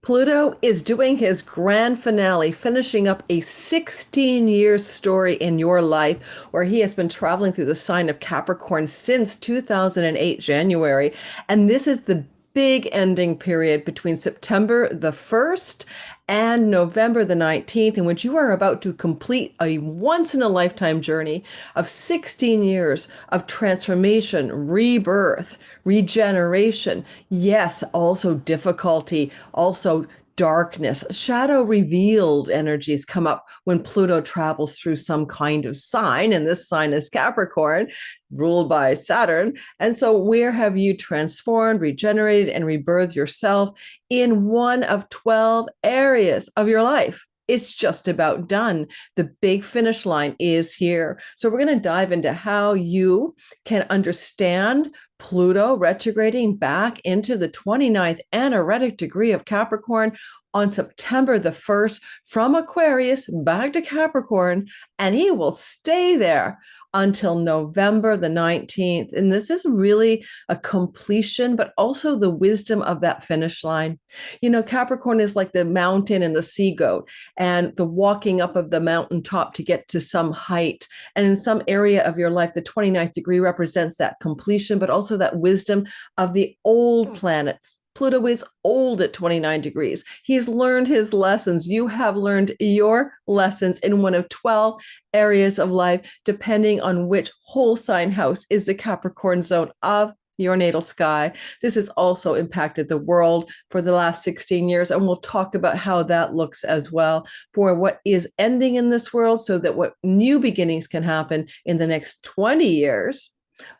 Pluto is doing his grand finale, finishing up a 16-year story in your life where he has been traveling through the sign of Capricorn since 2008, January. And this is the big ending period between September the 1st and November the 19th, in which you are about to complete a once in a lifetime journey of 16 years of transformation, rebirth, regeneration. Yes, also difficulty, also darkness, shadow revealed energies come up when Pluto travels through some kind of sign. And this sign is Capricorn, ruled by Saturn. And so, where have you transformed, regenerated, and rebirthed yourself in one of 12 areas of your life? It's just about done. The big finish line is here. So we're going to dive into how you can understand Pluto retrograding back into the 29th anaretic degree of Capricorn on September the 1st from Aquarius back to Capricorn, and he will stay there until November the 19th. And this is really a completion, but also the wisdom of that finish line. You know, Capricorn is like the mountain and the sea goat, and the walking up of the mountaintop to get to some height. And in some area of your life, the 29th degree represents that completion, but also that wisdom of the old planets. Pluto is old at 29 degrees. He's learned his lessons. You have learned your lessons in one of 12 areas of life, depending on which whole sign house is the Capricorn zone of your natal sky. This has also impacted the world for the last 16 years, and we'll talk about how that looks as well for what is ending in this world, so that what new beginnings can happen in the next 20 years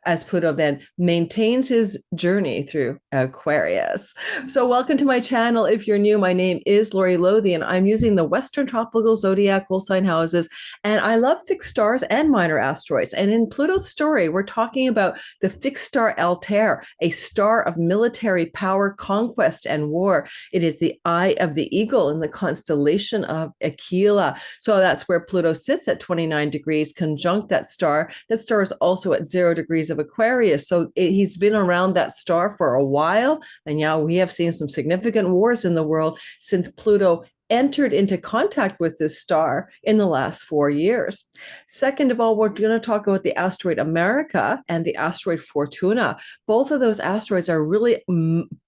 as Pluto then maintains his journey through Aquarius. So welcome to my channel. If you're new, my name is Lori Lothian, and I'm using the Western Tropical Zodiac whole sign houses, and I love fixed stars and minor asteroids. And in Pluto's story, we're talking about the fixed star Altair, a star of military power, conquest, and war. It is the eye of the eagle in the constellation of Aquila. So that's where Pluto sits at 29 degrees, conjunct that star. That star is also at 0 degrees of Aquarius. So he's been around that star for a while. And yeah, we have seen some significant wars in the world since Pluto entered into contact with this star in the last 4 years. Second of all, we're going to talk about the asteroid America and the asteroid Fortuna. Both of those asteroids are really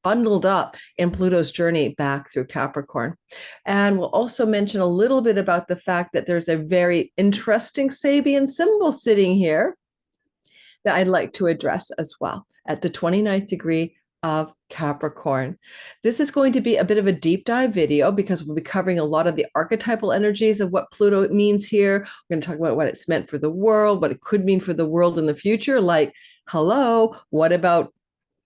bundled up in Pluto's journey back through Capricorn. And we'll also mention a little bit about the fact that there's a very interesting Sabian symbol sitting here that I'd like to address as well at the 29th degree of Capricorn. This is going to be a bit of a deep dive video because we'll be covering a lot of the archetypal energies of what Pluto means here. We're going to talk about what it's meant for the world, what it could mean for the world in the future. Like, hello, what about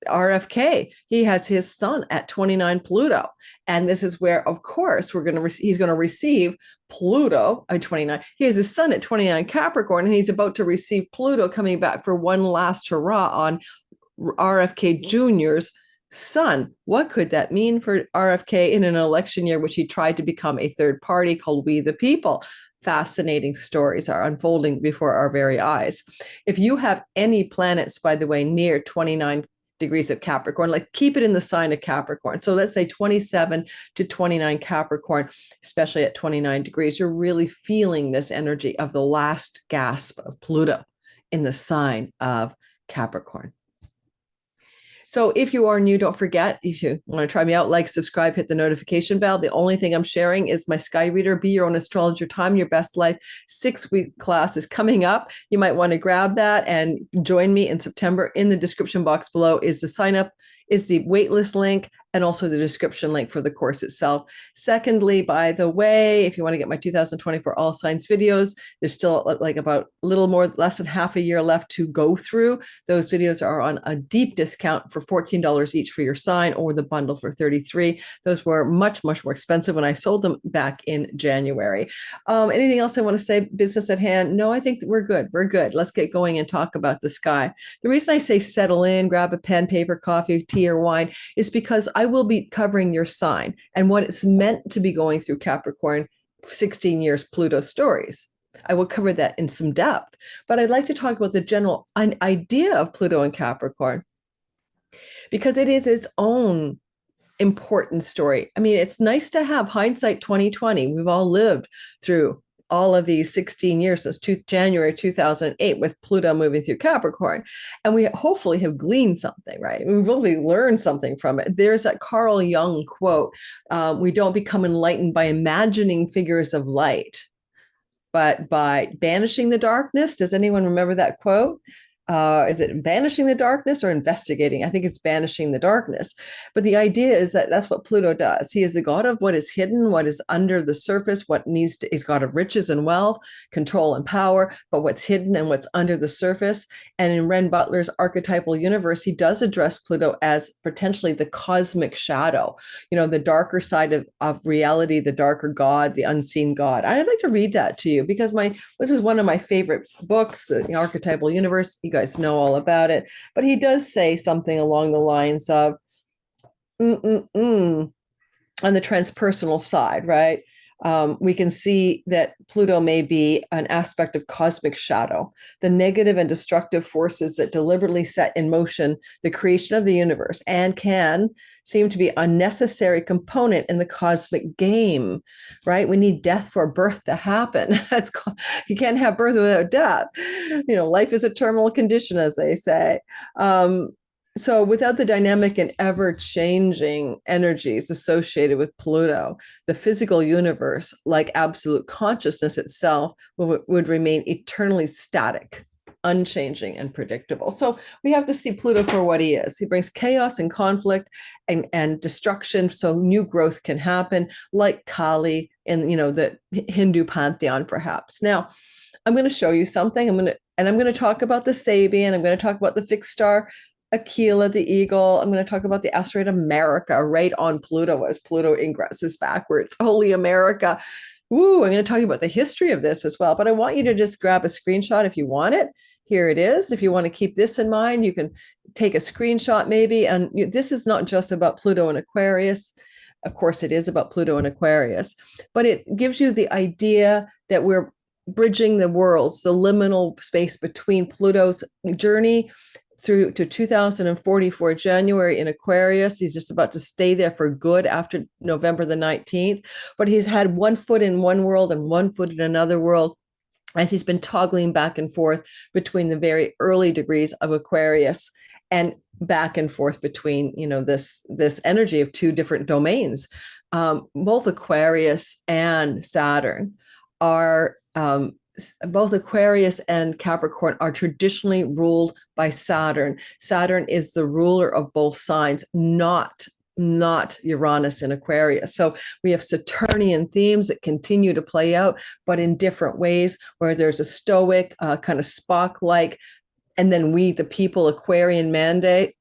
RFK? He has his sun at 29 Pluto. And this is where, of course, he's going to receive Pluto at 29. He has his sun at 29 Capricorn, and he's about to receive Pluto coming back for one last hurrah on RFK Jr.'s sun. What could that mean for RFK in an election year, which he tried to become a third party called We the People? Fascinating stories are unfolding before our very eyes. If you have any planets, by the way, near 29 degrees of Capricorn, like keep it in the sign of Capricorn. So let's say 27 to 29 Capricorn, especially at 29 degrees, you're really feeling this energy of the last gasp of Pluto in the sign of Capricorn. So if you are new, don't forget, if you want to try me out, like, subscribe, hit the notification bell. The only thing I'm sharing is my Sky Reader, Be Your Own Astrologer, Time Your Best Life 6-week class is coming up. You might want to grab that and join me in September. In the description box below is the sign up, is the waitlist link, and also the description link for the course itself. Secondly, by the way, if you want to get my 2024 All Signs videos, there's still like about a little more, less than half a year left to go through. Those videos are on a deep discount for $14 each for your sign, or the bundle for $33. Those were much, much more expensive when I sold them back in January. Anything else I want to say, business at hand? No, I think that we're good. We're good. Let's get going and talk about the sky. The reason I say settle in, grab a pen, paper, coffee, tea, or wine is because I will be covering your sign and what it's meant to be going through Capricorn 16 years Pluto stories. I will cover that in some depth, but I'd like to talk about the general idea of Pluto and Capricorn because it is its own important story. I mean, it's nice to have hindsight 2020. We've all lived through hindsight 2020. We've all lived through all of these 16 years since January 2008 with Pluto moving through Capricorn. And we hopefully have gleaned something, right? We've really learned something from it. There's that Carl Jung quote, we don't become enlightened by imagining figures of light, but by banishing the darkness. Does anyone remember that quote? Is it banishing the darkness or investigating? I think it's banishing the darkness. But the idea is that that's what Pluto does. He is the god of what is hidden, what is under the surface, he's god of riches and wealth, control and power, but what's hidden and what's under the surface. And in Renn Butler's Archetypal universe, he does address Pluto as potentially the cosmic shadow, the darker side of reality, the darker god, the unseen god. I'd like to read that to you because this is one of my favorite books, the Archetypal universe. You guys know all about it, but he does say something along the lines of on the transpersonal side, right? We can see that Pluto may be an aspect of cosmic shadow, the negative and destructive forces that deliberately set in motion the creation of the universe and can seem to be a necessary component in the cosmic game, right? We need death for birth to happen. You can't have birth without death. Life is a terminal condition, as they say. So without the dynamic and ever-changing energies associated with Pluto, the physical universe, like absolute consciousness itself, would remain eternally static, unchanging, and predictable. So we have to see Pluto for what he is. He brings chaos and conflict and destruction, so new growth can happen, like Kali in the Hindu pantheon, perhaps. Now, I'm going to show you something. I'm going to talk about the Sabian. I'm going to talk about the fixed star Aquila, the eagle. I'm going to talk about the asteroid America right on Pluto as Pluto ingresses backwards. Holy America. Woo, I'm going to talk about the history of this as well. But I want you to just grab a screenshot if you want it. Here it is. If you want to keep this in mind, you can take a screenshot maybe. And this is not just about Pluto and Aquarius. Of course, it is about Pluto and Aquarius. But it gives you the idea that we're bridging the worlds, the liminal space between Pluto's journey through to 2044 January in Aquarius. He's just about to stay there for good after November the 19th. But he's had one foot in one world and one foot in another world as he's been toggling back and forth between the very early degrees of Aquarius and back and forth between, this energy of two different domains. Both Aquarius and Saturn are both Aquarius and Capricorn are traditionally ruled by Saturn. Saturn is the ruler of both signs, not Uranus in Aquarius. So we have Saturnian themes that continue to play out, but in different ways, where there's a stoic, kind of Spock-like, and then we, the people, Aquarian mandate.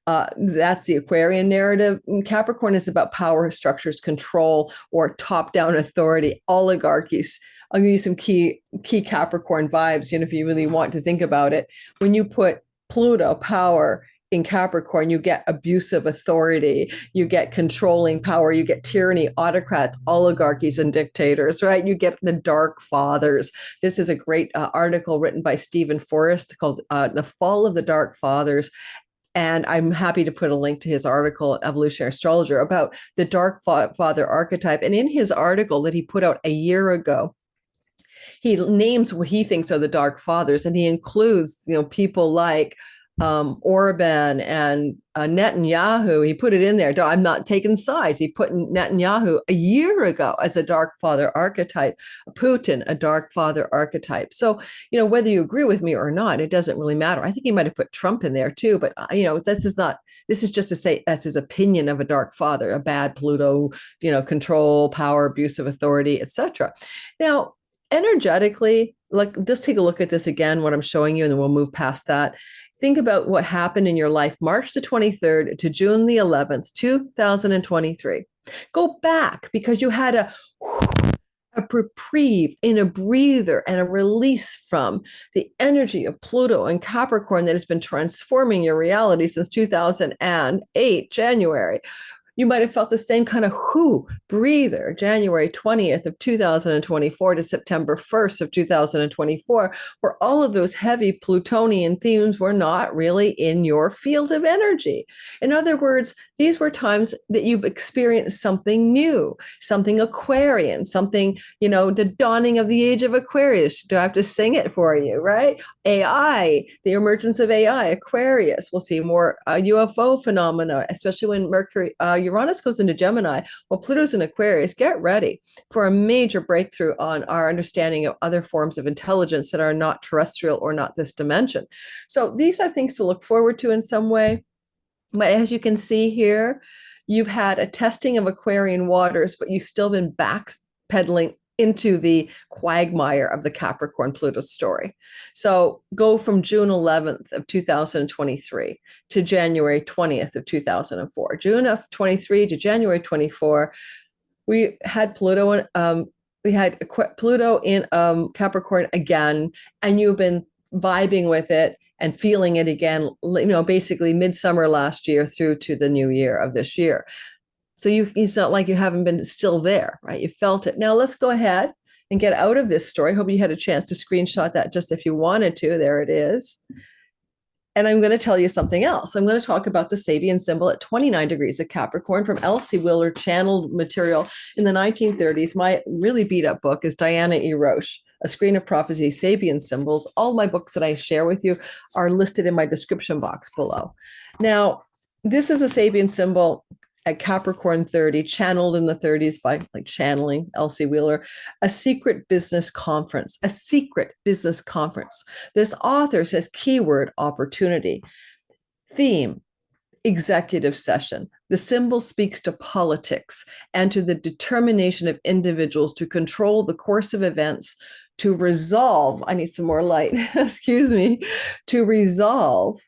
That's the Aquarian narrative. Capricorn is about power structures, control, or top-down authority, oligarchies. I'll give you some key Capricorn vibes, if you really want to think about it. When you put Pluto, power, in Capricorn, you get abusive authority, you get controlling power, you get tyranny, autocrats, oligarchies, and dictators, right? You get the dark fathers. This is a great article written by Stephen Forrest called The Fall of the Dark Fathers. And I'm happy to put a link to his article, Evolutionary Astrologer, about the dark father archetype. And in his article that he put out a year ago, he names what he thinks are the dark fathers, and he includes, people like Orban and Netanyahu. He put it in there. I'm not taking sides. He put Netanyahu a year ago as a dark father archetype, Putin, a dark father archetype. So, whether you agree with me or not, it doesn't really matter. I think he might have put Trump in there too, but this is just to say that's his opinion of a dark father, a bad Pluto, control, power, abusive authority, etc. Now, energetically, just take a look at this again, what I'm showing you, and then we'll move past that. Think about what happened in your life, March the 23rd to June the 11th, 2023. Go back, because you had a reprieve in a breather and a release from the energy of Pluto and Capricorn that has been transforming your reality since 2008, January. You might have felt the same kind of breather, January 20th of 2024 to September 1st of 2024, where all of those heavy Plutonian themes were not really in your field of energy. In other words, these were times that you've experienced something new, something Aquarian, something, the dawning of the age of Aquarius. Do I have to sing it for you, right? AI, the emergence of AI, Aquarius. We'll see more UFO phenomena, especially when Uranus goes into Gemini. Well, Pluto's in Aquarius. Get ready for a major breakthrough on our understanding of other forms of intelligence that are not terrestrial or not this dimension. So these are things to look forward to in some way. But as you can see here, you've had a testing of Aquarian waters, but you've still been backpedaling into the quagmire of the Capricorn Pluto story. So go from June 11th of 2023 to January 20th of 2004. June of 23 to January 24, we had Pluto in Capricorn again, and you've been vibing with it and feeling it again, basically midsummer last year through to the new year of this year. So it's not like you haven't been still there, right? You felt it. Now let's go ahead and get out of this story. Hope you had a chance to screenshot that just if you wanted to. There it is. And I'm going to tell you something else. I'm going to talk about the Sabian symbol at 29 degrees of Capricorn from Elsie Wheeler, channeled material in the 1930s. My really beat up book is Diana E. Roche, A Screen of Prophecy, Sabian Symbols. All my books that I share with you are listed in my description box below. Now, this is a Sabian symbol at Capricorn 30, channeled in the 30s by channeling Elsie Wheeler, a secret business conference. This author says keyword opportunity. Theme, executive session. The symbol speaks to politics and to the determination of individuals to control the course of events, to resolve, I need some more light, excuse me, to resolve,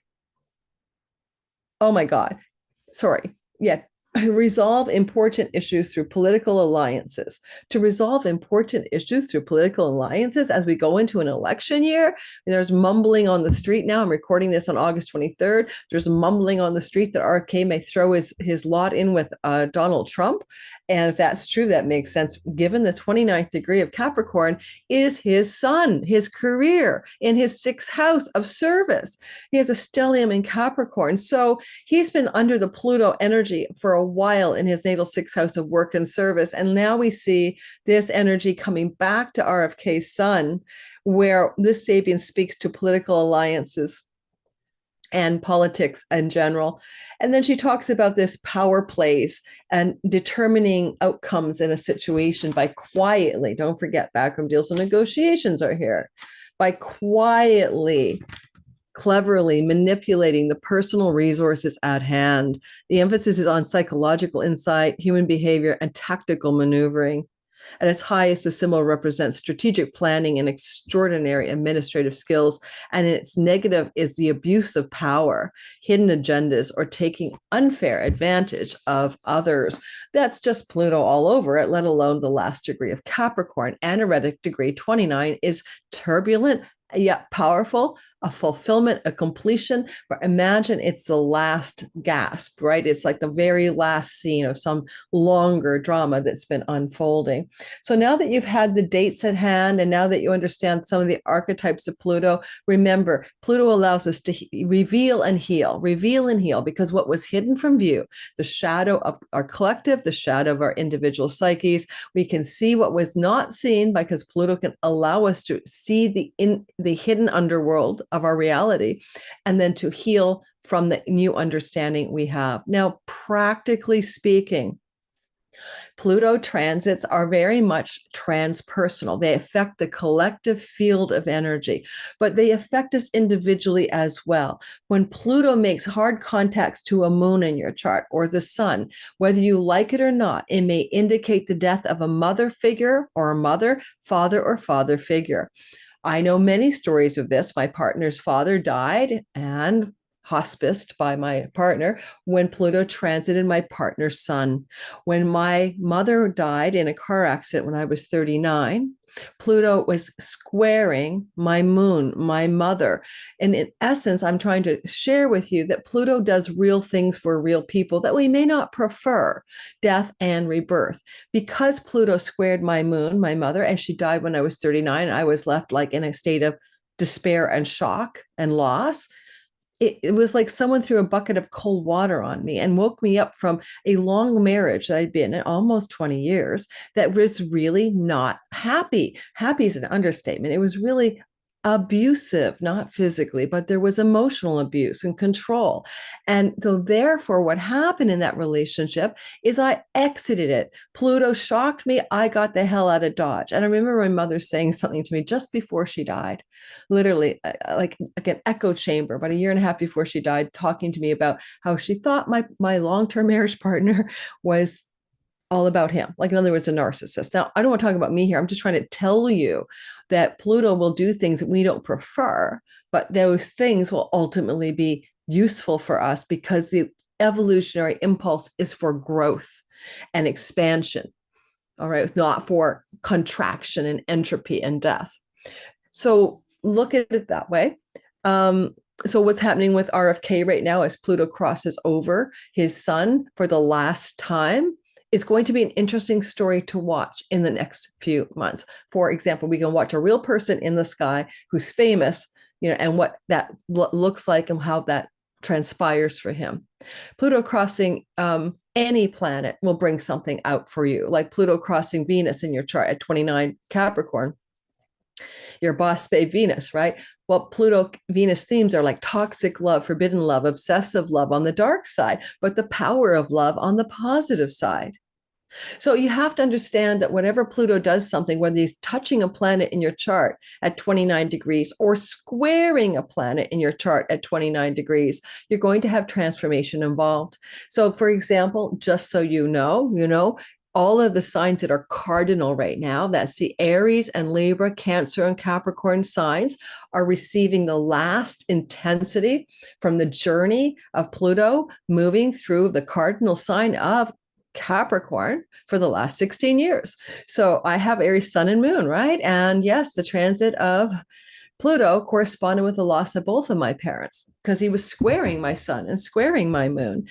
resolve important issues through political alliances. To resolve important issues through political alliances as we go into an election year. There's mumbling on the street now. I'm recording this on August 23rd. There's mumbling on the street that RFK may throw his lot in with Donald Trump. And if that's true, that makes sense, given the 29th degree of Capricorn is his sun, his career, in his sixth house of service. He has a stellium in Capricorn. So he's been under the Pluto energy for a while in his natal sixth house of work and service. And now we see this energy coming back to RFK's sun, where this Sabian speaks to political alliances and politics in general. And then she talks about this power plays and determining outcomes in a situation by quietly, don't forget, backroom deals and negotiations are here, by quietly, cleverly manipulating the personal resources at hand. The emphasis is on psychological insight, human behavior, and tactical maneuvering. At its highest, the symbol represents strategic planning and extraordinary administrative skills. And its negative is the abuse of power, hidden agendas, or taking unfair advantage of others. That's just Pluto all over it, let alone the last degree of Capricorn. Anaretic degree 29 is turbulent, yet powerful, a fulfillment, a completion. But imagine it's the last gasp, right? It's like the very last scene of some longer drama that's been unfolding. So now that you've had the dates at hand, and now that you understand some of the archetypes of Pluto, remember, Pluto allows us to reveal and heal, because what was hidden from view, the shadow of our collective, the shadow of our individual psyches, we can see what was not seen because Pluto can allow us to see the hidden underworld of our reality, and then to heal from the new understanding we have. Now, practically speaking, Pluto transits are very much transpersonal. They affect the collective field of energy, but they affect us individually as well. When Pluto makes hard contacts to a moon in your chart or the sun, whether you like it or not, it may indicate the death of a mother figure or a mother, father, or father figure. I know many stories of this. My partner's father died and hospiced by my partner when Pluto transited my partner's sun. When my mother died in a car accident when I was 39, Pluto was squaring my moon, my mother. And in essence, I'm trying to share with you that Pluto does real things for real people that we may not prefer, death and rebirth. Because Pluto squared my moon, my mother, and she died when I was 39, and I was left like in a state of despair and shock and loss. It was like someone threw a bucket of cold water on me and woke me up from a long marriage that I'd been in almost 20 years that was really not happy. Happy is an understatement. It was really abusive, not physically, but there was emotional abuse and control. And so, therefore, what happened in that relationship is I exited it. Pluto shocked me. I got the hell out of Dodge. And I remember my mother saying something to me just before she died, literally like an echo chamber, about a year and a half before she died, talking to me about how she thought my long-term marriage partner was all about him. Like, in other words, a narcissist. Now, I don't want to talk about me here. I'm just trying to tell you that Pluto will do things that we don't prefer, but those things will ultimately be useful for us because the evolutionary impulse is for growth and expansion. All right. It's not for contraction and entropy and death. So look at it that way. So what's happening with RFK right now as Pluto crosses over his sun for the last time is going to be an interesting story to watch in the next few months. For example, we can watch a real person in the sky who's famous, and what that looks like and how that transpires for him. Pluto crossing any planet will bring something out for you, like Pluto crossing Venus in your chart at 29 Capricorn. Your boss babe Venus, right? Well, Pluto Venus themes are like toxic love, forbidden love, obsessive love on the dark side, but the power of love on the positive side. So you have to understand that whenever Pluto does something, whether he's touching a planet in your chart at 29 degrees or squaring a planet in your chart at 29 degrees, you're going to have transformation involved. So for example, just so you know, all of the signs that are cardinal right now, that's the Aries and Libra, Cancer and Capricorn signs, are receiving the last intensity from the journey of Pluto moving through the cardinal sign of Capricorn for the last 16 years. So I have Aries sun and moon, right? And yes, the transit of Pluto corresponded with the loss of both of my parents because he was squaring my sun and squaring my moon.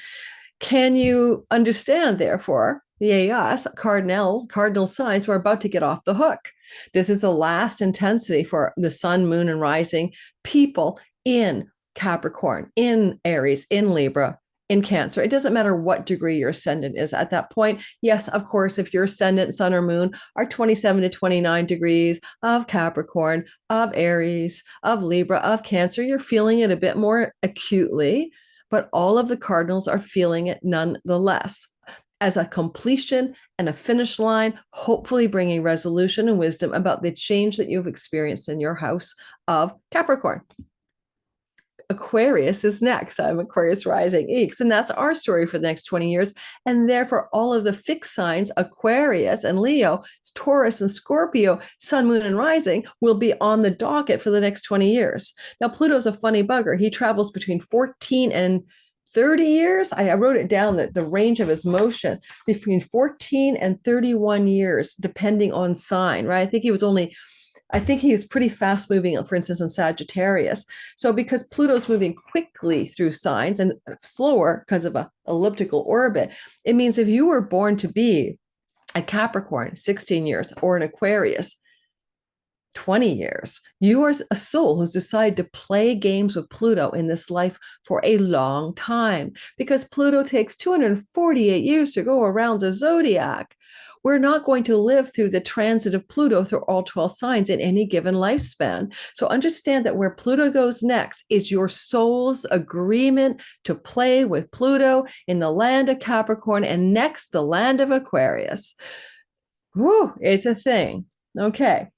Can you understand, therefore, the AS cardinal signs were about to get off the hook? This is the last intensity for the sun, moon, and rising people in Capricorn, in Aries, in Libra, in Cancer. It doesn't matter what degree your ascendant is at that point. Yes, of course, if your ascendant, sun, or moon are 27 to 29 degrees of Capricorn, of Aries, of Libra, of Cancer, you're feeling it a bit more acutely, but all of the cardinals are feeling it nonetheless as a completion and a finish line, hopefully bringing resolution and wisdom about the change that you've experienced in your house of Capricorn. Aquarius is next. I'm Aquarius rising Eeks, and that's our story for the next 20 years. And therefore, all of the fixed signs, Aquarius and Leo, Taurus and Scorpio, sun, moon, and rising, will be on the docket for the next 20 years. Now, Pluto's a funny bugger. He travels between 14 and 30 years. I wrote it down that the range of his motion between 14 and 31 years, depending on sign, right? I think he was pretty fast moving, for instance, in Sagittarius. So because Pluto's moving quickly through signs and slower because of an elliptical orbit, it means if you were born to be a Capricorn, 16 years, or an Aquarius, 20 years, you are a soul who's decided to play games with Pluto in this life for a long time, because Pluto takes 248 years to go around the zodiac. We're not going to live through the transit of Pluto through all 12 signs in any given lifespan. So understand that where Pluto goes next is your soul's agreement to play with Pluto in the land of Capricorn and next the land of Aquarius. Whew, it's a thing. Okay.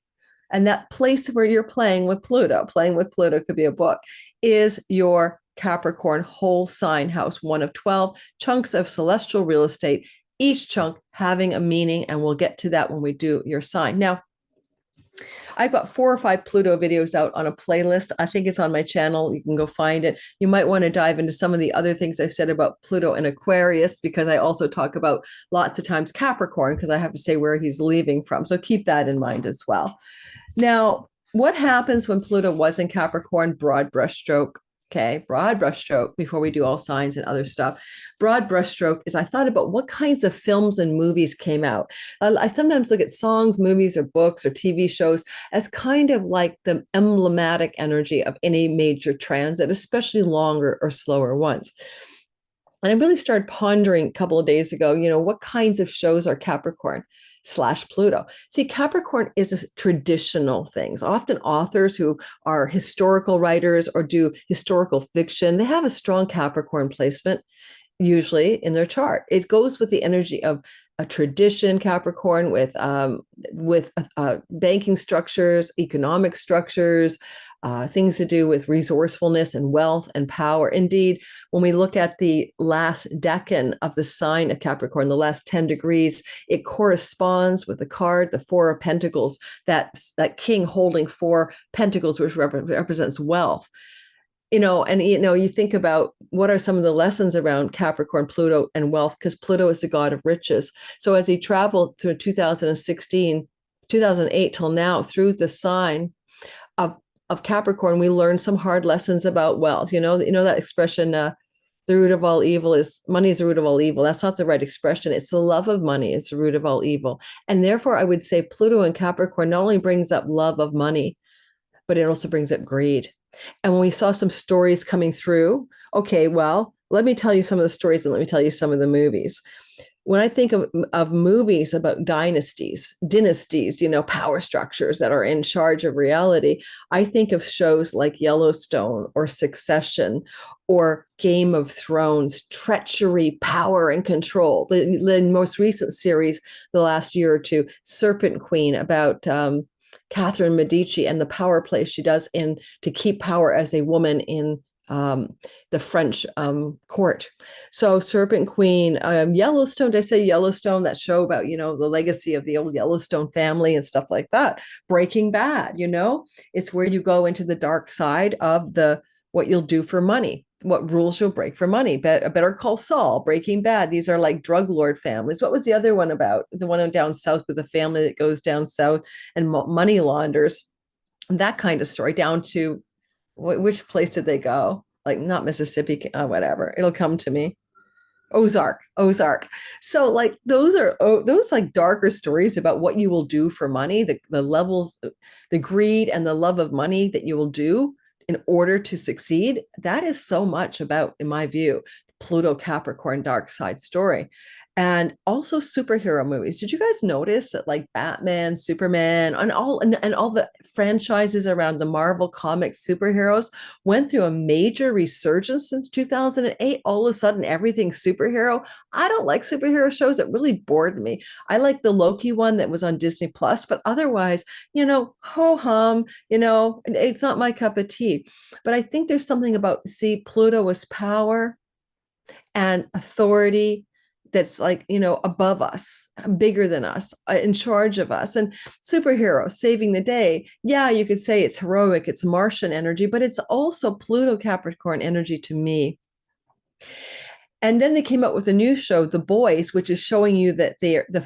And that place where you're playing with Pluto could be a book, is your Capricorn whole sign house, one of 12 chunks of celestial real estate, each chunk having a meaning. And we'll get to that when we do your sign. Now, I've got 4 or 5 Pluto videos out on a playlist. I think it's on my channel. You can go find it. You might want to dive into some of the other things I've said about Pluto and Aquarius, because I also talk about lots of times Capricorn, because I have to say where he's leaving from. So keep that in mind as well. Now, what happens when Pluto was in Capricorn? Broad brushstroke. Okay, broad brushstroke before we do all signs and other stuff. Broad brushstroke is I thought about what kinds of films and movies came out. I sometimes look at songs, movies, or books or TV shows as kind of like the emblematic energy of any major transit, especially longer or slower ones. And I really started pondering a couple of days ago, what kinds of shows are Capricorn / Pluto? See, Capricorn is traditional things. Often authors who are historical writers or do historical fiction, they have a strong Capricorn placement, usually in their chart. It goes with the energy of a tradition, Capricorn, with banking structures, economic structures, things to do with resourcefulness and wealth and power. Indeed, when we look at the last decan of the sign of Capricorn, the last 10 degrees, it corresponds with the card, the Four of Pentacles, that king holding 4 pentacles, which represents wealth. You think about what are some of the lessons around Capricorn, Pluto, and wealth, because Pluto is the god of riches. So as he traveled to 2016, 2008 till now through the sign of Capricorn, we learned some hard lessons about wealth. That expression, the root of all evil is money is the root of all evil. That's not the right expression. It's the love of money is the root of all evil. And therefore, I would say Pluto in Capricorn not only brings up love of money, but it also brings up greed. And when we saw some stories coming through, okay, well, let me tell you some of the stories and let me tell you some of the movies. When I think of movies about dynasties, power structures that are in charge of reality, I think of shows like Yellowstone or Succession or Game of Thrones, treachery, power, and control. The most recent series, the last year or two, Serpent Queen, about Catherine Medici and the power play she does to keep power as a woman in the French court. So Serpent Queen, Yellowstone, did I say Yellowstone? That show about, the legacy of the old Yellowstone family and stuff like that. Breaking Bad, it's where you go into the dark side of what you'll do for money, what rules you'll break for money. Better Call Saul, Breaking Bad. These are like drug lord families. What was the other one about? The one down south with the family that goes down south and money launders, that kind of story, down to which place did they go? Like not Mississippi, whatever. It'll come to me. Ozark. So like those are like darker stories about what you will do for money, the levels, the greed and the love of money that you will do in order to succeed. That is so much about, in my view, Pluto Capricorn dark side story. And also superhero movies. Did you guys notice that like Batman, Superman, and all the franchises around the Marvel Comics superheroes went through a major resurgence since 2008? All of a sudden, everything's superhero. I don't like superhero shows. It really bored me. I like the Loki one that was on Disney Plus, but otherwise, ho hum, it's not my cup of tea. But I think there's something about, Pluto was power and authority that's like, above us, bigger than us, in charge of us. And superhero saving the day. Yeah, you could say it's heroic, it's Martian energy, but it's also Pluto Capricorn energy to me. And then they came out with a new show, The Boys, which is showing you that they're the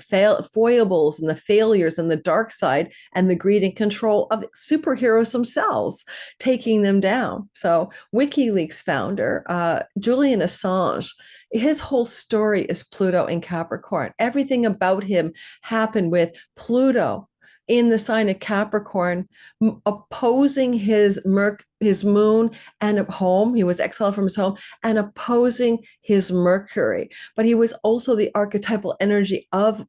foibles and the failures and the dark side and the greed and control of superheroes themselves, taking them down. So WikiLeaks founder, Julian Assange, his whole story is Pluto in Capricorn. Everything about him happened with Pluto in the sign of Capricorn, opposing his moon and home. He was exiled from his home and opposing his Mercury. But he was also the archetypal energy of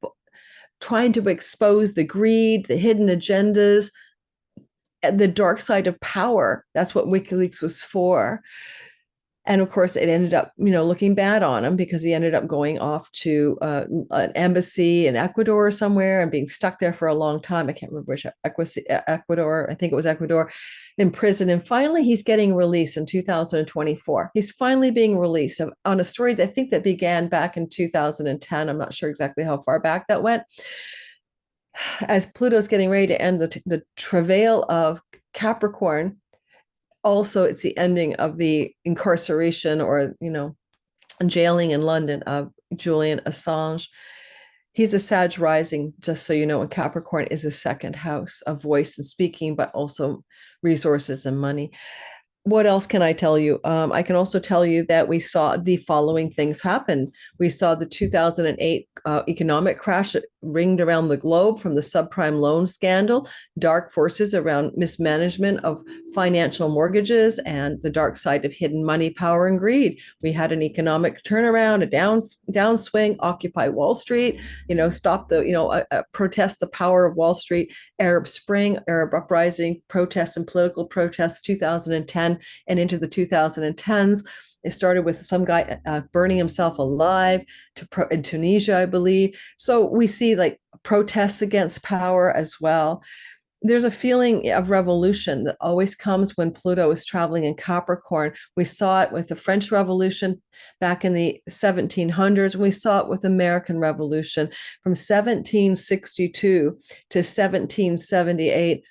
trying to expose the greed, the hidden agendas, the dark side of power. That's what WikiLeaks was for. And of course, it ended up, looking bad on him because he ended up going off to an embassy in Ecuador somewhere and being stuck there for a long time. I can't remember which Ecuador. I think it was Ecuador, in prison. And finally, he's getting released in 2024. He's finally being released on a story that I think that began back in 2010. I'm not sure exactly how far back that went. as Pluto's getting ready to end the travail of Capricorn, also it's the ending of the incarceration or, jailing in London of Julian Assange. He's a Sag rising, just so you know, and Capricorn is a second house of voice and speaking, but also resources and money. What else can I tell you? I can also tell you that we saw the following things happen. We saw the 2008 economic crash that ringed around the globe from the subprime loan scandal, dark forces around mismanagement of financial mortgages, and the dark side of hidden money, power, and greed. We had an economic turnaround, a downswing, Occupy Wall Street, stop the, protest the power of Wall Street, Arab Spring, Arab uprising, protests and political protests, 2010 and into the 2010s. It started with some guy burning himself alive in Tunisia, I believe. So we see like protests against power as well. There's a feeling of revolution that always comes when Pluto is traveling in Capricorn. We saw it with the French Revolution back in the 1700s. We saw it with the American Revolution from 1762 to 1778.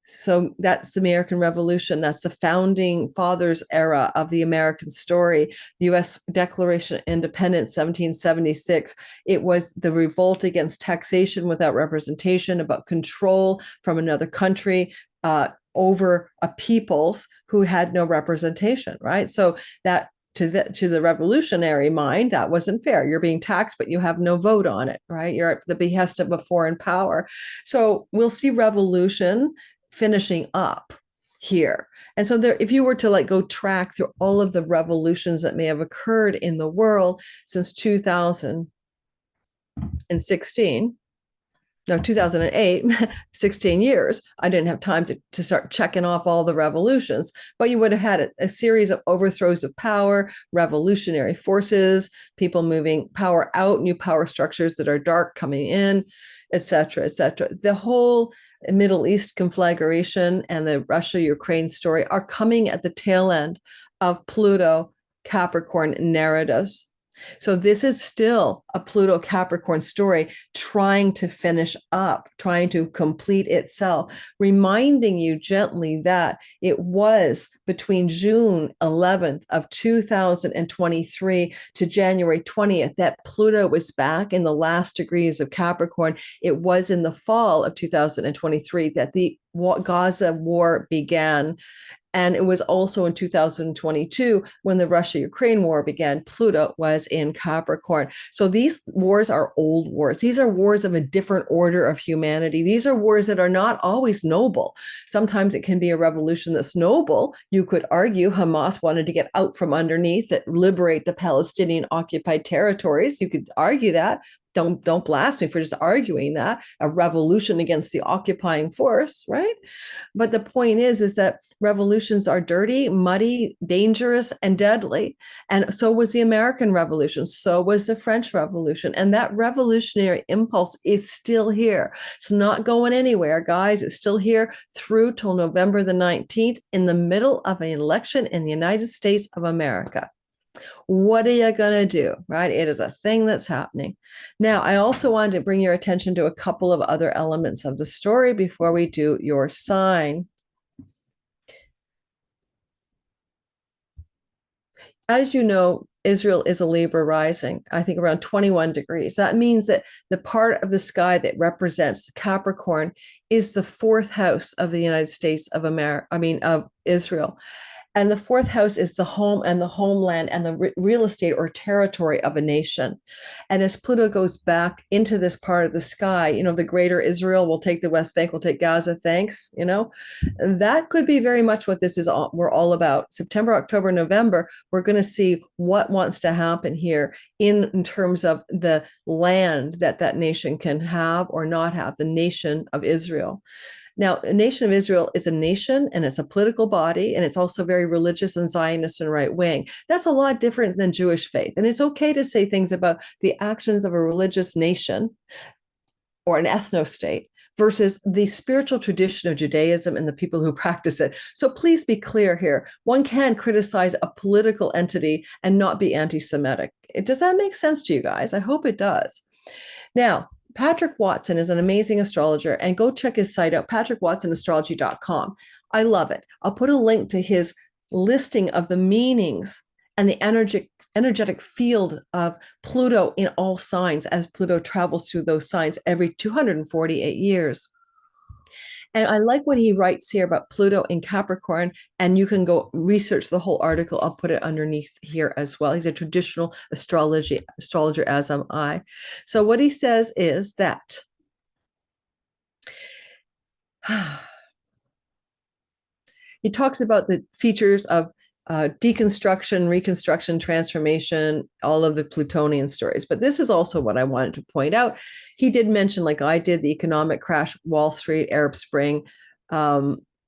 So that's the American Revolution. That's the founding fathers era of the American story. The U.S. Declaration of Independence, 1776. It was the revolt against taxation without representation, about control from another country over a peoples who had no representation, right? So that to the revolutionary mind, that wasn't fair. You're being taxed, but you have no vote on it, right? You're at the behest of a foreign power. So we'll see revolution finishing up here. And so there, if you were to like go track through all of the revolutions that may have occurred in the world since 2016, no, 2008, 16 years, I didn't have time to start checking off all the revolutions, but you would have had a series of overthrows of power, revolutionary forces, people moving power out, new power structures that are dark coming in, et cetera, et cetera. The whole Middle East conflagration and the Russia-Ukraine story are coming at the tail end of Pluto Capricorn narratives. So this is still a Pluto Capricorn story trying to finish up, trying to complete itself, reminding you gently that it was between June 11th of 2023 to January 20th that Pluto was back in the last degrees of Capricorn. It was in the fall of 2023 that the Gaza war began. And it was also in 2022 when the Russia-Ukraine war began. Pluto was in Capricorn. So these wars are old wars. These are wars of a different order of humanity. These are wars that are not always noble. Sometimes it can be a revolution that's noble. You could argue Hamas wanted to get out from underneath it, liberate the Palestinian occupied territories. You could argue that. Don't blast me for just arguing that, a revolution against the occupying force, right? But the point is that revolutions are dirty, muddy, dangerous, and deadly. And so was the American Revolution. So was the French Revolution. And that revolutionary impulse is still here. It's not going anywhere, guys. It's still here through till November the 19th in the middle of an election in the United States of America. What are you going to do, right? It is a thing that's happening. Now, I also wanted to bring your attention to a couple of other elements of the story before we do your sign. As you know, Israel is a Libra rising, I think around 21 degrees. That means that the part of the sky that represents Capricorn is the fourth house of the United States of America, of Israel. And the fourth house is the home and the homeland and the real estate or territory of a nation. And as Pluto goes back into this part of the sky, the greater Israel will take the West Bank, will take Gaza, thanks, that could be very much what this is we're all about. September, October, November, we're going to see what wants to happen here in terms of the land that nation can have or not have, the nation of Israel. Now, a nation of Israel is a nation and it's a political body, and it's also very religious and Zionist and right wing. That's a lot different than Jewish faith. And it's okay to say things about the actions of a religious nation or an ethno-state versus the spiritual tradition of Judaism and the people who practice it. So please be clear here. One can criticize a political entity and not be anti-Semitic. Does that make sense to you guys? I hope it does. Now, Patrick Watson is an amazing astrologer, and go check his site out, patrickwatsоnastrology.com. I love it. I'll put a link to his listing of the meanings and the energetic field of Pluto in all signs as Pluto travels through those signs every 248 years. And I like what he writes here about Pluto in Capricorn, and you can go research the whole article. I'll put it underneath here as well. He's a traditional astrologer, as am I. So what he says is that he talks about the features of deconstruction, reconstruction, transformation, all of the Plutonian stories. But this is also what I wanted to point out. He did mention, like I did, the economic crash, Wall Street, Arab Spring,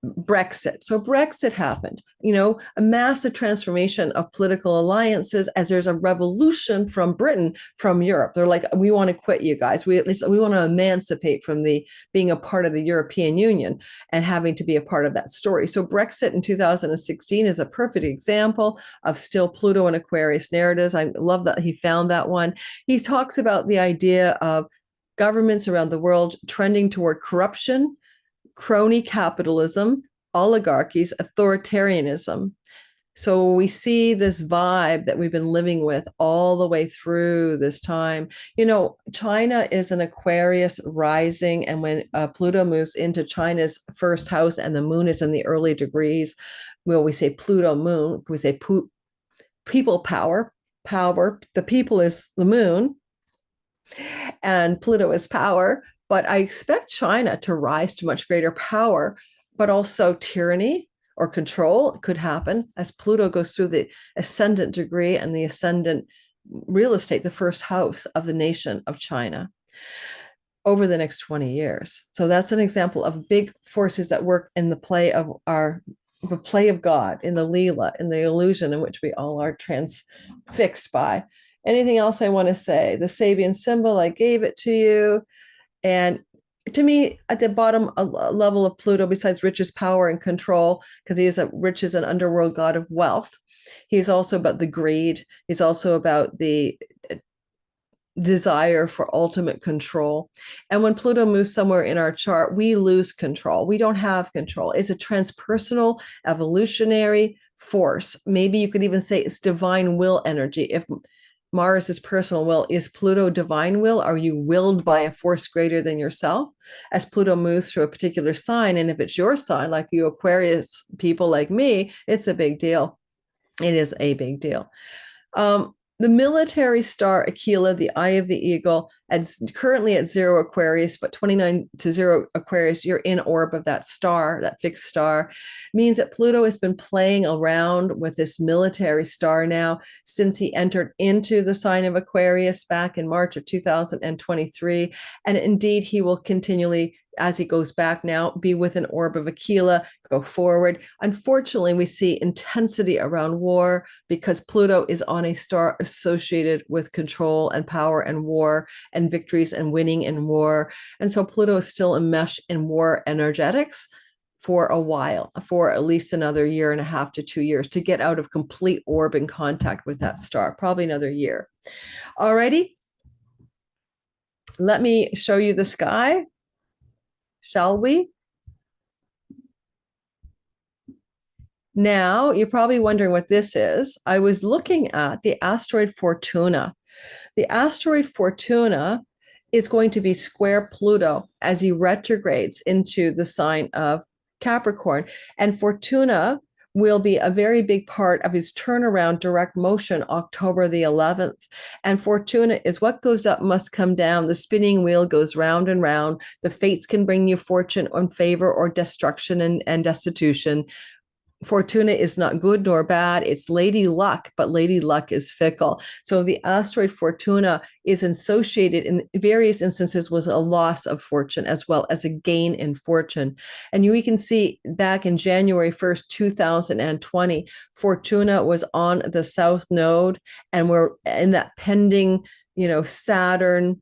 Brexit. So Brexit happened, a massive transformation of political alliances as there's a revolution from Britain, from Europe. They're like, we want to quit, you guys. We want to emancipate from being a part of the European Union and having to be a part of that story. So Brexit in 2016 is a perfect example of still Pluto and Aquarius narratives. I love that he found that one. He talks about the idea of governments around the world trending toward corruption, crony capitalism, oligarchies, authoritarianism. So we see this vibe that we've been living with all the way through this time. China is an Aquarius rising, and when Pluto moves into China's first house and the moon is in the early degrees, we say Pluto moon, we say people power, the people is the moon, and Pluto is power. But I expect China to rise to much greater power, but also tyranny or control could happen as Pluto goes through the ascendant degree and the ascendant real estate, the first house of the nation of China, over the next 20 years. So that's an example of big forces that work in the play of God, in the Leela, in the illusion in which we all are transfixed by. Anything else I want to say? The Sabian symbol, I gave it to you. And to me, at the bottom level of Pluto, besides riches, power, and control, because he is rich as an underworld god of wealth, he's also about the greed. He's also about the desire for ultimate control. And when Pluto moves somewhere in our chart, we lose control. We don't have control. It's a transpersonal, evolutionary force. Maybe you could even say it's divine will energy. If Mars is personal will, is Pluto divine will? Are you willed by a force greater than yourself? As Pluto moves through a particular sign, and if it's your sign, like you Aquarius people like me, it's a big deal. It is a big deal. The military star Aquila, the eye of the eagle, currently at 0 Aquarius, but 29 to 0 Aquarius, you're in orb of that star, that fixed star, means that Pluto has been playing around with this military star now since he entered into the sign of Aquarius back in March of 2023. And indeed, he will continually, as he goes back now, be with an orb of Aquila, go forward. Unfortunately, we see intensity around war because Pluto is on a star associated with control and power and war and victories and winning in war. And so Pluto is still enmeshed in war energetics for a while, for at least another 1.5 to 2 years to get out of complete orb in contact with that star, probably another year. Alrighty, let me show you the sky. Shall we? Now, you're probably wondering what this is. I was looking at the asteroid Fortuna. The asteroid Fortuna is going to be square Pluto as he retrogrades into the sign of Capricorn. And Fortuna will be a very big part of his turnaround direct motion October the 11th. And Fortuna is what goes up must come down. The spinning wheel goes round and round. The fates can bring you fortune and favor or destruction and destitution. Fortuna is not good nor bad. It's Lady Luck, but Lady Luck is fickle. So the asteroid Fortuna is associated in various instances with a loss of fortune as well as a gain in fortune. And we can see back in January 1st, 2020, Fortuna was on the South Node, and we're in that pending, Saturn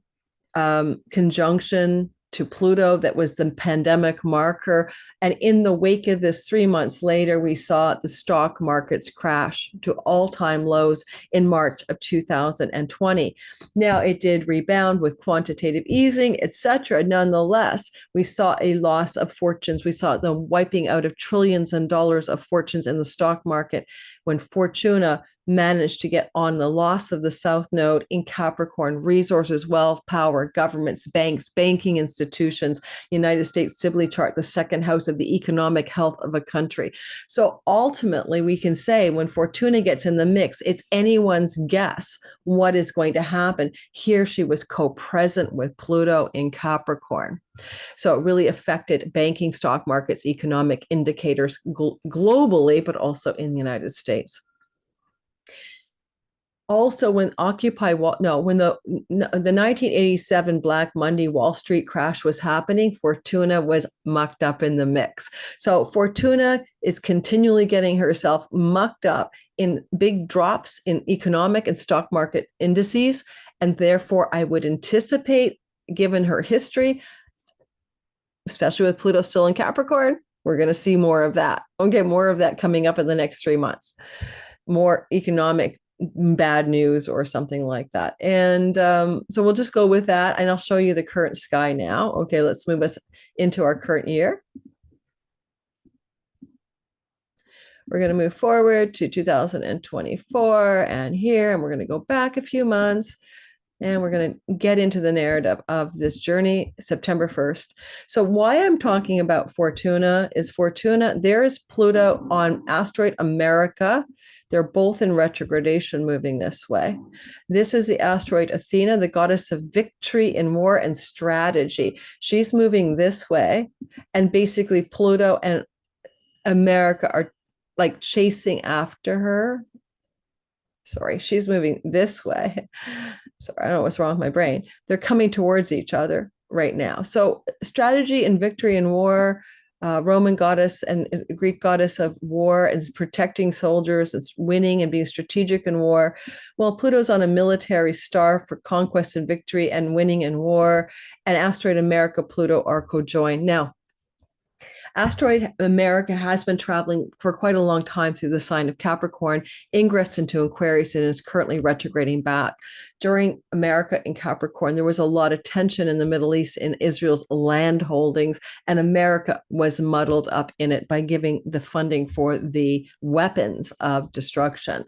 conjunction to Pluto that was the pandemic marker. And in the wake of this, 3 months later, we saw the stock markets crash to all-time lows in March of 2020. Now, it did rebound with quantitative easing, etc. Nonetheless, we saw a loss of fortunes. We saw the wiping out of trillions and dollars of fortunes in the stock market when Fortuna managed to get on the loss of the South Node in Capricorn: resources, wealth, power, governments, banks, banking institutions. United States Sibley chart, the second house of the economic health of a country. So ultimately, we can say when Fortuna gets in the mix, it's anyone's guess what is going to happen. Here she was co-present with Pluto in Capricorn. So it really affected banking, stock markets, economic indicators globally, but also in the United States. Also, when the 1987 Black Monday Wall Street crash was happening, Fortuna was mucked up in the mix. So Fortuna is continually getting herself mucked up in big drops in economic and stock market indices. And therefore, I would anticipate, given her history, especially with Pluto still in Capricorn, we're going to see more of that. Okay, more of that coming up in the next 3 months. More economic bad news or something like that. And so we'll just go with that, and I'll show you the current sky now. Okay, let's move us into our current year. We're going to move forward to 2024 and here, and we're going to go back a few months. And we're going to get into the narrative of this journey, September 1st. So why I'm talking about Fortuna is there is Pluto on asteroid America. They're both in retrogradation moving this way. This is the asteroid Athena, the goddess of victory in war and strategy. She's moving this way. And basically Pluto and America are like chasing after her. Sorry, she's moving this way. Sorry, I don't know what's wrong with my brain. They're coming towards each other right now. So strategy and victory in war, Roman goddess and Greek goddess of war, is protecting soldiers. It's winning and being strategic in war. Well, Pluto's on a military star for conquest and victory and winning in war. And asteroid America, Pluto are cojoined. Now, asteroid America has been traveling for quite a long time through the sign of Capricorn, ingress into Aquarius, and is currently retrograding back. During America in Capricorn, there was a lot of tension in the Middle East in Israel's land holdings, and America was muddled up in it by giving the funding for the weapons of destruction.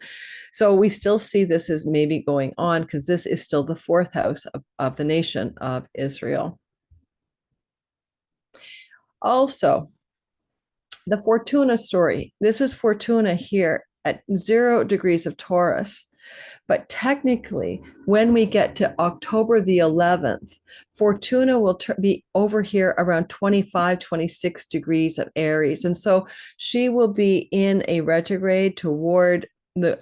So we still see this as maybe going on because this is still the fourth house of the nation of Israel. Also, the Fortuna story. This is Fortuna here at 0 degrees of Taurus. But technically, when we get to October the 11th, Fortuna will be over here around 25, 26 degrees of Aries. And so she will be in a retrograde toward the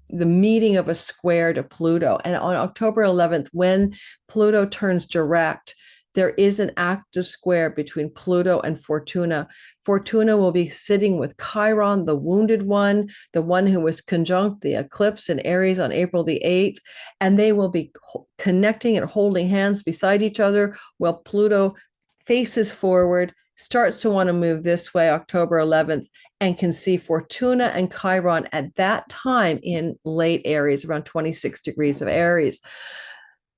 meeting of a square to Pluto. And on October 11th, when Pluto turns direct, there is an active square between Pluto and Fortuna. Fortuna will be sitting with Chiron, the wounded one, the one who was conjunct the eclipse in Aries on April the 8th, and they will be connecting and holding hands beside each other while Pluto faces forward, starts to want to move this way October 11th, and can see Fortuna and Chiron at that time in late Aries, around 26 degrees of Aries.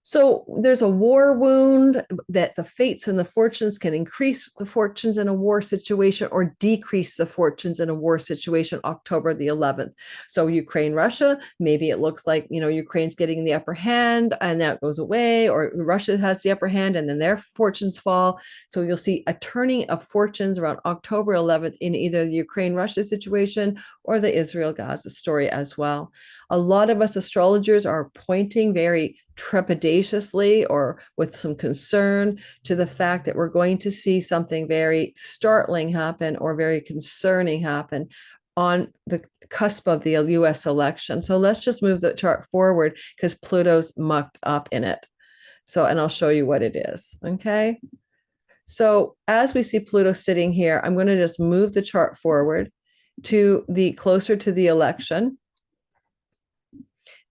So there's a war wound that the fates and the fortunes can increase the fortunes in a war situation or decrease the fortunes in a war situation October the 11th. So Ukraine, Russia, maybe it looks like, Ukraine's getting the upper hand and that goes away, or Russia has the upper hand and then their fortunes fall. So you'll see a turning of fortunes around October 11th in either the Ukraine-Russia situation or the Israel-Gaza story as well. A lot of us astrologers are pointing very trepidatiously or with some concern to the fact that we're going to see something very startling happen or very concerning happen on the cusp of the US election. So let's just move the chart forward because Pluto's mucked up in it. So, and I'll show you what it is. Okay. So as we see Pluto sitting here, I'm going to just move the chart forward to the closer to the election.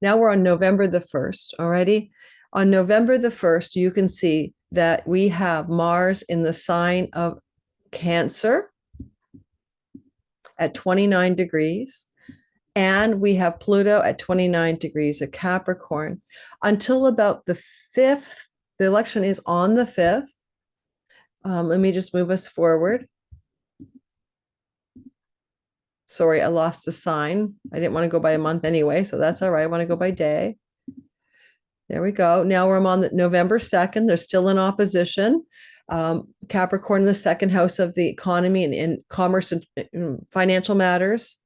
Now we're on November the 1st already. On November the 1st, you can see that we have Mars in the sign of Cancer at 29 degrees. And we have Pluto at 29 degrees of Capricorn until about the 5th. The election is on the 5th. Let me just move us forward. Sorry, I lost the sign. I didn't want to go by a month anyway, so that's all right. I want to go by day. There we go. Now we're on November 2nd. They're still in opposition. Capricorn in the second house of the economy and commerce and financial matters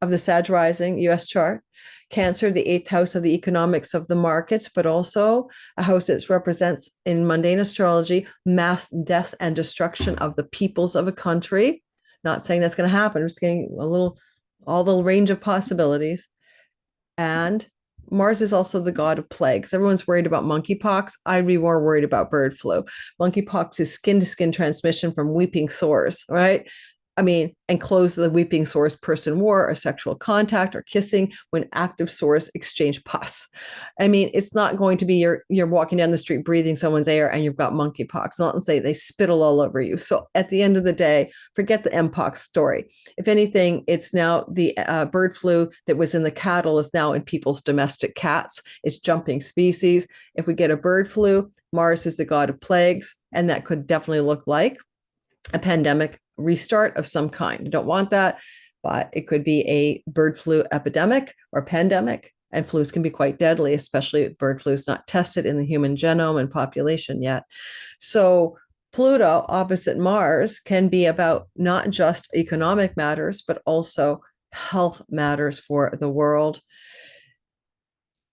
of the Sag rising US chart. Cancer, the 8th house of the economics of the markets, but also a house that represents in mundane astrology mass death and destruction of the peoples of a country. Not saying that's going to happen. I'm just getting all the range of possibilities. And Mars is also the god of plagues. Everyone's worried about monkeypox. I'd be more worried about bird flu. Monkeypox is skin-to-skin transmission from weeping sores, right? I mean, and close the weeping sores person wore or sexual contact or kissing when active sores exchange pus. I mean, it's not going to be you're walking down the street breathing someone's air and you've got monkeypox. Not to say they spittle all over you. So at the end of the day, forget the mpox story. If anything, it's now the bird flu that was in the cattle is now in people's domestic cats. It's jumping species. If we get a bird flu, Mars is the god of plagues, and that could definitely look like a pandemic restart of some kind. I don't want that, but it could be a bird flu epidemic or pandemic, and flus can be quite deadly, especially if bird flu is not tested in the human genome and population yet. So Pluto opposite Mars can be about not just economic matters, but also health matters for the world.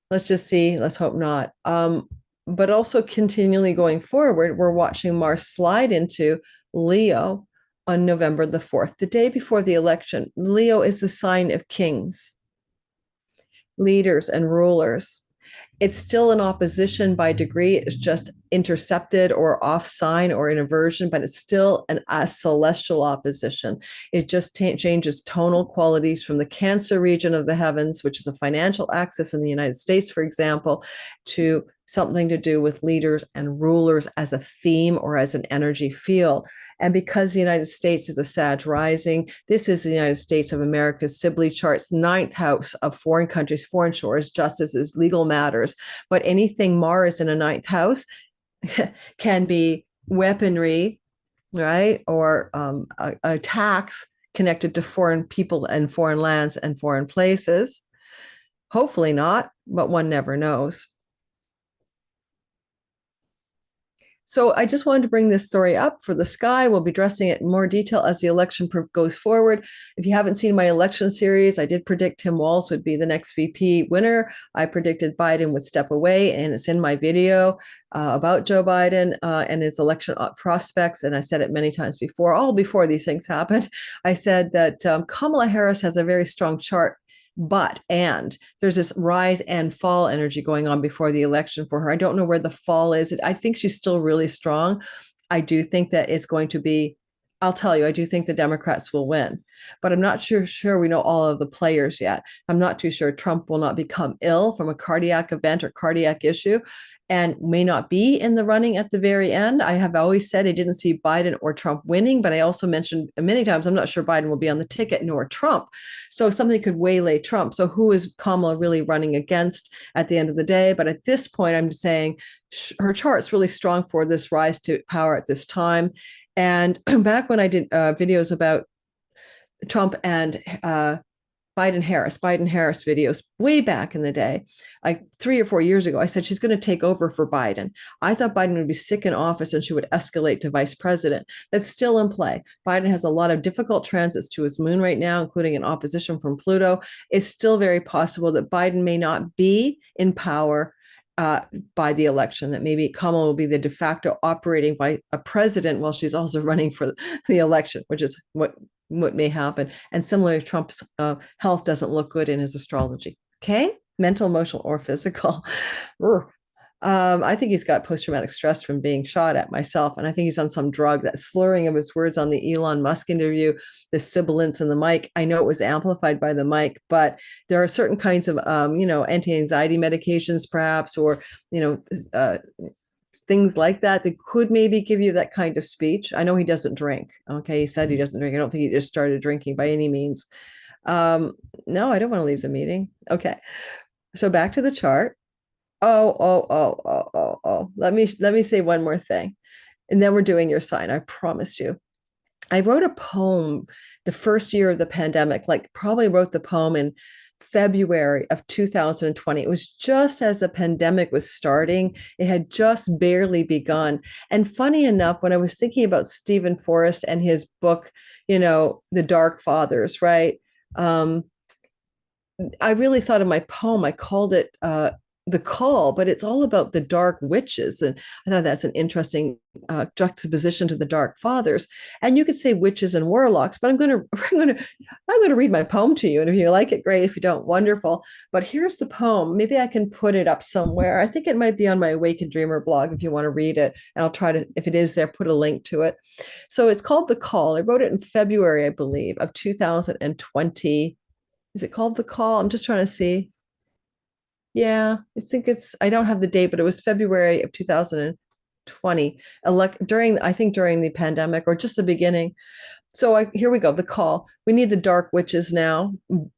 Let's just see. Let's hope not. But also continually going forward, we're watching Mars slide into Leo on November the 4th, the day before the election. Leo is the sign of kings, leaders, and rulers. It's still in opposition by degree. It's just intercepted or off sign or in inversion, but it's still a celestial opposition. It just changes tonal qualities from the Cancer region of the heavens, which is a financial axis in the United States, for example, to something to do with leaders and rulers as a theme or as an energy field. And because the United States is a Sag rising, this is the United States of America's Sibley chart's 9th house of foreign countries, foreign shores, justices, legal matters. But anything Mars in a 9th house can be weaponry, right? Or attacks connected to foreign people and foreign lands and foreign places. Hopefully not, but one never knows. So I just wanted to bring this story up for the sky. We'll be addressing it in more detail as the election goes forward. If you haven't seen my election series, I did predict Tim Walz would be the next VP winner. I predicted Biden would step away, and it's in my video about Joe Biden and his election prospects. And I said it many times before, all before these things happened. I said that Kamala Harris has a very strong chart, and there's this rise and fall energy going on before the election for her. I don't know where the fall is. I think she's still really strong. I do think that it's going to be, I'll tell you, I do think the Democrats will win, but I'm not sure we know all of the players yet. I'm not too sure Trump will not become ill from a cardiac event or cardiac issue and may not be in the running at the very end. I have always said I didn't see Biden or Trump winning, but I also mentioned many times I'm not sure Biden will be on the ticket nor Trump. So something could waylay Trump. So who is Kamala really running against at the end of the day? But at this point, I'm saying her chart's really strong for this rise to power at this time. And back when I did videos about Trump and Biden Harris videos way back in the day, like 3 or 4 years ago, I said she's going to take over for Biden. I thought Biden would be sick in office and she would escalate to vice president. That's still in play. Biden has a lot of difficult transits to his moon right now, including an opposition from Pluto. It's still very possible that Biden may not be in power by the election, that maybe Kamala will be the de facto operating by a president while she's also running for the election, which is what may happen. And similarly, Trump's health doesn't look good in his astrology. Okay, mental, emotional, or physical. I think he's got post-traumatic stress from being shot at myself. And I think he's on some drug. That slurring of his words on the Elon Musk interview, the sibilance in the mic. I know it was amplified by the mic, but there are certain kinds of, anti-anxiety medications, perhaps, or, things like that that could maybe give you that kind of speech. I know he doesn't drink. Okay, he said he doesn't drink. I don't think he just started drinking by any means. No, I don't want to leave the meeting. Okay, so back to the chart. Oh. Let me say one more thing, and then we're doing your sign. I promise you. I wrote a poem the first year of the pandemic, like probably wrote the poem in February of 2020. It was just as the pandemic was starting. It had just barely begun. And funny enough, when I was thinking about Stephen Forrest and his book, The Dark Fathers, right? I really thought of my poem. I called it The Call, but it's all about the dark witches. And I thought that's an interesting juxtaposition to the Dark Fathers. And you could say witches and warlocks, but I'm going to read my poem to you. And if you like it, great. If you don't, wonderful. But here's the poem. Maybe I can put it up somewhere. I think it might be on my Awakened Dreamer blog if you want to read it. And I'll try to, if it is there, put a link to it. So it's called The Call. I wrote it in February, I believe, of 2020. Is it called The Call? I'm just trying to see. Yeah, I don't have the date, but it was February of 2020, during the pandemic or just the beginning. So here we go, The Call. We need the dark witches now,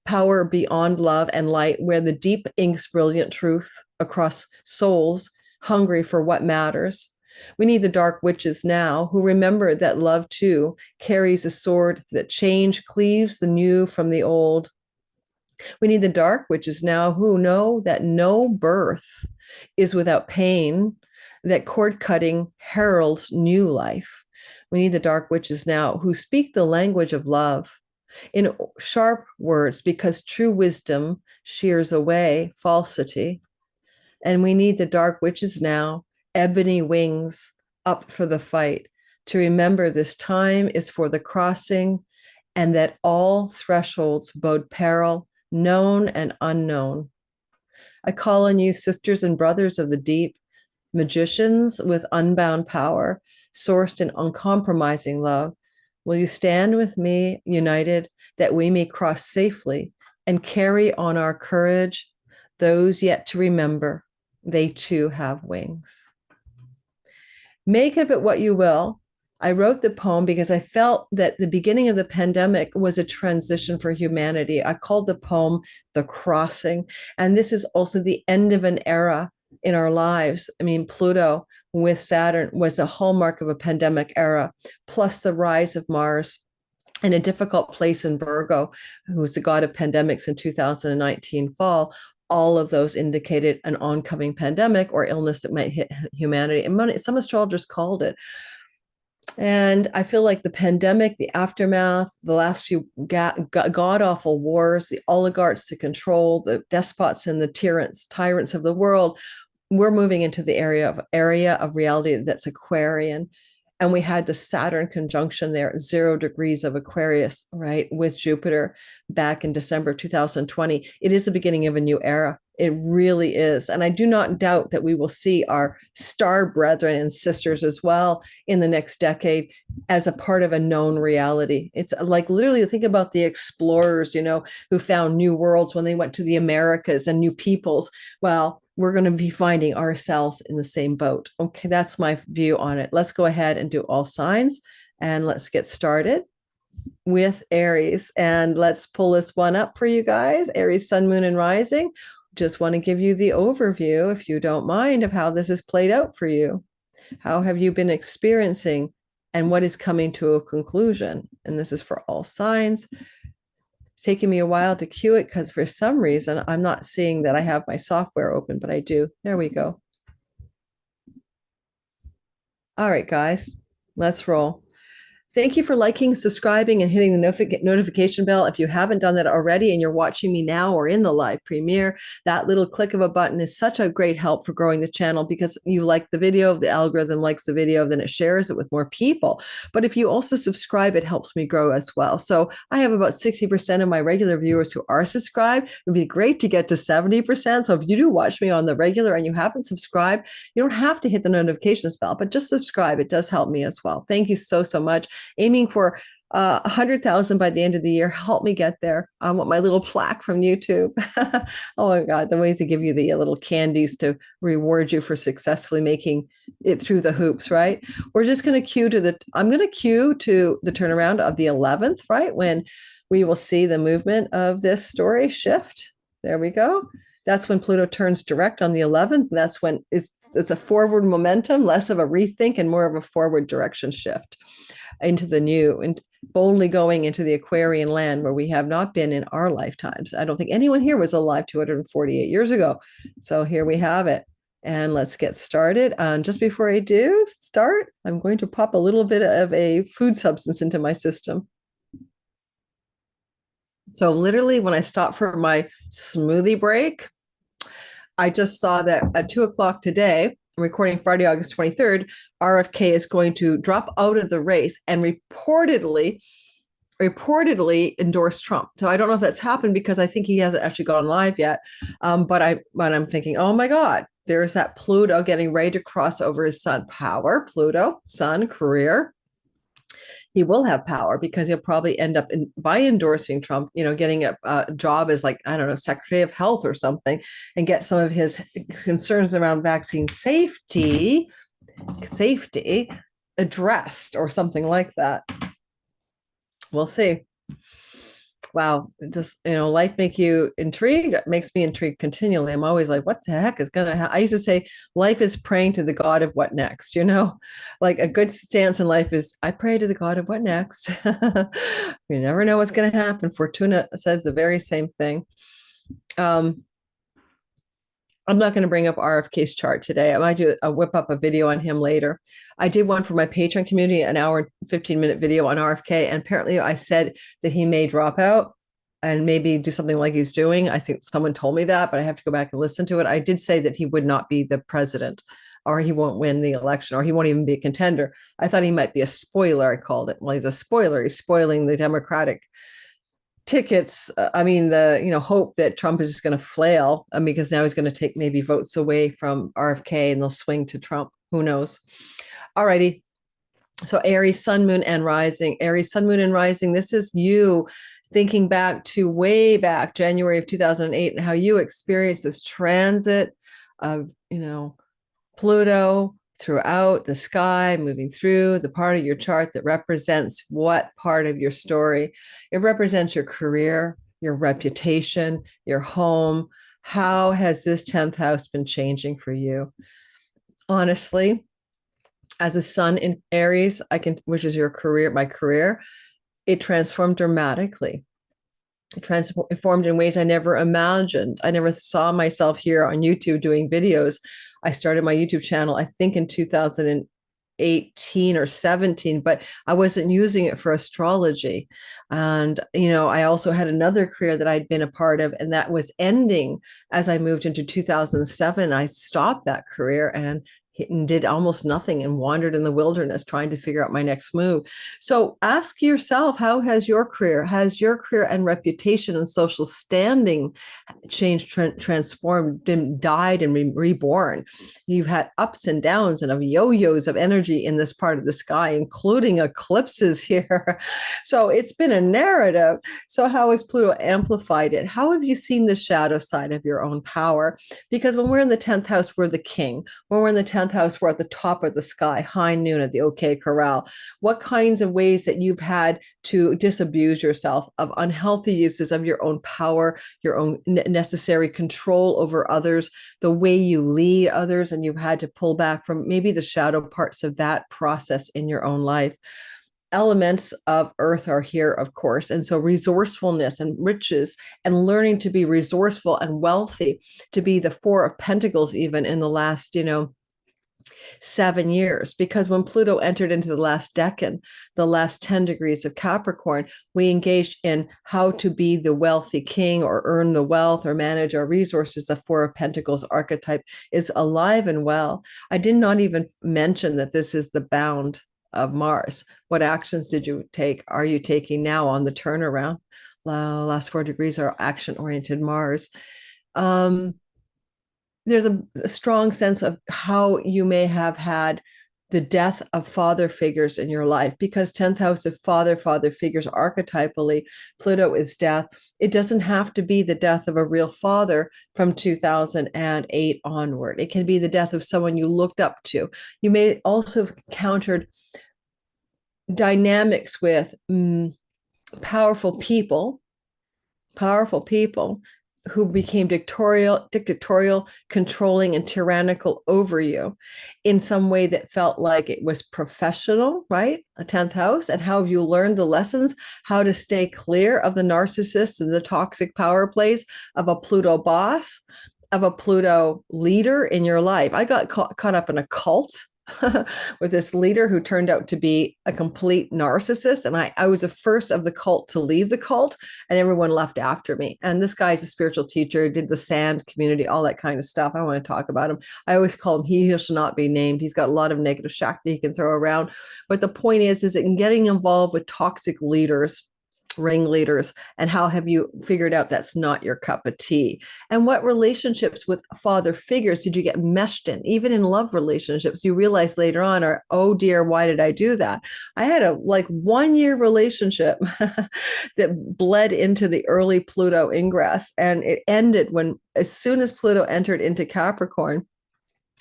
power beyond love and light, where the deep inks brilliant truth across souls, hungry for what matters. We need the dark witches now who remember that love too carries a sword, that change cleaves the new from the old. We need the dark witches now who know that no birth is without pain, that cord cutting heralds new life. We need the dark witches now who speak the language of love in sharp words, because true wisdom shears away falsity. And we need the dark witches now, ebony wings up for the fight, to remember this time is for the crossing, and that all thresholds bode peril, known and unknown. I call on you, sisters and brothers of the deep, magicians with unbound power, sourced in uncompromising love. Will you stand with me, united, that we may cross safely and carry on our courage those yet to remember, they too have wings. Make of it what you will. I wrote the poem because I felt that the beginning of the pandemic was a transition for humanity. I called the poem The Crossing. And this is also the end of an era in our lives. I mean, Pluto with Saturn was a hallmark of a pandemic era, plus the rise of Mars in a difficult place in Virgo, who's the god of pandemics in 2019 fall. All of those indicated an oncoming pandemic or illness that might hit humanity. And some astrologers called it. And I feel like the pandemic, the aftermath, the last few god-awful wars, the oligarchs to control, the despots and the tyrants of the world, we're moving into the area of reality that's Aquarian. And we had the Saturn conjunction there at 0 degrees of Aquarius, right, with Jupiter back in December 2020. It is the beginning of a new era. It really is. And I do not doubt that we will see our star brethren and sisters as well in the next decade as a part of a known reality. It's like literally think about the explorers, who found new worlds when they went to the Americas and new peoples. Well, we're going to be finding ourselves in the same boat. Okay, that's my view on it. Let's go ahead and do all signs and let's get started with Aries. And let's pull this one up for you guys. Aries, sun, moon, and rising. Just want to give you the overview, if you don't mind, of how this has played out for you. How have you been experiencing and what is coming to a conclusion? And this is for all signs. It's taking me a while to cue it because for some reason, I'm not seeing that I have my software open, but I do. There we go. All right, guys, let's roll. Thank you for liking, subscribing, and hitting the notification bell. If you haven't done that already and you're watching me now or in the live premiere, that little click of a button is such a great help for growing the channel because you like the video, the algorithm likes the video, then it shares it with more people. But if you also subscribe, it helps me grow as well. So I have about 60% of my regular viewers who are subscribed. It would be great to get to 70%. So if you do watch me on the regular and you haven't subscribed, you don't have to hit the notifications bell, but just subscribe. It does help me as well. Thank you so, so much. Aiming for 100,000 by the end of the year. Help me get there. I want my little plaque from YouTube. Oh my God, the ways they give you the little candies to reward you for successfully making it through the hoops, right? We're just going to I'm going to cue to the turnaround of the 11th, right? When we will see the movement of this story shift. There we go. That's when Pluto turns direct on the 11th. That's when it's a forward momentum, less of a rethink and more of a forward direction shift into the new, and boldly going into the Aquarian land where we have not been in our lifetimes. I don't think anyone here was alive 248 years ago. So here we have it. And let's get started. Just before I do start, I'm going to pop a little bit of a food substance into my system. So literally when I stopped for my smoothie break, I just saw that at 2 o'clock today, I'm recording Friday, August 23rd, RFK is going to drop out of the race and reportedly endorse Trump. So I don't know if that's happened because I think he hasn't actually gone live yet. But I'm thinking, oh my God, there's that Pluto getting ready to cross over his sun. Power, Pluto, sun, career. He will have power because he'll probably end up by endorsing Trump, getting a job as, like, I don't know, Secretary of Health or something, and get some of his concerns around vaccine safety addressed or something like that. We'll see. Wow, just, life make you intrigued. It makes me intrigued continually. I'm always like, what the heck is gonna happen? I used to say life is praying to the God of what next, like a good stance in life is I pray to the God of what next. You never know what's gonna happen. Fortuna says the very same thing. I'm not going to bring up RFK's chart today. I might whip up a video on him later. I did one for my Patreon community, an hour, 15-minute video on RFK. And apparently I said that he may drop out and maybe do something like he's doing. I think someone told me that, but I have to go back and listen to it. I did say that he would not be the president, or he won't win the election, or he won't even be a contender. I thought he might be a spoiler, I called it. Well, he's a spoiler. He's spoiling the Democratic tickets. Hope that Trump is just going to flail, because now he's going to take maybe votes away from RFK and they'll swing to Trump. Who knows? All righty. So Aries, sun, moon, and rising. Aries, sun, moon, and rising. This is you thinking back to way back January of 2008 and how you experienced this transit of, Pluto throughout the sky, moving through the part of your chart that represents what part of your story. It represents your career, your reputation, your home. How has this 10th house been changing for you? Honestly, as a sun in Aries, which is your career, my career, it transformed dramatically. It transformed in ways I never imagined. I never saw myself here on YouTube doing videos. I started my YouTube channel, I think in 2018 or 17, but I wasn't using it for astrology. And, I also had another career that I'd been a part of, and that was ending as I moved into 2007. I stopped that career and did almost nothing and wandered in the wilderness trying to figure out my next move. So ask yourself, how has your career and reputation and social standing changed, transformed, and died and reborn? You've had ups and downs and of yo-yos of energy in this part of the sky, including eclipses here. So it's been a narrative. So how has Pluto amplified it? How have you seen the shadow side of your own power? Because when we're in the 10th house, we're the king. When we're in the 10th house, we're at the top of the sky, high noon at the OK Corral. What kinds of ways that you've had to disabuse yourself of unhealthy uses of your own power, your own necessary control over others, the way you lead others, and you've had to pull back from maybe the shadow parts of that process in your own life. Elements of earth are here, of course. And so resourcefulness and riches and learning to be resourceful and wealthy, to be the Four of Pentacles, even in the last, 7 years, because when Pluto entered into the last decan, the last 10 degrees of Capricorn, we engaged in how to be the wealthy king or earn the wealth or manage our resources. The Four of Pentacles archetype is alive and well. I did not even mention that this is the bound of Mars. What actions did you take? Are you taking now on the turnaround? Last 4 degrees are action-oriented Mars. There's a strong sense of how you may have had the death of father figures in your life, because 10th house of father figures archetypally, Pluto is death. It doesn't have to be the death of a real father from 2008 onward. It can be the death of someone you looked up to. You may also have encountered dynamics with powerful people who became dictatorial, controlling, and tyrannical over you in some way that felt like it was professional, right? A 10th house. And how have you learned the lessons, how to stay clear of the narcissist and the toxic power plays of a Pluto boss, of a Pluto leader in your life. I got caught up in a cult with this leader who turned out to be a complete narcissist. And I was the first of the cult to leave the cult, and everyone left after me. And this guy's a spiritual teacher, did the sand community, all that kind of stuff. I don't want to talk about him. I always call him he who shall not be named. He's got a lot of negative shakti he can throw around. But the point is that in getting involved with toxic leaders, ringleaders, and how have you figured out that's not your cup of tea? And what relationships with father figures did you get meshed in? Even in love relationships, you realize later on, or oh dear, why did I do that? I had a 1 year relationship that bled into the early Pluto ingress, and it ended when, as soon as Pluto entered into Capricorn.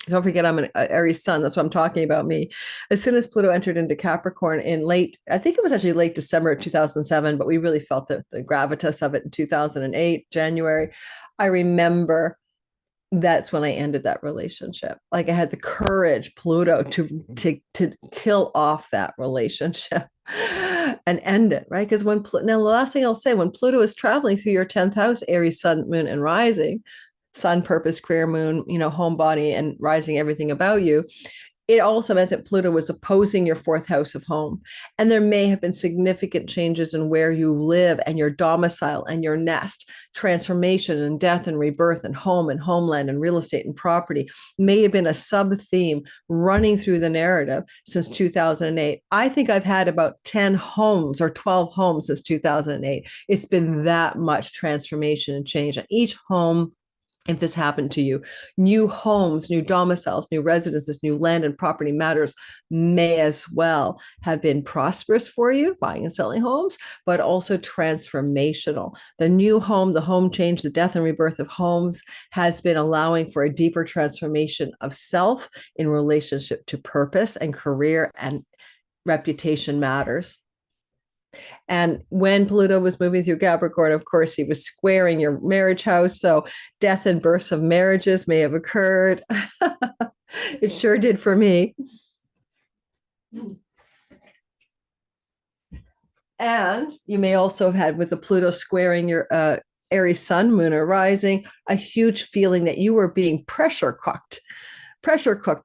Don't forget, I'm an Aries sun. That's what I'm talking about, me. As soon as Pluto entered into Capricorn in I think it was actually late December of 2007, but we really felt the gravitas of it in 2008, January. I remember that's when I ended that relationship. Like, I had the courage, Pluto, to kill off that relationship and end it, right? Because now the last thing I'll say, when Pluto is traveling through your 10th house, Aries, sun, moon, and rising, sun, purpose, career, moon, home, body, and rising, everything about you. It also meant that Pluto was opposing your 4th house of home. And there may have been significant changes in where you live and your domicile and your nest, transformation and death and rebirth and home and homeland and real estate and property may have been a sub theme running through the narrative since 2008. I think I've had about 10 homes or 12 homes since 2008. It's been that much transformation and change. And each home, if this happened to you, new homes, new domiciles, new residences, new land and property matters may as well have been prosperous for you, buying and selling homes, but also transformational. The new home, the home change, the death and rebirth of homes has been allowing for a deeper transformation of self in relationship to purpose and career, and reputation matters. And when Pluto was moving through Capricorn, of course, he was squaring your marriage house. So death and births of marriages may have occurred. It sure did for me. And you may also have had, with the Pluto squaring your Aries sun, moon, or rising, a huge feeling that you were being pressure cooked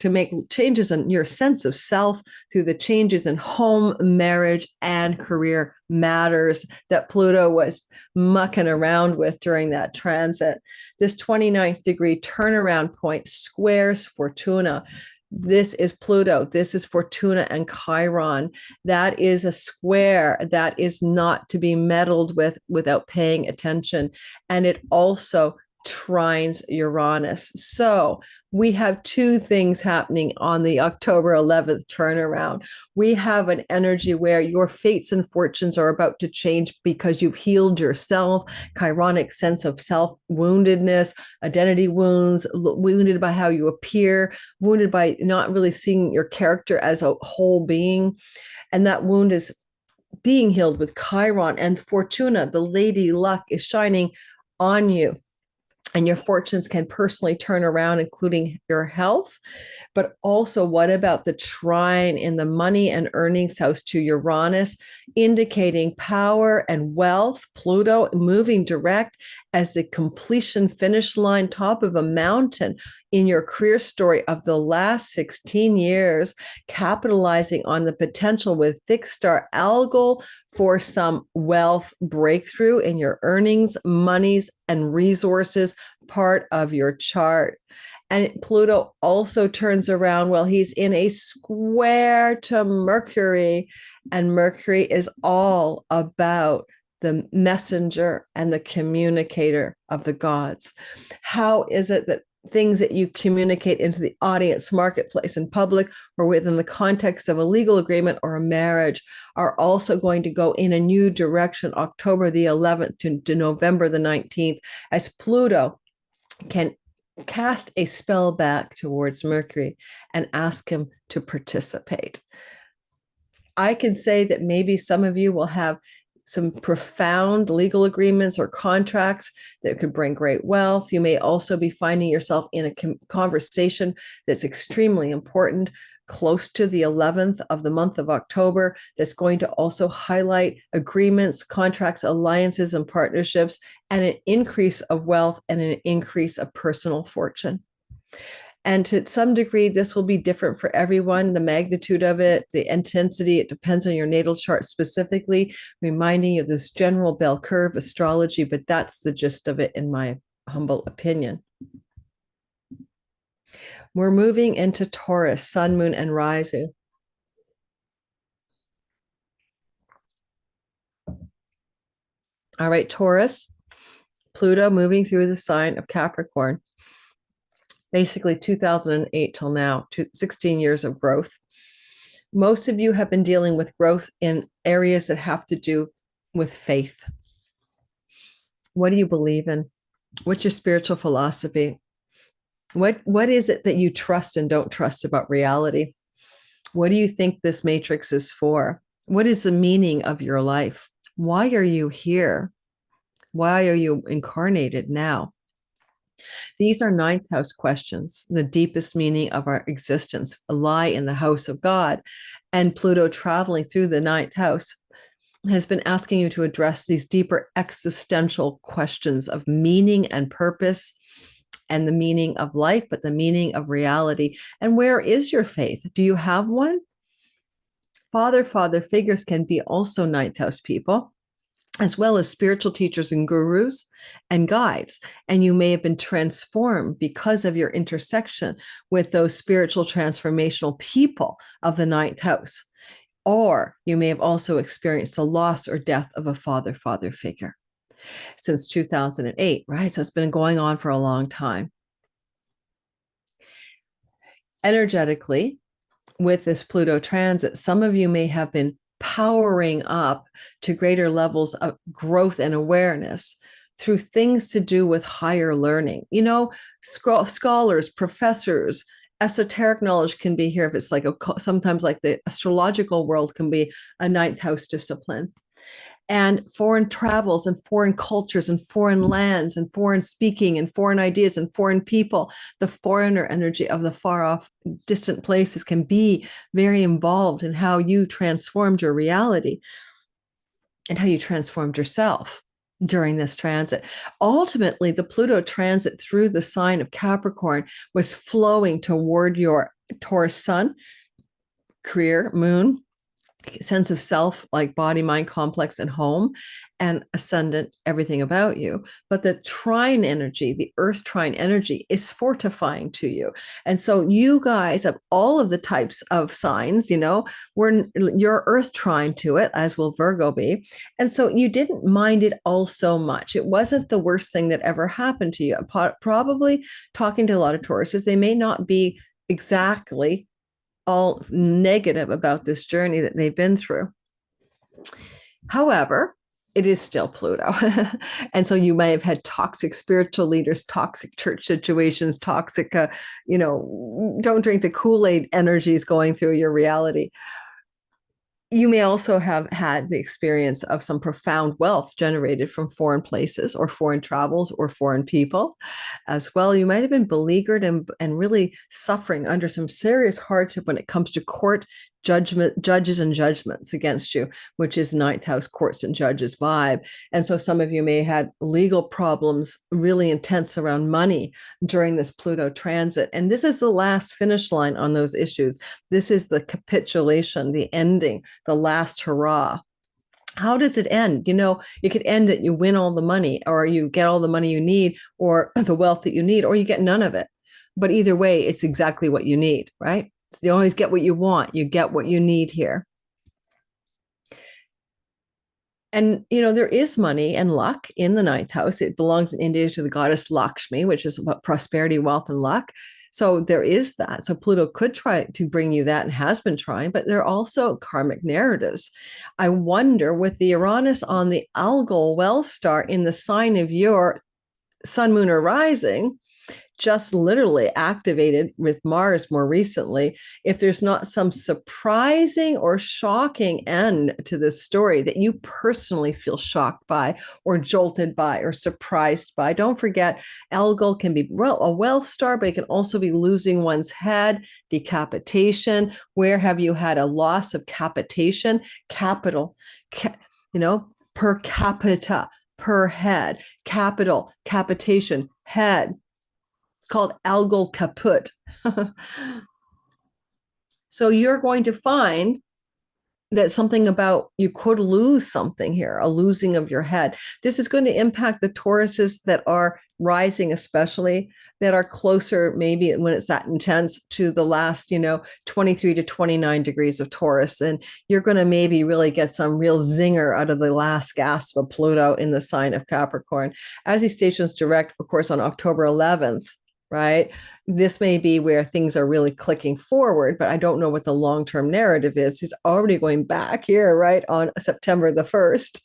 to make changes in your sense of self through the changes in home, marriage, and career matters that Pluto was mucking around with during that transit. This 29th degree turnaround point squares Fortuna. This is Pluto. This is Fortuna and Chiron. That is a square that is not to be meddled with without paying attention. And it also trines Uranus. So we have two things happening on the October 11th turnaround. We have an energy where your fates and fortunes are about to change because you've healed yourself, chironic sense of self-woundedness, identity wounds, wounded by how you appear, wounded by not really seeing your character as a whole being. And that wound is being healed with Chiron, and Fortuna, the lady luck, is shining on you. And your fortunes can personally turn around, including your health. But also, what about the trine in the money and earnings house to Uranus, indicating power and wealth? Pluto moving direct as the completion finish line, top of a mountain in your career story of the last 16 years, capitalizing on the potential with fixed star algol for some wealth breakthrough in your earnings, monies, and resources part of your chart. And Pluto also turns around while he's in a square to Mercury, and Mercury is all about the messenger and the communicator of the gods. How is it that things that you communicate into the audience, marketplace, in public, or within the context of a legal agreement or a marriage are also going to go in a new direction, October the 11th to November the 19th, as Pluto can cast a spell back towards Mercury and ask him to participate. I can say that maybe some of you will have some profound legal agreements or contracts that could bring great wealth. You may also be finding yourself in a conversation that's extremely important close to the 11th of the month of October, that's going to also highlight agreements, contracts, alliances, and partnerships, and an increase of wealth and an increase of personal fortune. And to some degree, this will be different for everyone. The magnitude of it, the intensity, it depends on your natal chart specifically, reminding you of this general bell curve astrology, but that's the gist of it in my humble opinion. We're moving into Taurus, Sun, Moon, and Rising. All right, Taurus, Pluto moving through the sign of Capricorn. Basically 2008 till now, 16 years of growth. Most of you have been dealing with growth in areas that have to do with faith. What do you believe in? What's your spiritual philosophy? What is it that you trust and don't trust about reality? What do you think this matrix is for? What is the meaning of your life? Why are you here? Why are you incarnated now? These are ninth house questions. The deepest meaning of our existence lie in the house of God. And Pluto traveling through the ninth house has been asking you to address these deeper existential questions of meaning and purpose and the meaning of life, but the meaning of reality. And where is your faith? Do you have one? Father figures can be also ninth house people, as well as spiritual teachers and gurus and guides. And you may have been transformed because of your intersection with those spiritual transformational people of the ninth house. Or you may have also experienced the loss or death of a father figure since 2008, right? So it's been going on for a long time. Energetically, with this Pluto transit, some of you may have been powering up to greater levels of growth and awareness through things to do with higher learning. You know, scholars, professors, esoteric knowledge can be here. If it's like sometimes like the astrological world can be a ninth house discipline. And foreign travels and foreign cultures and foreign lands and foreign speaking and foreign ideas and foreign people, the foreigner energy of the far off distant places can be very involved in how you transformed your reality and how you transformed yourself during this transit. Ultimately, the Pluto transit through the sign of Capricorn was flowing toward your Taurus sun, career, moon, sense of self, like body, mind, complex, and home, and ascendant, everything about you. But the trine energy, the earth trine energy, is fortifying to you. And so you guys have all of the types of signs, you know, you're earth trine to it, as will Virgo be. And so you didn't mind it all so much. It wasn't the worst thing that ever happened to you. Probably talking to a lot of Tauruses, they may not be exactly all negative about this journey that they've been through. However, it is still Pluto. And so you may have had toxic spiritual leaders, toxic church situations, toxic, don't drink the Kool-Aid energies going through your reality. You may also have had the experience of some profound wealth generated from foreign places or foreign travels or foreign people as well. You might have been beleaguered and really suffering under some serious hardship when it comes to court judges and judgments against you, which is ninth house courts and judges vibe. And so some of you may have had legal problems, really intense around money during this Pluto transit. And this is the last finish line on those issues. This is the capitulation, the ending, the last hurrah. How does it end? You know, it could end at you win all the money, or you get all the money you need, or the wealth that you need, or you get none of it. But either way, it's exactly what you need, right? So you always get what you want. You get what you need here. And, there is money and luck in the ninth house. It belongs in India to the goddess Lakshmi, which is about prosperity, wealth, and luck. So there is that. So Pluto could try to bring you that and has been trying, but there are also karmic narratives. I wonder, with the Uranus on the algal well star in the sign of your sun, moon, or rising, just literally activated with Mars more recently, if there's not some surprising or shocking end to this story that you personally feel shocked by or jolted by or surprised by. Don't forget, algal can be a wealth star, but it can also be losing one's head, decapitation. Where have you had a loss of capitation? Capital, per capita, per head, capital, capitation, head. Called algal kaput. So you're going to find that something about you could lose something here, a losing of your head. This is going to impact the Tauruses that are rising, especially that are closer, maybe when it's that intense, to the last, 23 to 29 degrees of Taurus. And you're going to maybe really get some real zinger out of the last gasp of Pluto in the sign of Capricorn. As he stations direct, of course, on October 11th, right? This may be where things are really clicking forward, but I don't know what the long-term narrative is. He's already going back here, right, on September the 1st.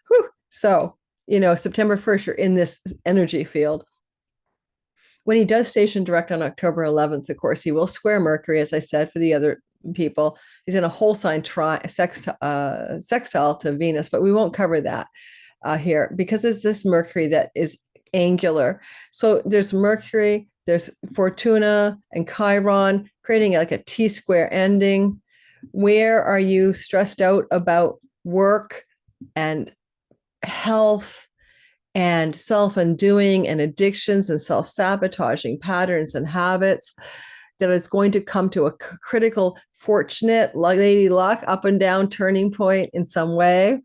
Whew. So, September 1st, you're in this energy field. When he does station direct on October 11th, of course, he will square Mercury, as I said, for the other people. He's in a whole sign sextile to Venus, but we won't cover that here because there's this Mercury that is angular. So there's Mercury, there's Fortuna and Chiron, creating like a T-square ending. Where are you stressed out about work and health and self-undoing and addictions and self-sabotaging patterns and habits? That it's going to come to a critical, fortunate, lady luck, up and down turning point in some way.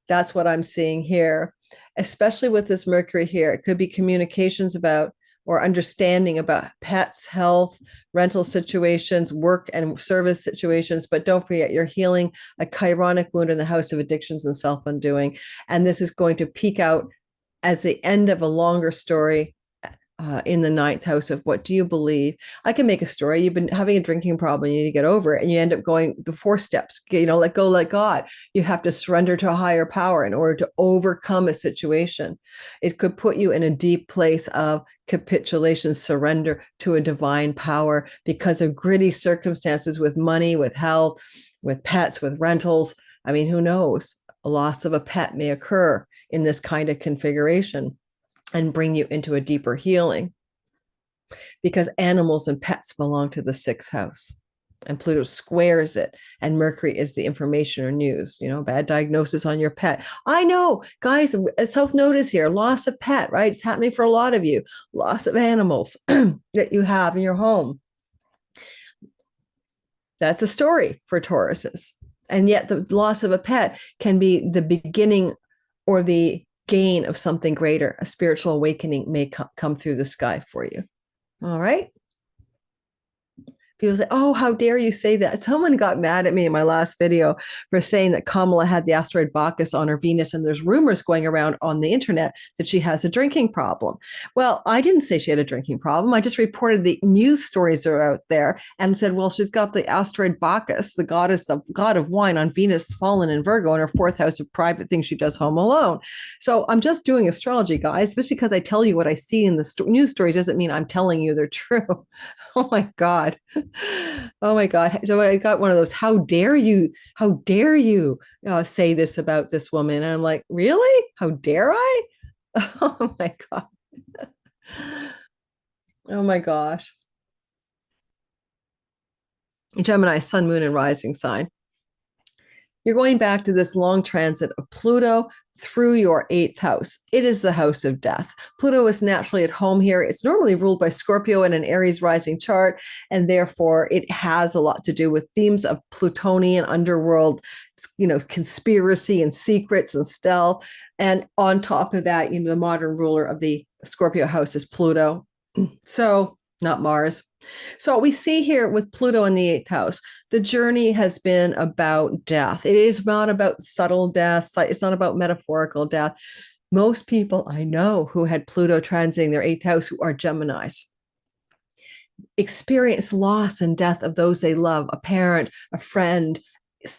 That's what I'm seeing here. Especially with this Mercury here, it could be communications about or understanding about pets, health, rental situations, work and service situations. But don't forget, you're healing a chironic wound in the house of addictions and self-undoing. And this is going to peak out as the end of a longer story in the ninth house of what do you believe? I can make a story. You've been having a drinking problem, you need to get over it, and you end up going the 4 steps, let go, let God. You have to surrender to a higher power in order to overcome a situation. It could put you in a deep place of capitulation, surrender to a divine power because of gritty circumstances with money, with health, with pets, with rentals. I mean, who knows? A loss of a pet may occur in this kind of configuration and bring you into a deeper healing because animals and pets belong to the 6th house and Pluto squares it. And Mercury is the information or news, bad diagnosis on your pet. I know, guys, self-notice here, loss of pet, right? It's happening for a lot of you, loss of animals that you have in your home. That's a story for Tauruses. And yet the loss of a pet can be the beginning or the gain of something greater. A spiritual awakening may come through the sky for you. All right. People say, oh, how dare you say that? Someone got mad at me in my last video for saying that Kamala had the asteroid Bacchus on her Venus, and there's rumors going around on the internet that she has a drinking problem. Well, I didn't say she had a drinking problem. I just reported the news stories are out there and said, well, she's got the asteroid Bacchus, the god of wine on Venus, fallen in Virgo, in her 4th house of private things she does home alone. So I'm just doing astrology, guys. Just because I tell you what I see in the news stories doesn't mean I'm telling you they're true. Oh my God. Oh my God. So I got one of those, how dare you say this about this woman? And I'm like, really? How dare I? Oh my God. Oh my gosh. Gemini, sun, moon, and rising sign. You're going back to this long transit of Pluto through your 8th house. It is the house of death. Pluto is naturally at home here. It's normally ruled by Scorpio in an Aries rising chart, and therefore it has a lot to do with themes of Plutonian underworld, conspiracy and secrets and stealth. And on top of that, the modern ruler of the Scorpio house is Pluto. So not Mars. So we see here with Pluto in the eighth house, the journey has been about death. It is not about subtle death. It's not about metaphorical death. Most people I know who had Pluto transiting their eighth house, who are Geminis, experience loss and death of those they love, a parent, a friend.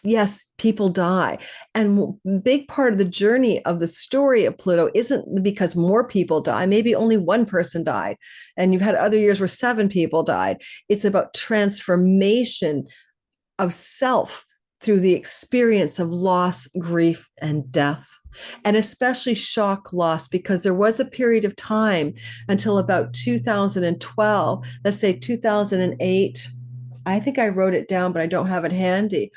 Yes, people die. And a big part of the journey of the story of Pluto isn't because more people die. Maybe only one person died. And you've had other years where 7 people died. It's about transformation of self through the experience of loss, grief, and death. And especially shock loss, because there was a period of time until about 2012, let's say 2008. I think I wrote it down, but I don't have it handy.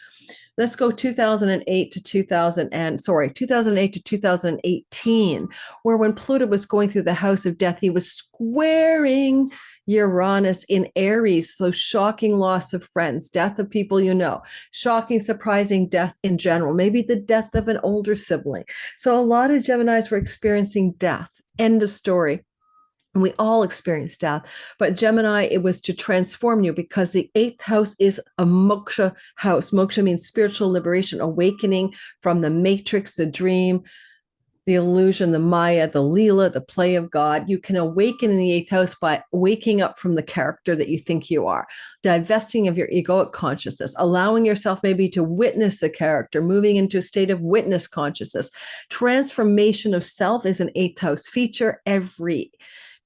Let's go 2008 to 2008 to 2018, where when Pluto was going through the house of death, he was squaring Uranus in Aries. So shocking loss of friends, death of people you know, shocking, surprising death in general, maybe the death of an older sibling. So a lot of Geminis were experiencing death. End of story. And we all experience death. But Gemini, it was to transform you, because the eighth house is a moksha house. Moksha means spiritual liberation, awakening from the matrix, the dream, the illusion, the Maya, the Leela, the play of God. You can awaken in the eighth house by waking up from the character that you think you are, divesting of your egoic consciousness, allowing yourself maybe to witness the character, moving into a state of witness consciousness. Transformation of self is an eighth house feature. Every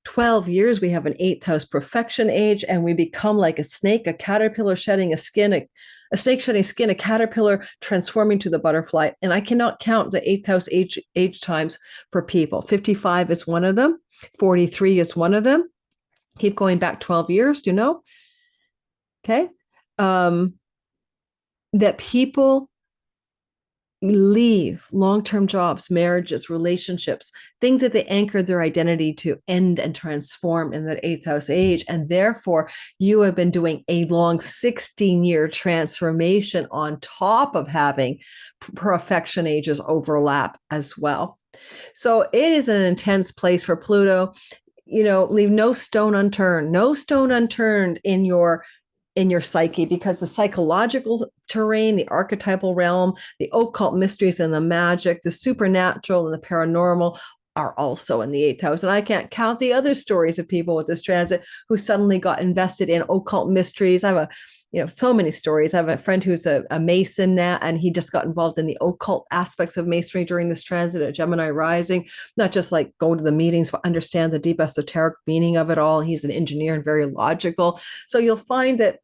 12 years, we have an eighth house perfection age, and we become like a snake, a caterpillar shedding a skin, a snake shedding skin, a caterpillar transforming to the butterfly. And I cannot count the eighth house age times for people. 55 is one of them. 43 is one of them. Keep going back 12 years, you know? Okay. That people leave long-term jobs, marriages, relationships, things that they anchored their identity to, end and transform in that eighth house age. And therefore, you have been doing a long 16-year transformation on top of having perfection ages overlap as well. So it is an intense place for Pluto. You know, leave no stone unturned in your psyche, because the psychological terrain, the archetypal realm, the occult mysteries and the magic, the supernatural and the paranormal are also in the eighth house. And I can't count the other stories of people with this transit who suddenly got invested in occult mysteries. I have so many stories. I have a friend who's a Mason now, and he just got involved in the occult aspects of Masonry during this transit at Gemini rising, not just like go to the meetings, but understand the deep esoteric meaning of it all. He's an engineer and very logical. So you'll find that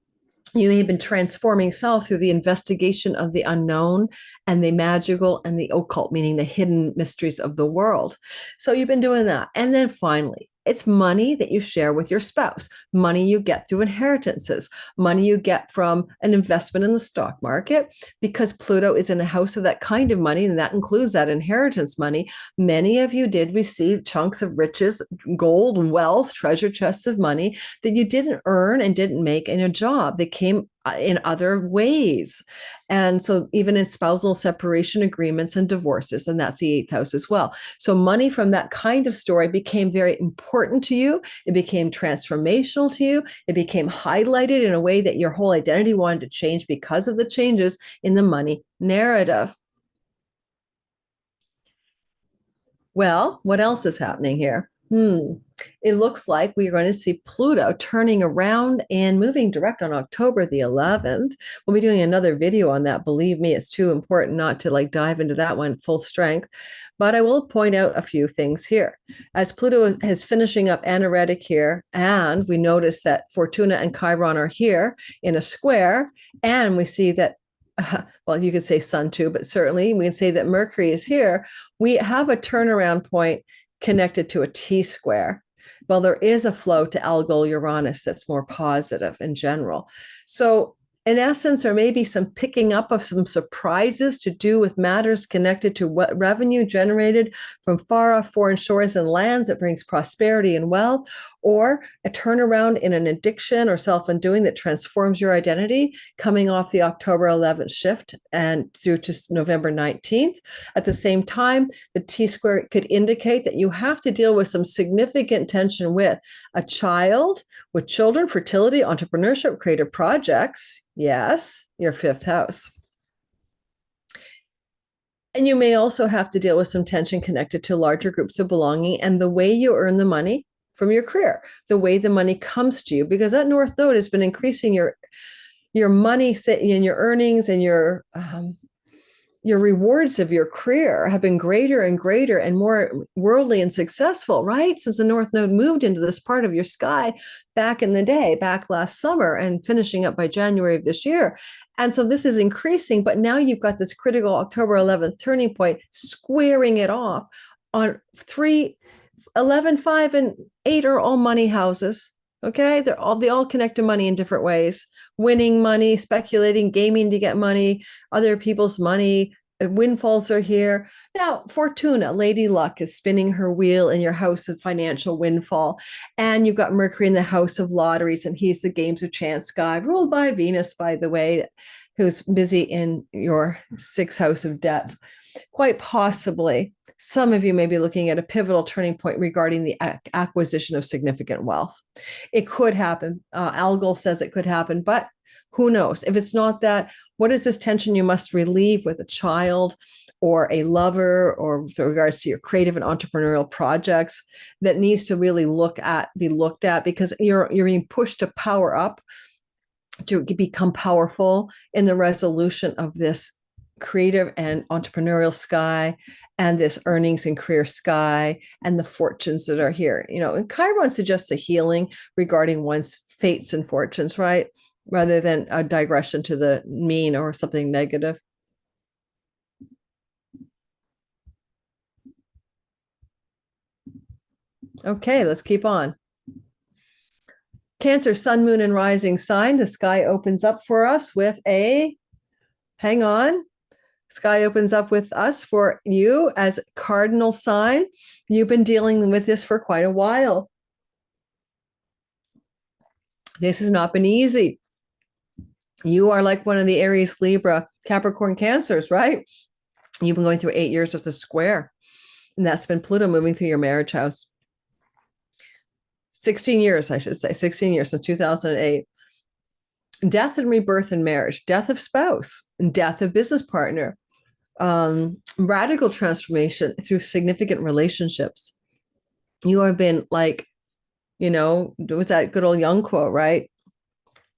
you may have been transforming self through the investigation of the unknown and the magical and the occult, meaning the hidden mysteries of the world. So you've been doing that. And then finally, it's money that you share with your spouse, money you get through inheritances, money you get from an investment in the stock market, because Pluto is in the house of that kind of money, and that includes that inheritance money. Many of you did receive chunks of riches, gold, wealth, treasure chests of money that you didn't earn and didn't make in a job. They came in other ways. And so even in spousal separation agreements and divorces, and that's the eighth house as well. So money from that kind of story became very important to you. It became transformational to you. It became highlighted in a way that your whole identity wanted to change because of the changes in the money narrative. Well, what else is happening here? It looks like we are going to see Pluto turning around and moving direct on October the 11th. We'll be doing another video on that. Believe me, it's too important not to dive into that one full strength. But I will point out a few things here. As Pluto is finishing up anaretic here, and we notice that Fortuna and Chiron are here in a square, and we see that well, you could say Sun too, but certainly we can say that Mercury is here. We have a turnaround point connected to a T-square. Well, there is a flow to Algol Uranus that's more positive in general. So in essence, there may be some picking up of some surprises to do with matters connected to what revenue generated from far off foreign shores and lands that brings prosperity and wealth, or a turnaround in an addiction or self-undoing that transforms your identity coming off the October 11th shift and through to November 19th. At the same time, the T-square could indicate that you have to deal with some significant tension with a child, with children, fertility, entrepreneurship, creative projects. Yes, your fifth house. And you may also have to deal with some tension connected to larger groups of belonging and the way you earn the money from your career, the way the money comes to you, because that North Node has been increasing your money and your earnings and your rewards of your career have been greater and greater and more worldly and successful, right? Since the North Node moved into this part of your sky back in the day, back last summer and finishing up by January of this year. And so this is increasing, but now you've got this critical October 11th turning point squaring it off on 3, 11, 5, and 8 are all money houses. Okay, they all connect to money in different ways. Winning money, speculating, gaming to get money, other people's money. Windfalls are here. Now, Fortuna, Lady Luck, is spinning her wheel in your house of financial windfall. And you've got Mercury in the house of lotteries, and he's the games of chance guy, ruled by Venus, by the way, who's busy in your 6th house of debts. Quite possibly, some of you may be looking at a pivotal turning point regarding the acquisition of significant wealth. It could happen. Algol says it could happen, but who knows? If it's not that, what is this tension you must relieve with a child or a lover, or with regards to your creative and entrepreneurial projects that needs to really be looked at, because you're being pushed to power up, to become powerful in the resolution of this creative and entrepreneurial sky and this earnings and career sky and the fortunes that are here. And Chiron suggests a healing regarding one's fates and fortunes, right? Rather than a digression to the mean or something negative. Okay, let's keep on. Cancer, sun, moon, and rising sign. The sky opens up for us with hang on. Sky opens up with us for you as cardinal sign. You've been dealing with this for quite a while. This has not been easy. You are like one of the Aries, Libra, Capricorn, Cancers, right? You've been going through 8 years with a square, and that's been Pluto moving through your marriage house. 16 years, I should say, 16 years since 2008. Death and rebirth in marriage, death of spouse, death of business partner, radical transformation through significant relationships. You have been like, with that good old Young quote, right?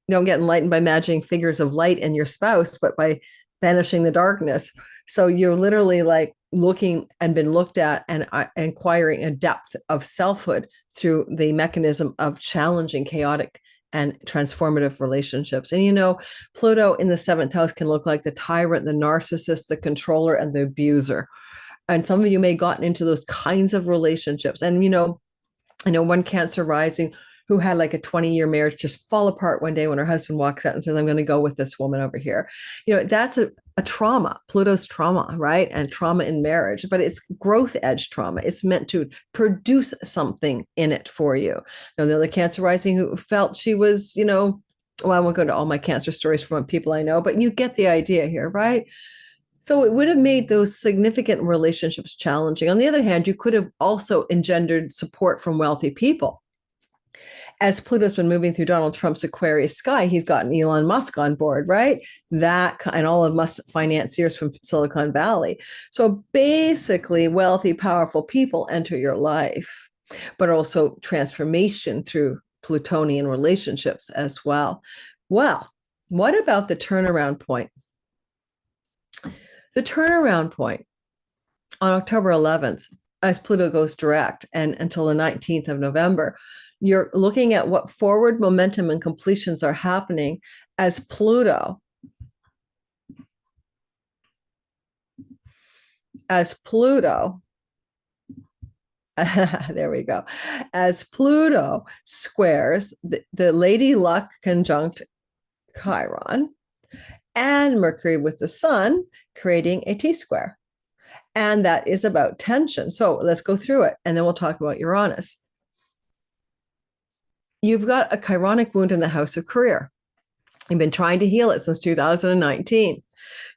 You don't get enlightened by imagining figures of light in your spouse, but by banishing the darkness. So you're literally like looking and been looked at and acquiring a depth of selfhood through the mechanism of challenging chaotic and transformative relationships. And Pluto in the 7th house can look like the tyrant, the narcissist, the controller, and the abuser. And some of you may have gotten into those kinds of relationships. And I know one Cancer rising who had like a 20-year marriage just fall apart one day when her husband walks out and says, I'm going to go with this woman over here. That's a trauma, Pluto's trauma, right? And trauma in marriage, but it's growth edge trauma. It's meant to produce something in it for you. Now, the other Cancer rising who felt she was, well, I won't go to all my Cancer stories from people I know, but you get the idea here, right? So it would have made those significant relationships challenging. On the other hand, you could have also engendered support from wealthy people. As Pluto's been moving through Donald Trump's Aquarius sky, he's gotten Elon Musk on board, right? That and all of Musk's financiers from Silicon Valley. So basically, wealthy, powerful people enter your life, but also transformation through Plutonian relationships as well. Well, what about the turnaround point? The turnaround point on October 11th, as Pluto goes direct and until the 19th of November, you're looking at what forward momentum and completions are happening as Pluto there we go, as Pluto squares the Lady Luck conjunct Chiron and Mercury with the Sun, creating a T-square. And that is about tension. So let's go through it, and then we'll talk about Uranus. You've got a chironic wound in the house of career. You've been trying to heal it since 2019.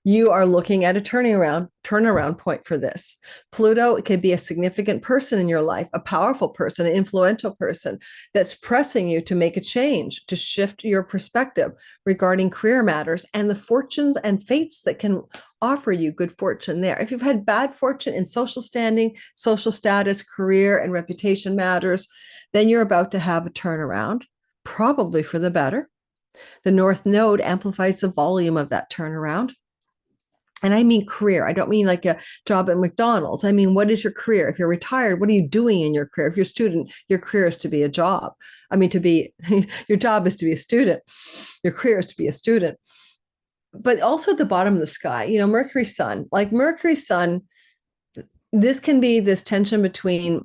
You are looking at a turnaround point for this. Pluto, it could be a significant person in your life, a powerful person, an influential person that's pressing you to make a change, to shift your perspective regarding career matters and the fortunes and fates that can offer you good fortune there. If you've had bad fortune in social standing, social status, career, and reputation matters, then you're about to have a turnaround, probably for the better. The North Node amplifies the volume of that turnaround. And I mean career. I don't mean like a job at McDonald's. I mean, what is your career? If you're retired, what are you doing in your career? If you're a student, your career is to be a job. I mean, your job is to be a student. Your career is to be a student. But also at the bottom of the sky, Mercury Sun, this can be this tension between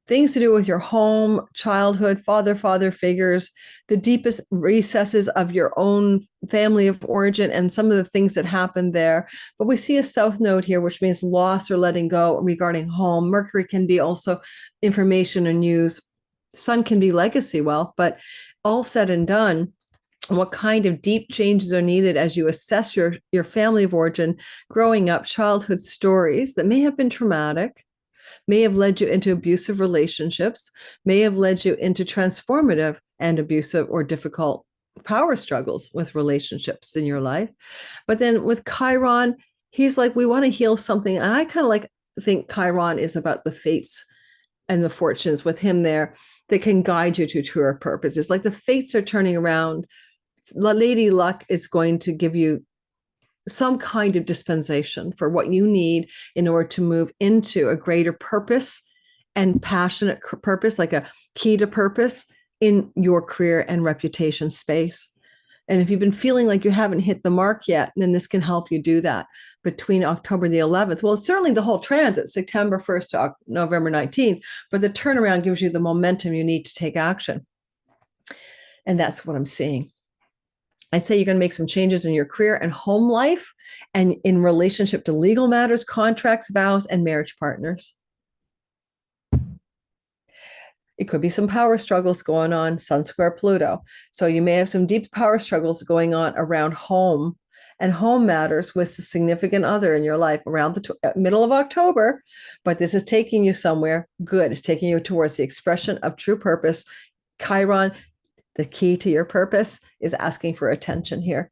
things to do with your home, childhood, father figures, the deepest recesses of your own family of origin, and some of the things that happen there. But we see a South Node here, which means loss or letting go regarding home. Mercury can be also information and news. Sun can be legacy wealth, but all said and done, what kind of deep changes are needed as you assess your family of origin, growing up, childhood stories that may have been traumatic, may have led you into abusive relationships, may have led you into transformative and abusive or difficult power struggles with relationships in your life. But then with Chiron, he's like, we want to heal something. And I kind of think Chiron is about the fates and the fortunes with him there that can guide you to truer purpose. It's like the fates are turning around. Lady Luck is going to give you some kind of dispensation for what you need in order to move into a greater purpose and passionate purpose, like a key to purpose in your career and reputation space. And if you've been feeling like you haven't hit the mark yet, then this can help you do that between October the 11th. Well, certainly the whole transit, September 1st to November 19th, but the turnaround gives you the momentum you need to take action. And that's what I'm seeing. I'd say you're going to make some changes in your career and home life and in relationship to legal matters, contracts, vows, and marriage partners. It could be some power struggles going on, Sun square Pluto. So you may have some deep power struggles going on around home and home matters with a significant other in your life around the middle of October. But this is taking you somewhere good. It's taking you towards the expression of true purpose. Chiron, the key to your purpose, is asking for attention here.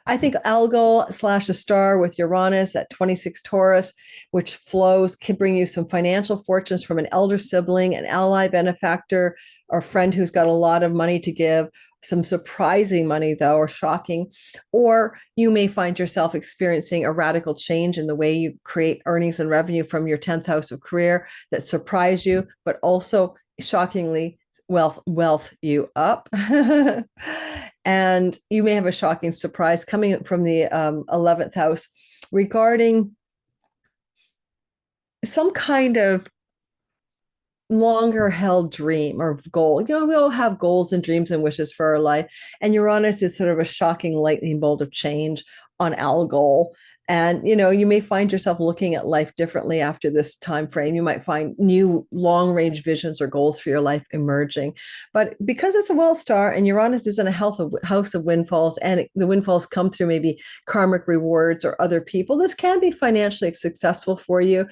I think Algol / a star with Uranus at 26 Taurus, which flows, can bring you some financial fortunes from an elder sibling, an ally, benefactor, or friend who's got a lot of money to give, some surprising money though, or shocking. Or you may find yourself experiencing a radical change in the way you create earnings and revenue from your 10th house of career that surprise you, but also shockingly wealth you up. And you may have a shocking surprise coming from the 11th house regarding some kind of longer held dream or goal. We all have goals and dreams and wishes for our life. And Uranus is sort of a shocking lightning bolt of change on Algol. And, you may find yourself looking at life differently after this time frame. You might find new long range visions or goals for your life emerging. But because it's a well star and Uranus is in a house of windfalls, and the windfalls come through maybe karmic rewards or other people, this can be financially successful for you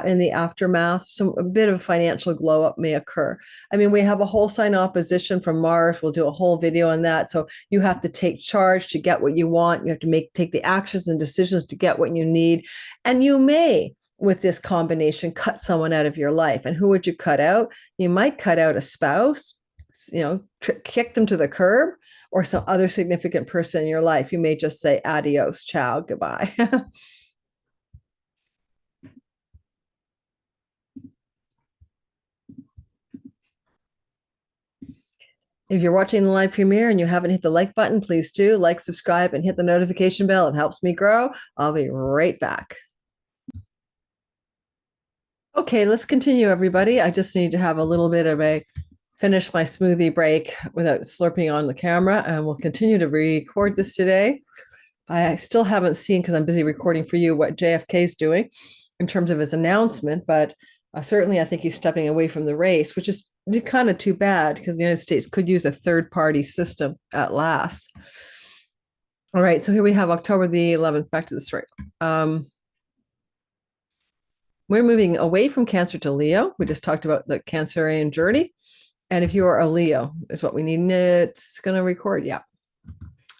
in the aftermath. A bit of financial glow up may occur. I mean, we have a whole sign opposition from Mars. We'll do a whole video on that. So you have to take charge to get what you want. You have to take the actions and decisions to get what you need. And you may, with this combination, cut someone out of your life. And who would you cut out? You might cut out a spouse, kick them to the curb, or some other significant person in your life. You may just say adios, ciao, goodbye. If you're watching the live premiere and you haven't hit the like button, please do like, subscribe, and hit the notification bell. It helps me grow. I'll be right back. Okay, let's continue, everybody. I just need to have a little bit of finish my smoothie break without slurping on the camera, and we'll continue to record this today. I still haven't seen, because I'm busy recording for you, what JFK is doing in terms of his announcement, but certainly I think he's stepping away from the race, which is kind of too bad, because the United States could use a third-party system at last. All right, so here we have October the 11th. Back to the story. We're moving away from Cancer to Leo. We just talked about the Cancerian journey. And if you are a Leo, is what we need. It's going to record. Yeah.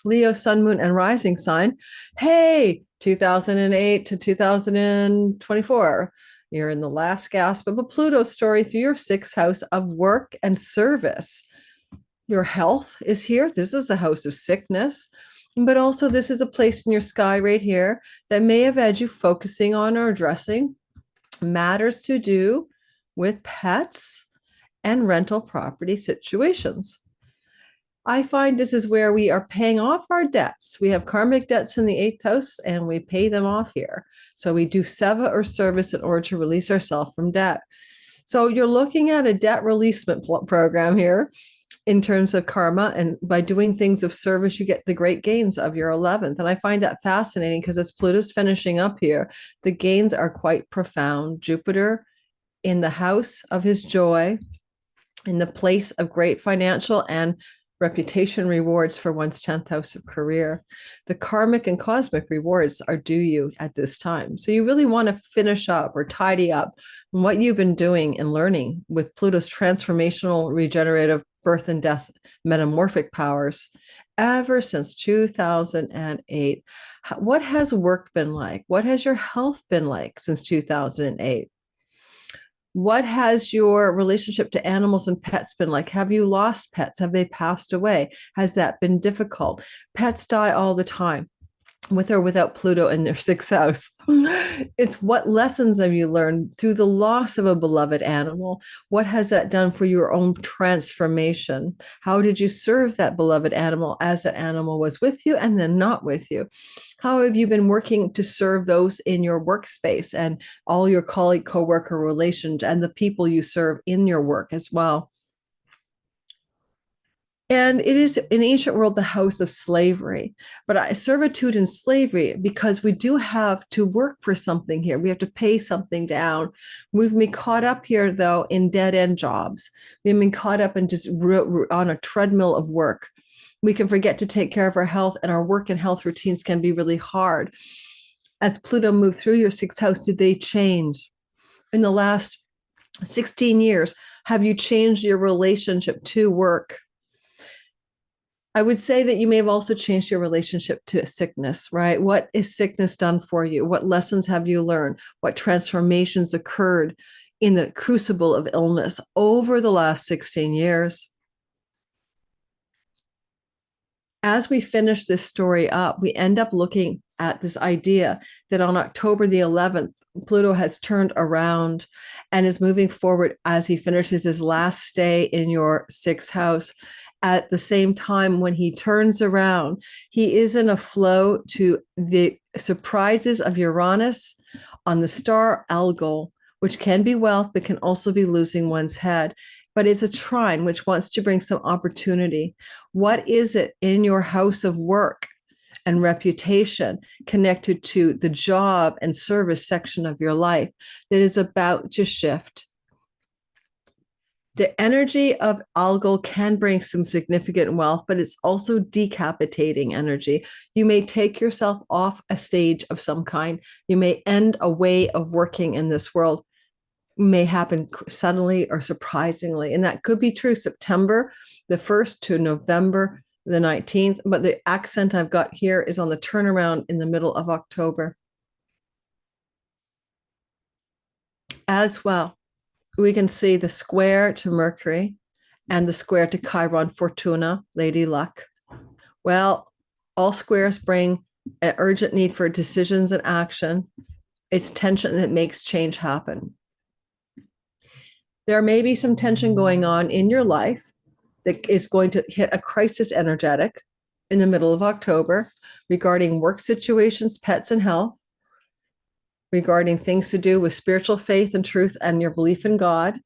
Leo, sun, moon, and rising sign. Hey, 2008 to 2024. You're in the last gasp of a Pluto story through your sixth house of work and service. Your health is here. This is the house of sickness. But also, this is a place in your sky right here that may have had you focusing on or addressing matters to do with pets and rental property situations. I find this is where we are paying off our debts. We have karmic debts in the eighth house and we pay them off here. So we do seva or service in order to release ourselves from debt. So you're looking at a debt releasement program here in terms of karma. And by doing things of service, you get the great gains of your 11th. And I find that fascinating because as Pluto's finishing up here, the gains are quite profound. Jupiter in the house of his joy, in the place of great financial and reputation rewards for one's 10th house of career. The karmic and cosmic rewards are due you at this time. So you really want to finish up or tidy up what you've been doing and learning with Pluto's transformational, regenerative, birth and death metamorphic powers ever since 2008. What has work been like? What has your health been like since 2008? What has your relationship to animals and pets been like? Have you lost pets? Have they passed away? Has that been difficult? Pets die all the time, with or without Pluto in their sixth house. It's what lessons have you learned through the loss of a beloved animal? What has that done for your own transformation? How did you serve that beloved animal as that animal was with you and then not with you? How have you been working to serve those in your workspace and all your colleague, coworker relations and the people you serve in your work as well? And it is in ancient world the house of slavery, but servitude and slavery, because we do have to work for something here. We have to pay something down. We've been caught up here, though, in dead end jobs. We've been caught up in just on a treadmill of work. We can forget to take care of our health, and our work and health routines can be really hard. As Pluto moved through your sixth house, did they change? In the last 16 years, have you changed your relationship to work? I would say that you may have also changed your relationship to sickness, right? What is sickness done for you? What lessons have you learned? What transformations occurred in the crucible of illness over the last 16 years? As we finish this story up, we end up looking at this idea that on October the 11th, Pluto has turned around and is moving forward as he finishes his last stay in your sixth house. At the same time, when he turns around, he is in a flow to the surprises of Uranus on the star Algol, which can be wealth, but can also be losing one's head. But it's a trine which wants to bring some opportunity. What is it in your house of work and reputation connected to the job and service section of your life that is about to shift? The energy of Algol can bring some significant wealth, but it's also decapitating energy. You may take yourself off a stage of some kind. You may end a way of working in this world. May happen suddenly or surprisingly. And that could be true September the 1st to November the 19th. But the accent I've got here is on the turnaround in the middle of October. As well, we can see the square to Mercury and the square to Chiron, Fortuna, Lady Luck. Well, all squares bring an urgent need for decisions and action. It's tension that makes change happen. There may be some tension going on in your life that is going to hit a crisis energetic in the middle of October regarding work situations, pets, and health, regarding things to do with spiritual faith and truth and your belief in God,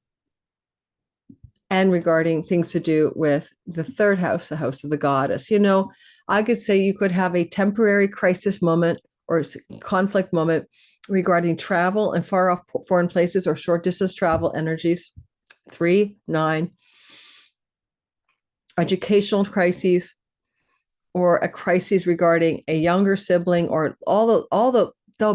and regarding things to do with the third house, the house of the goddess. You know, I could say you could have a temporary crisis moment or conflict moment regarding travel and far off foreign places or short distance travel energies. 3, 9. Educational crises, or a crisis regarding a younger sibling, or all the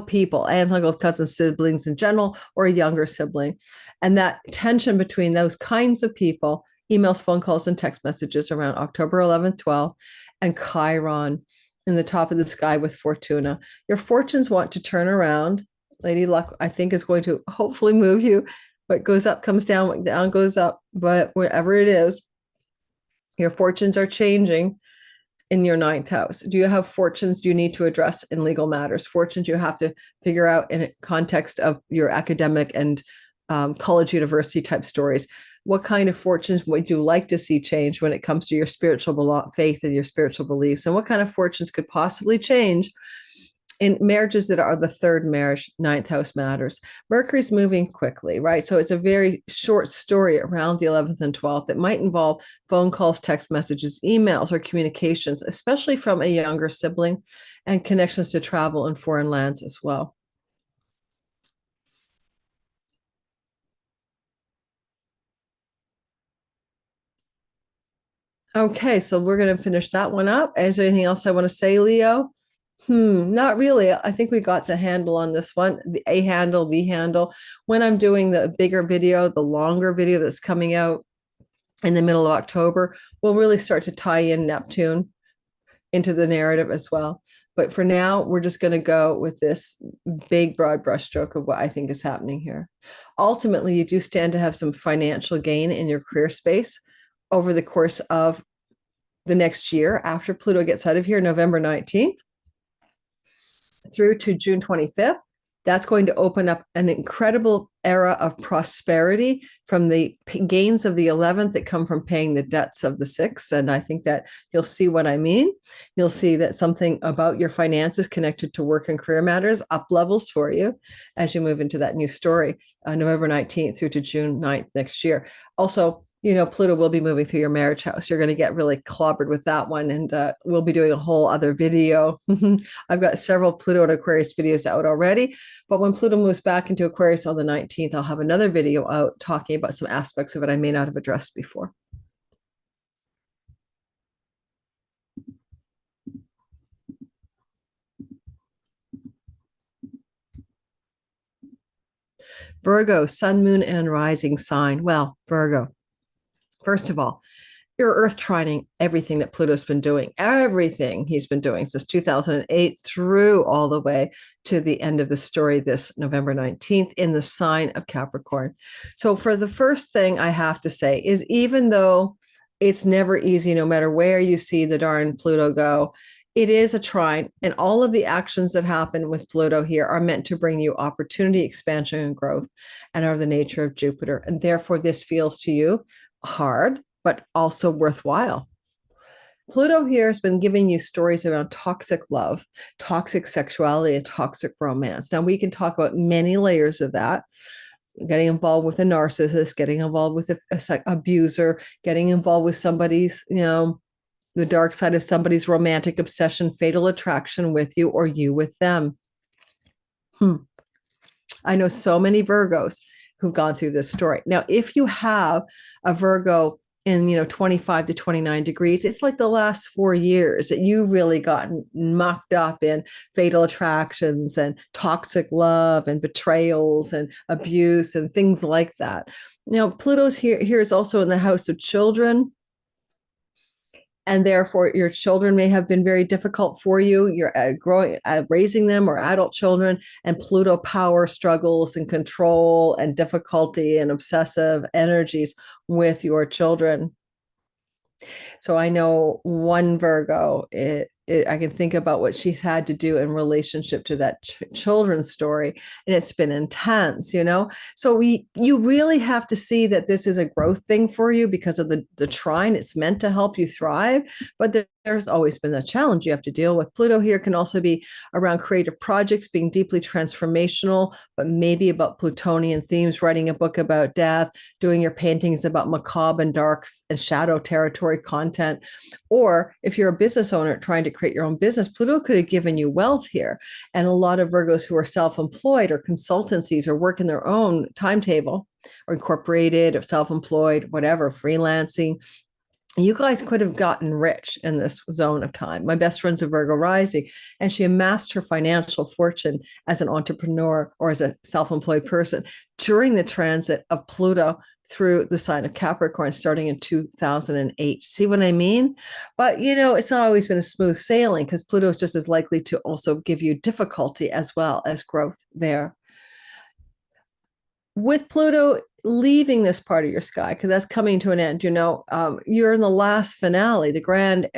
people, aunts, uncles, cousins, siblings in general, or a younger sibling. And that tension between those kinds of people, emails, phone calls, and text messages around October 11th, 12th, and Chiron in the top of the sky with Fortuna. Your fortunes want to turn around. Lady Luck, I think, is going to hopefully move you. What goes up comes down, what down goes up. But wherever it is, your fortunes are changing in your ninth house. Do you have fortunes you need to address in legal matters? Fortunes you have to figure out in a context of your academic and college, university type stories. What kind of fortunes would you like to see change when it comes to your spiritual faith and your spiritual beliefs? And what kind of fortunes could possibly change in marriages that are the third marriage? Ninth house matters. Mercury's moving quickly, right? So it's a very short story around the 11th and 12th that might involve phone calls, text messages, emails, or communications, especially from a younger sibling, and connections to travel and foreign lands as well. Okay, so we're going to finish that one up. Is there anything else I want to say, Leo? Not really. I think we got the handle on this one, the A handle, B handle. When I'm doing the bigger video, the longer video that's coming out in the middle of October, we'll really start to tie in Neptune into the narrative as well. But for now, we're just going to go with this big, broad brushstroke of what I think is happening here. Ultimately, you do stand to have some financial gain in your career space over the course of the next year after Pluto gets out of here, November 19th. Through to June 25th. That's going to open up an incredible era of prosperity from the gains of the 11th that come from paying the debts of the 6th. And I think that you'll see what I mean. You'll see that something about your finances connected to work and career matters up levels for you as you move into that new story, November 19th through to June 9th next year. Also, Pluto will be moving through your marriage house. You're going to get really clobbered with that one. And we'll be doing a whole other video. I've got several Pluto and Aquarius videos out already. But when Pluto moves back into Aquarius on the 19th, I'll have another video out talking about some aspects of it I may not have addressed before. Virgo, sun, moon, and rising sign. Well, Virgo. First of all, you're earth trining everything that Pluto's been doing, everything he's been doing since 2008 through all the way to the end of the story this November 19th in the sign of Capricorn. So for the first thing I have to say is, even though it's never easy, no matter where you see the darn Pluto go, it is a trine, and all of the actions that happen with Pluto here are meant to bring you opportunity, expansion, and growth, and are of the nature of Jupiter. And therefore, this feels to you hard, but also worthwhile. Pluto here has been giving you stories around toxic love, toxic sexuality, and toxic romance. Now, we can talk about many layers of that. Getting involved with a narcissist, getting involved with an abuser, getting involved with somebody's, the dark side of somebody's romantic obsession, fatal attraction with you, or you with them. I know so many Virgos who've gone through this story. Now, if you have a Virgo in 25 to 29 degrees, it's like the last 4 years that you've really gotten mucked up in fatal attractions and toxic love and betrayals and abuse and things like that. Now, Pluto's here is also in the house of children. And therefore, your children may have been very difficult for you. You're raising them, or adult children, and Pluto power struggles and control and difficulty and obsessive energies with your children. So I know one Virgo, I can think about what she's had to do in relationship to that children's story, and it's been intense, So you really have to see that this is a growth thing for you because of the trine. It's meant to help you thrive, but there's always been a challenge you have to deal with. Pluto here can also be around creative projects, being deeply transformational, but maybe about Plutonian themes, writing a book about death, doing your paintings about macabre and dark and shadow territory content. Or if you're a business owner trying to create your own business, Pluto could have given you wealth here. And a lot of Virgos who are self-employed or consultancies or work in their own timetable, or incorporated or self-employed, whatever, freelancing, You guys could have gotten rich in this zone of time. My best friend's a Virgo rising, and she amassed her financial fortune as an entrepreneur or as a self-employed person during the transit of Pluto through the sign of Capricorn starting in 2008. See what I mean? But it's not always been a smooth sailing because Pluto is just as likely to also give you difficulty as well as growth there. With Pluto leaving this part of your sky, because that's coming to an end, you're in the last finale, the grand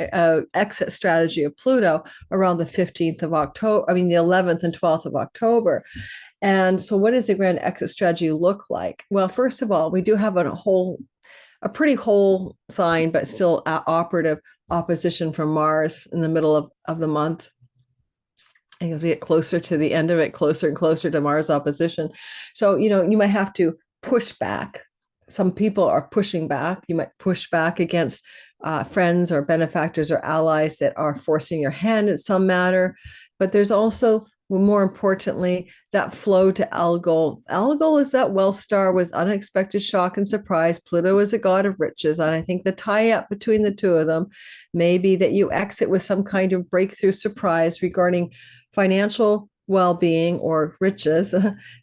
exit strategy of Pluto around the 15th of October, the 11th and 12th of October. And so what does the grand exit strategy look like? Well, first of all, we do have a pretty whole sign, but still operative opposition from Mars in the middle of the month. And as we get closer to the end of it, closer and closer to Mars opposition. So, you might have to push back. Some people are pushing back. You might push back against friends or benefactors or allies that are forcing your hand in some matter. But there's also, more importantly, that flow to Algol. Algol is that well star with unexpected shock and surprise. Pluto is a god of riches. And I think the tie-up between the two of them may be that you exit with some kind of breakthrough surprise regarding financial well-being or riches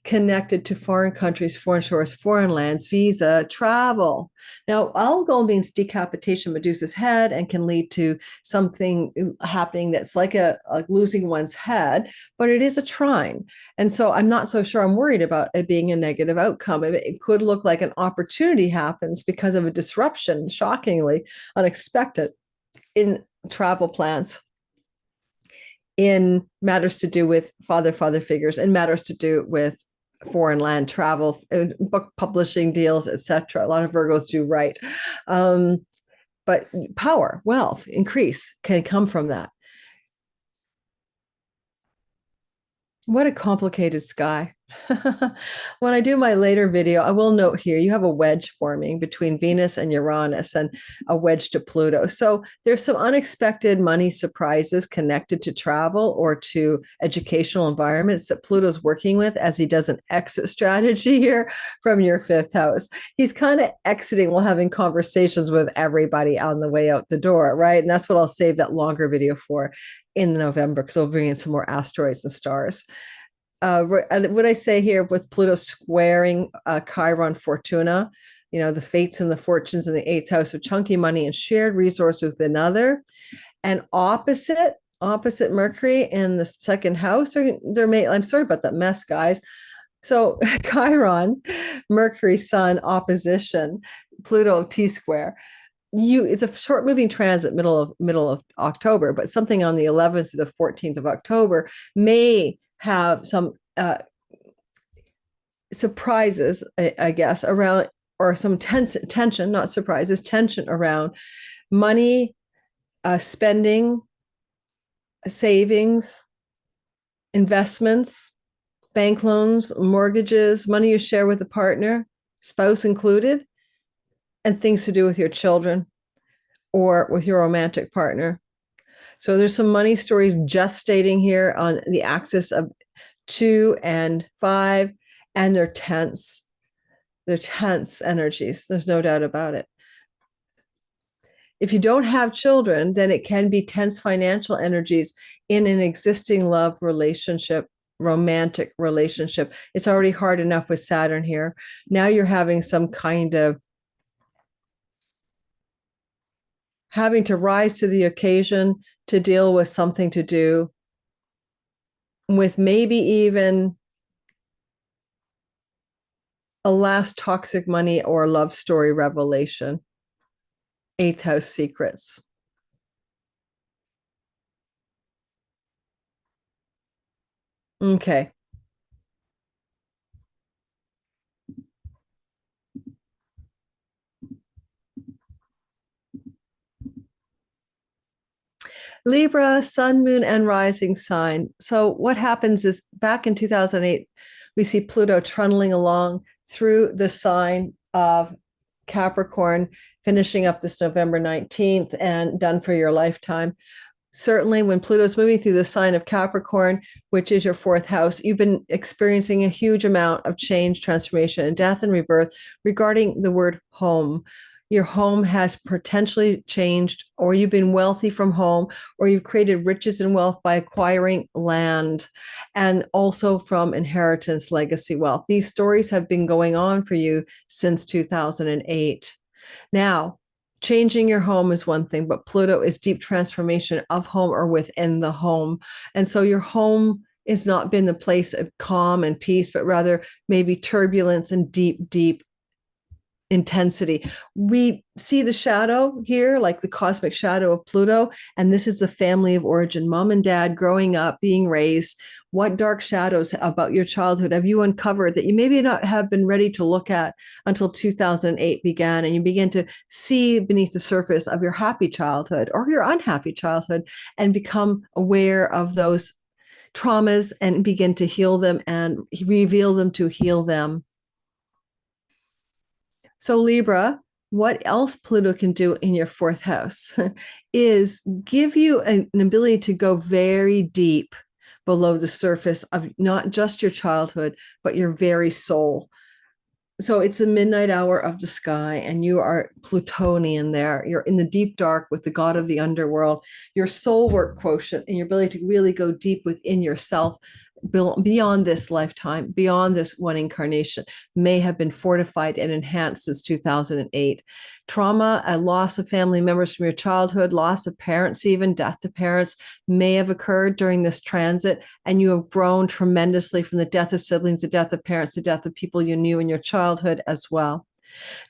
connected to foreign countries, foreign shores, foreign lands, visa, travel. Now, Algol means decapitation, Medusa's head, and can lead to something happening that's like losing one's head, but it is a trine. And so I'm not so sure I'm worried about it being a negative outcome. It could look like an opportunity happens because of a disruption, shockingly unexpected, in travel plans, in matters to do with father figures, and matters to do with foreign land travel, book publishing deals, etc. A lot of Virgos do write. But power, wealth, increase can come from that. What a complicated sky. When I do my later video, I will note here, you have a wedge forming between Venus and Uranus and a wedge to Pluto. So there's some unexpected money surprises connected to travel or to educational environments that Pluto's working with as he does an exit strategy here from your fifth house. He's kind of exiting while having conversations with everybody on the way out the door, right? And that's what I'll save that longer video for in November, because I'll bring in some more asteroids and stars. What I say here with Pluto squaring Chiron Fortuna, the fates and the fortunes in the eighth house of chunky money and shared resource with another, and opposite Mercury in the second house, or I'm sorry about that mess, guys. So Chiron, Mercury, Sun opposition, Pluto T square. It's a short moving transit, middle of October, but something on the 11th to the 14th of October may have some surprises, I guess, around, or some tension, not surprises, tension around money, spending, savings, investments, bank loans, mortgages, money you share with a partner, spouse included, and things to do with your children or with your romantic partner. So there's some money stories gestating here on the axis of 2 and 5, and they're tense. They're tense energies. There's no doubt about it. If you don't have children, then it can be tense financial energies in an existing love relationship, romantic relationship. It's already hard enough with Saturn here. Now you're having some kind of having to rise to the occasion to deal with something to do with maybe even a last toxic money or love story revelation. Eighth house secrets. Okay. Libra, sun, moon, and rising sign. So what happens is back in 2008, we see Pluto trundling along through the sign of Capricorn, finishing up this November 19th and done for your lifetime. Certainly when Pluto's moving through the sign of Capricorn, which is your fourth house, you've been experiencing a huge amount of change, transformation, and death and rebirth regarding the word home. Your home has potentially changed, or you've been wealthy from home, or you've created riches and wealth by acquiring land, and also from inheritance, legacy wealth. These stories have been going on for you since 2008. Now, changing your home is one thing, but Pluto is deep transformation of home or within the home. And so your home has not been the place of calm and peace, but rather maybe turbulence and deep, deep intensity. We see the shadow here, like the cosmic shadow of Pluto, and this is the family of origin, mom and dad growing up, being raised. What dark shadows about your childhood have you uncovered that you maybe not have been ready to look at until 2008 began, and you begin to see beneath the surface of your happy childhood or your unhappy childhood and become aware of those traumas and begin to heal them and reveal them to heal them. So Libra, what else Pluto can do in your fourth house is give you an ability to go very deep below the surface of not just your childhood, but your very soul. So it's the midnight hour of the sky, and you are Plutonian there. You're in the deep dark with the god of the underworld. Your soul work quotient and your ability to really go deep within yourself beyond this lifetime, beyond this one incarnation, may have been fortified and enhanced since 2008. Trauma, a loss of family members from your childhood, loss of parents, even death to parents may have occurred during this transit, and you have grown tremendously from the death of siblings, the death of parents, the death of people you knew in your childhood as well.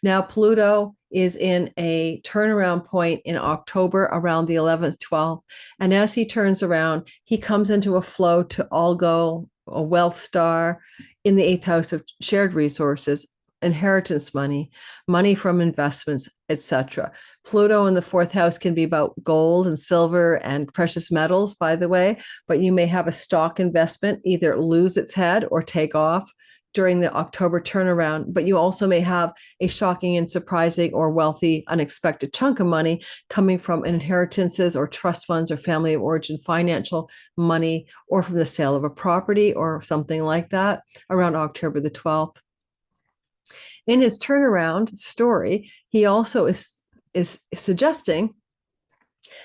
Now, Pluto is in a turnaround point in October around the 11th, 12th. And as he turns around, he comes into a flow to all go, a wealth star in the eighth house of shared resources, inheritance money, money from investments, etc. Pluto in the fourth house can be about gold and silver and precious metals, by the way, but you may have a stock investment either lose its head or take off during the October turnaround, but you also may have a shocking and surprising or wealthy, unexpected chunk of money coming from inheritances or trust funds or family of origin financial money, or from the sale of a property or something like that around October the 12th. In his turnaround story, he also is suggesting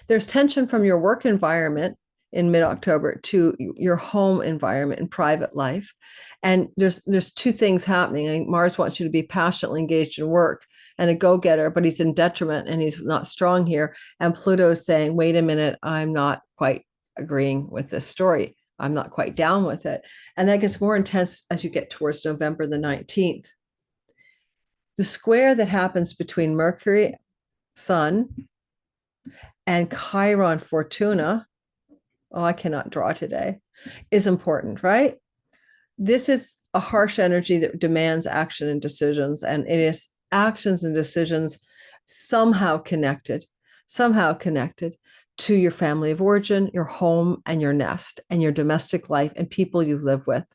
there's tension from your work environment in mid-October to your home environment and private life. And there's two things happening. Like Mars wants you to be passionately engaged in work and a go-getter, but he's in detriment and he's not strong here. And Pluto is saying, wait a minute, I'm not quite agreeing with this story. I'm not quite down with it. And that gets more intense as you get towards November the 19th. The square that happens between Mercury, Sun, and Chiron, Fortuna, oh, I cannot draw today, is important, right? This is a harsh energy that demands action and decisions, and it is actions and decisions somehow connected to your family of origin, your home and your nest and your domestic life and people you live with.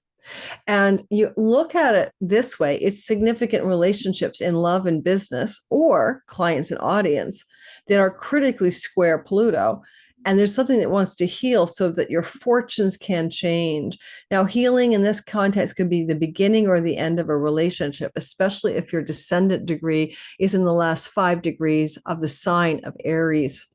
And you look at it this way, it's significant relationships in love and business or clients and audience that are critically square Pluto. And there's something that wants to heal so that your fortunes can change. Now, healing in this context could be the beginning or the end of a relationship, especially if your descendant degree is in the last 5 degrees of the sign of Aries.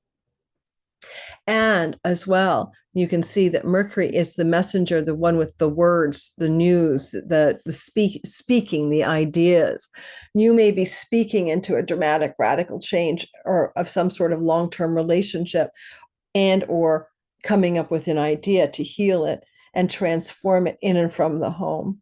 And as well, you can see that Mercury is the messenger, the one with the words, the news, the speaking, the ideas. You may be speaking into a dramatic, radical change or of some sort of long-term relationship, and or coming up with an idea to heal it and transform it in and from the home.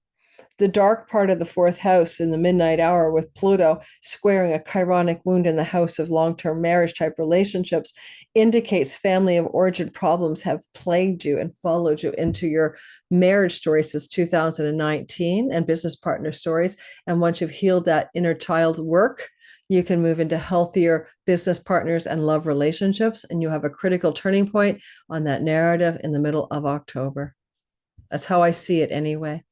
The dark part of the fourth house in the midnight hour with Pluto squaring a chironic wound in the house of long-term marriage type relationships indicates family of origin problems have plagued you and followed you into your marriage story since 2019 and business partner stories. And once you've healed that inner child work, you can move into healthier business partners and love relationships. And you have a critical turning point on that narrative in the middle of October. That's how I see it anyway.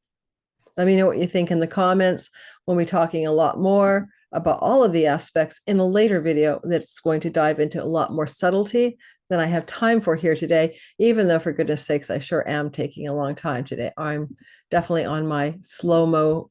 Let me know what you think in the comments. We'll be talking a lot more about all of the aspects in a later video that's going to dive into a lot more subtlety than I have time for here today, even though, for goodness sakes, I sure am taking a long time today. I'm definitely on my slow-mo.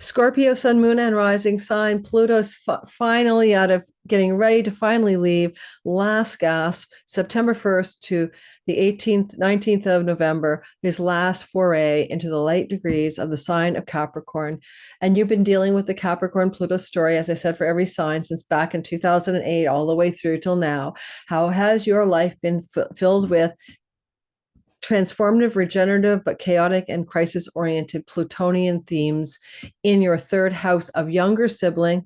Scorpio, sun, moon, and rising sign. Pluto's finally out of getting ready to finally leave. Last gasp, September 1st to the 18th, 19th of November, his last foray into the light degrees of the sign of Capricorn. And you've been dealing with the Capricorn Pluto story, as I said, for every sign since back in 2008, all the way through till now. How has your life been filled with transformative, regenerative, but chaotic and crisis-oriented Plutonian themes in your third house of younger sibling,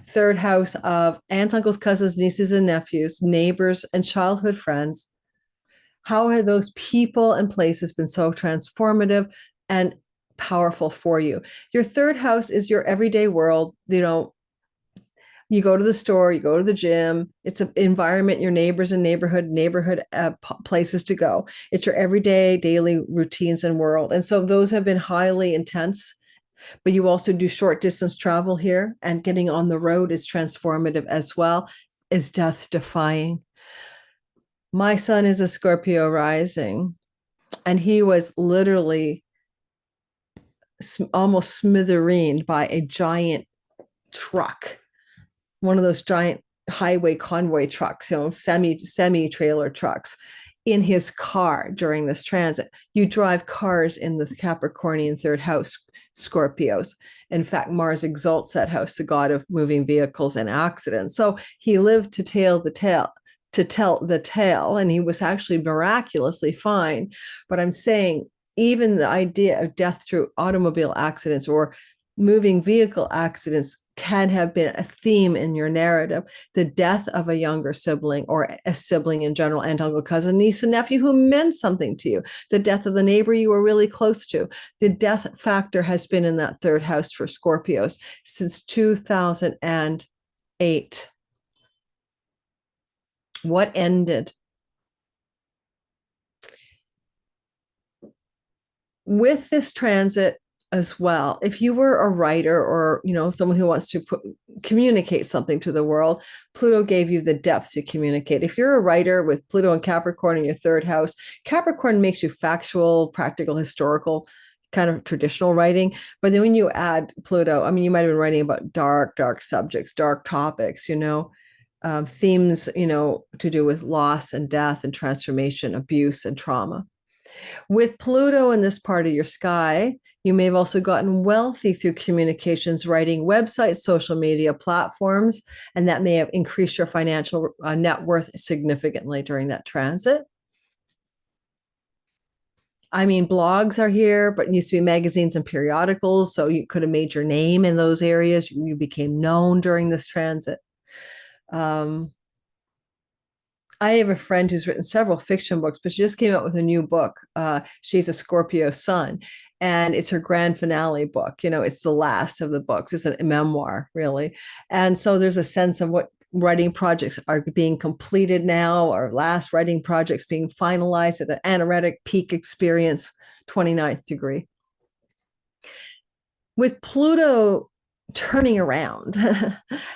third house of aunts, uncles, cousins, nieces, and nephews, neighbors, and childhood friends? How have those people and places been so transformative and powerful for you? Your third house is your everyday world. You go to the store, you go to the gym. It's an environment, your neighbors and neighborhood places to go. It's your everyday, daily routines and world. And so those have been highly intense, but you also do short distance travel here, and getting on the road is transformative as well as death defying. My son is a Scorpio rising, and he was literally almost smithereened by a giant truck, one of those giant highway convoy trucks, semi trailer trucks, in his car during this transit. You drive cars in the Capricornian third house, Scorpios. In fact, Mars exalts that house, the god of moving vehicles and accidents. So he lived to tell the tale, and he was actually miraculously fine. But I'm saying, even the idea of death through automobile accidents or moving vehicle accidents can have been a theme in your narrative. The death of a younger sibling or a sibling in general, aunt, uncle, cousin, niece, and nephew who meant something to you. The death of the neighbor you were really close to. The death factor has been in that third house for Scorpios since 2008. What ended? With this transit as well, if you were a writer or someone who wants to communicate something to the world, Pluto gave you the depth to communicate. If you're a writer with Pluto and Capricorn in your third house, Capricorn makes you factual, practical, historical, kind of traditional writing. But then when you add Pluto, I mean, you might have been writing about dark subjects, dark topics, themes, to do with loss and death and transformation, abuse and trauma. With Pluto in this part of your sky, you may have also gotten wealthy through communications, writing, websites, social media platforms, and that may have increased your financial net worth significantly during that transit. I mean, blogs are here, but it used to be magazines and periodicals, so you could have made your name in those areas. You became known during this transit. I have a friend who's written several fiction books, but she just came out with a new book. She's a Scorpio sun, and it's her grand finale book. It's the last of the books. It's a memoir, really. And so there's a sense of what writing projects are being completed now, or last writing projects being finalized at the anaretic peak experience, 29th degree. With Pluto turning around.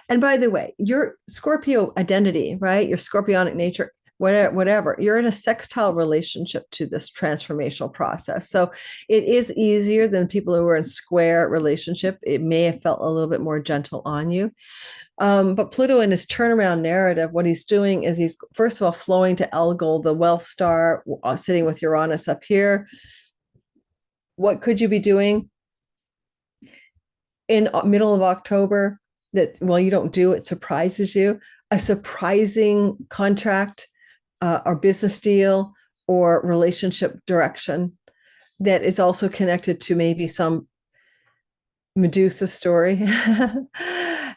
And by the way, your Scorpio identity, right? Your Scorpionic nature, whatever, you're in a sextile relationship to this transformational process. So it is easier than people who are in square relationship. It may have felt a little bit more gentle on you. But Pluto in his turnaround narrative, what he's doing is he's, first of all, flowing to Elgol, the wealth star, sitting with Uranus up here. What could you be doing in middle of October that, well, you don't do, it surprises you? A surprising contract or business deal or relationship direction that is also connected to maybe some Medusa story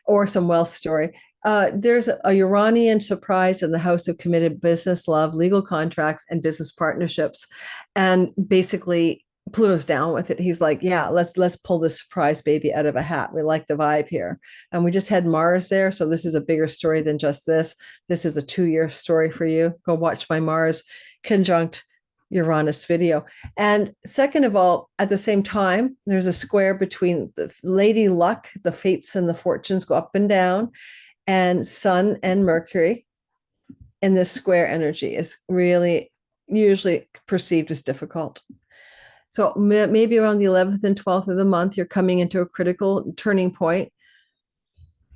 or some wealth story. There's a Uranian surprise in the house of committed business, love, legal contracts, and business partnerships. And basically, Pluto's down with it. He's like, yeah, let's pull this surprise baby out of a hat. We like the vibe here. And we just had Mars there. So this is a bigger story than just this. This is a 2-year story for you. Go watch my Mars conjunct Uranus video. And second of all, at the same time, there's a square between the Lady Luck, the fates and the fortunes go up and down, and Sun and Mercury. And this square energy is really usually perceived as difficult. So maybe around the 11th and 12th of the month, you're coming into a critical turning point,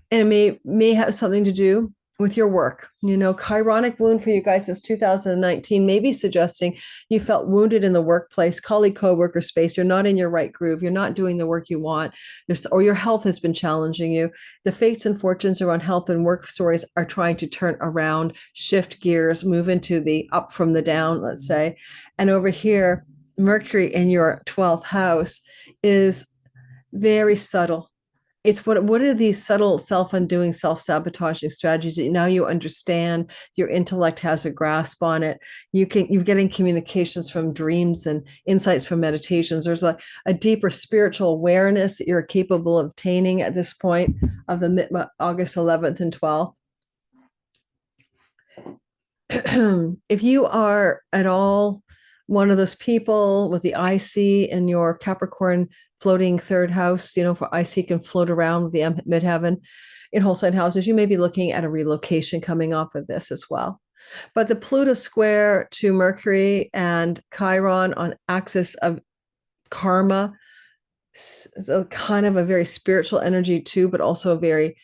and it may have something to do with your work. Chironic wound for you guys since 2019, maybe suggesting you felt wounded in the workplace, colleague, coworker space. You're not in your right groove. You're not doing the work you want, or your health has been challenging you. The fates and fortunes around health and work stories are trying to turn around, shift gears, move into the up from the down, let's say. And over here, Mercury in your 12th house is very subtle. It's what are these subtle self-undoing, self-sabotaging strategies that now you understand, your intellect has a grasp on it. You're getting communications from dreams and insights from meditations. There's a deeper spiritual awareness that you're capable of attaining at this point of the August 11th and 12th. If you are at all one of those people with the IC in your Capricorn floating third house, for IC can float around with the midheaven in whole sign houses, you may be looking at a relocation coming off of this as well. But the Pluto square to Mercury and Chiron on axis of karma is a kind of a very spiritual energy too, but also a very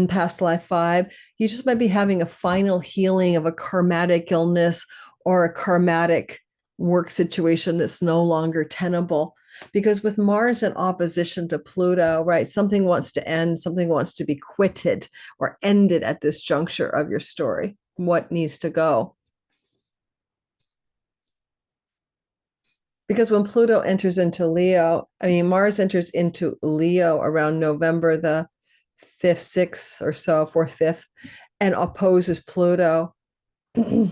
past life vibe. You just might be having a final healing of a karmatic illness or a karmatic work situation that's no longer tenable. Because with Mars in opposition to Pluto, right, something wants to end, something wants to be quitted or ended at this juncture of your story. What needs to go? Because when Pluto enters into Leo, Mars enters into Leo around November the 5th, 6th or so, 4th, 5th, and opposes Pluto, who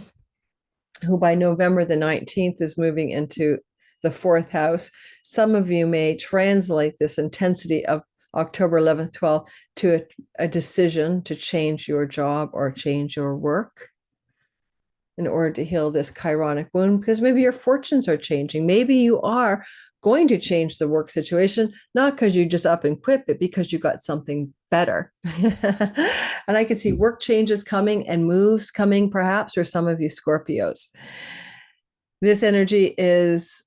by November the 19th is moving into the 4th house. Some of you may translate this intensity of October 11th, 12th to a decision to change your job or change your work in order to heal this chironic wound, because maybe your fortunes are changing. Maybe you are going to change the work situation, not because you just up and quit, but because you got something better. And I can see work changes coming and moves coming, perhaps, for some of you Scorpios. This energy is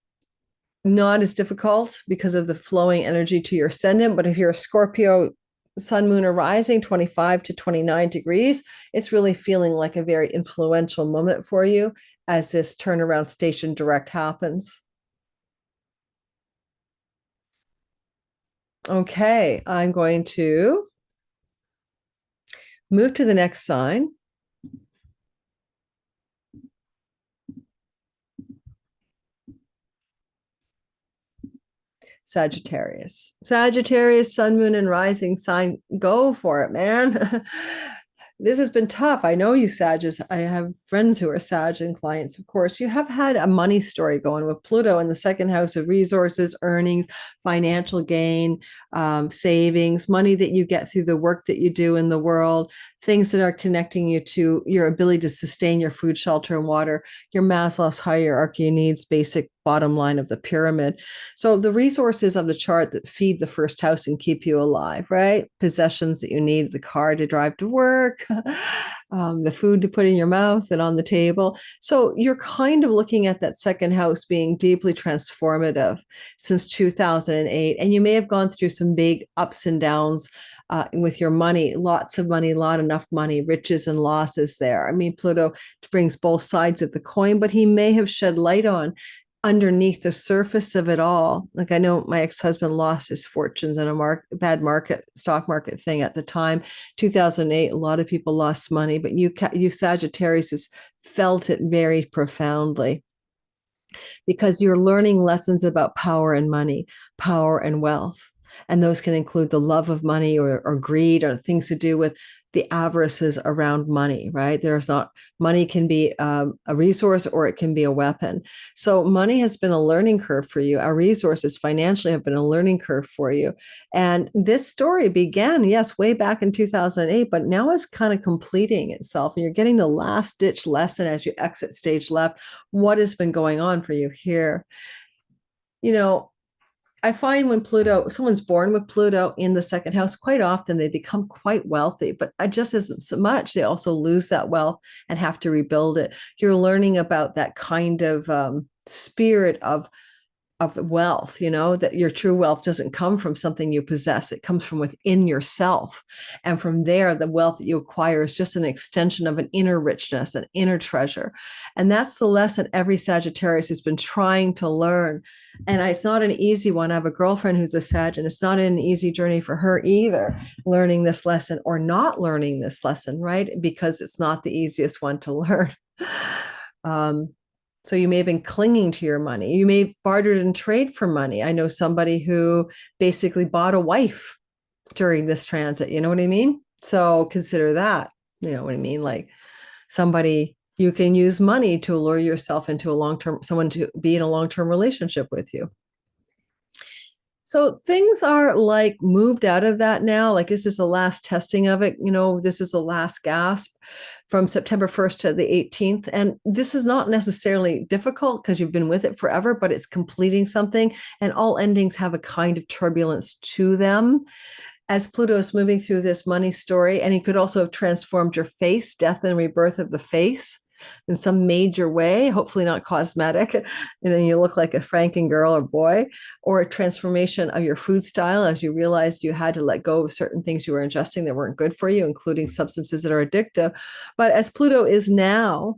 not as difficult because of the flowing energy to your ascendant, but if you're a Scorpio sun, moon, or rising, 25 to 29 degrees, it's really feeling like a very influential moment for you as this turnaround station direct happens. Okay, I'm going to move to the next sign. Sagittarius. Sagittarius, sun, moon, and rising sign. Go for it, man. This has been tough. I know you Sagittarius. I have friends who are Sag and clients, of course. You have had a money story going with Pluto in the second house of resources, earnings, financial gain, savings, money that you get through the work that you do in the world, things that are connecting you to your ability to sustain your food, shelter, and water, your Maslow's hierarchy needs, basic bottom line of the pyramid. So the resources of the chart that feed the first house and keep you alive, right? Possessions that you need, the car to drive to work, the food to put in your mouth and on the table. So you're kind of looking at that second house being deeply transformative since 2008. And you may have gone through some big ups and downs with your money, lots of money, not enough money, riches and losses there. Pluto brings both sides of the coin, but he may have shed light on underneath the surface of it all. Like, I know my ex-husband lost his fortunes in a bad stock market thing at the time, 2008. A lot of people lost money, but you Sagittarius has felt it very profoundly because you're learning lessons about power and money, power and wealth. And those can include the love of money or greed or things to do with the avarices around money, right? Money can be a resource or it can be a weapon. So money has been a learning curve for you. Our resources financially have been a learning curve for you. And this story began, yes, way back in 2008, but now it's kind of completing itself. And you're getting the last ditch lesson as you exit stage left. What has been going on for you here? I find when someone's born with Pluto in the second house, quite often they become quite wealthy, but just isn't so much. They also lose that wealth and have to rebuild it. You're learning about that kind of spirit of of wealth, that your true wealth doesn't come from something you possess. It comes from within yourself. And from there, the wealth that you acquire is just an extension of an inner richness, an inner treasure. And that's the lesson every Sagittarius has been trying to learn. And it's not an easy one. I have a girlfriend who's a Sag, and it's not an easy journey for her either, learning this lesson or not learning this lesson, right? Because it's not the easiest one to learn. So you may have been clinging to your money. You may have bartered and trade for money. I know somebody who basically bought a wife during this transit. You know what I mean? So consider that. You know what I mean? Like somebody, you can use money to lure yourself into a long-term, someone to be in a long-term relationship with you. So things are like moved out of that now. Like this is the last testing of it. This is the last gasp from September 1st to the 18th. And this is not necessarily difficult because you've been with it forever, but it's completing something. And all endings have a kind of turbulence to them. As Pluto is moving through this money story, and he could also have transformed your face, death and rebirth of the face in some major way, hopefully not cosmetic, and then you look like a Franken girl or boy, or a transformation of your food style as you realized you had to let go of certain things you were ingesting that weren't good for you, including substances that are addictive. But as Pluto is now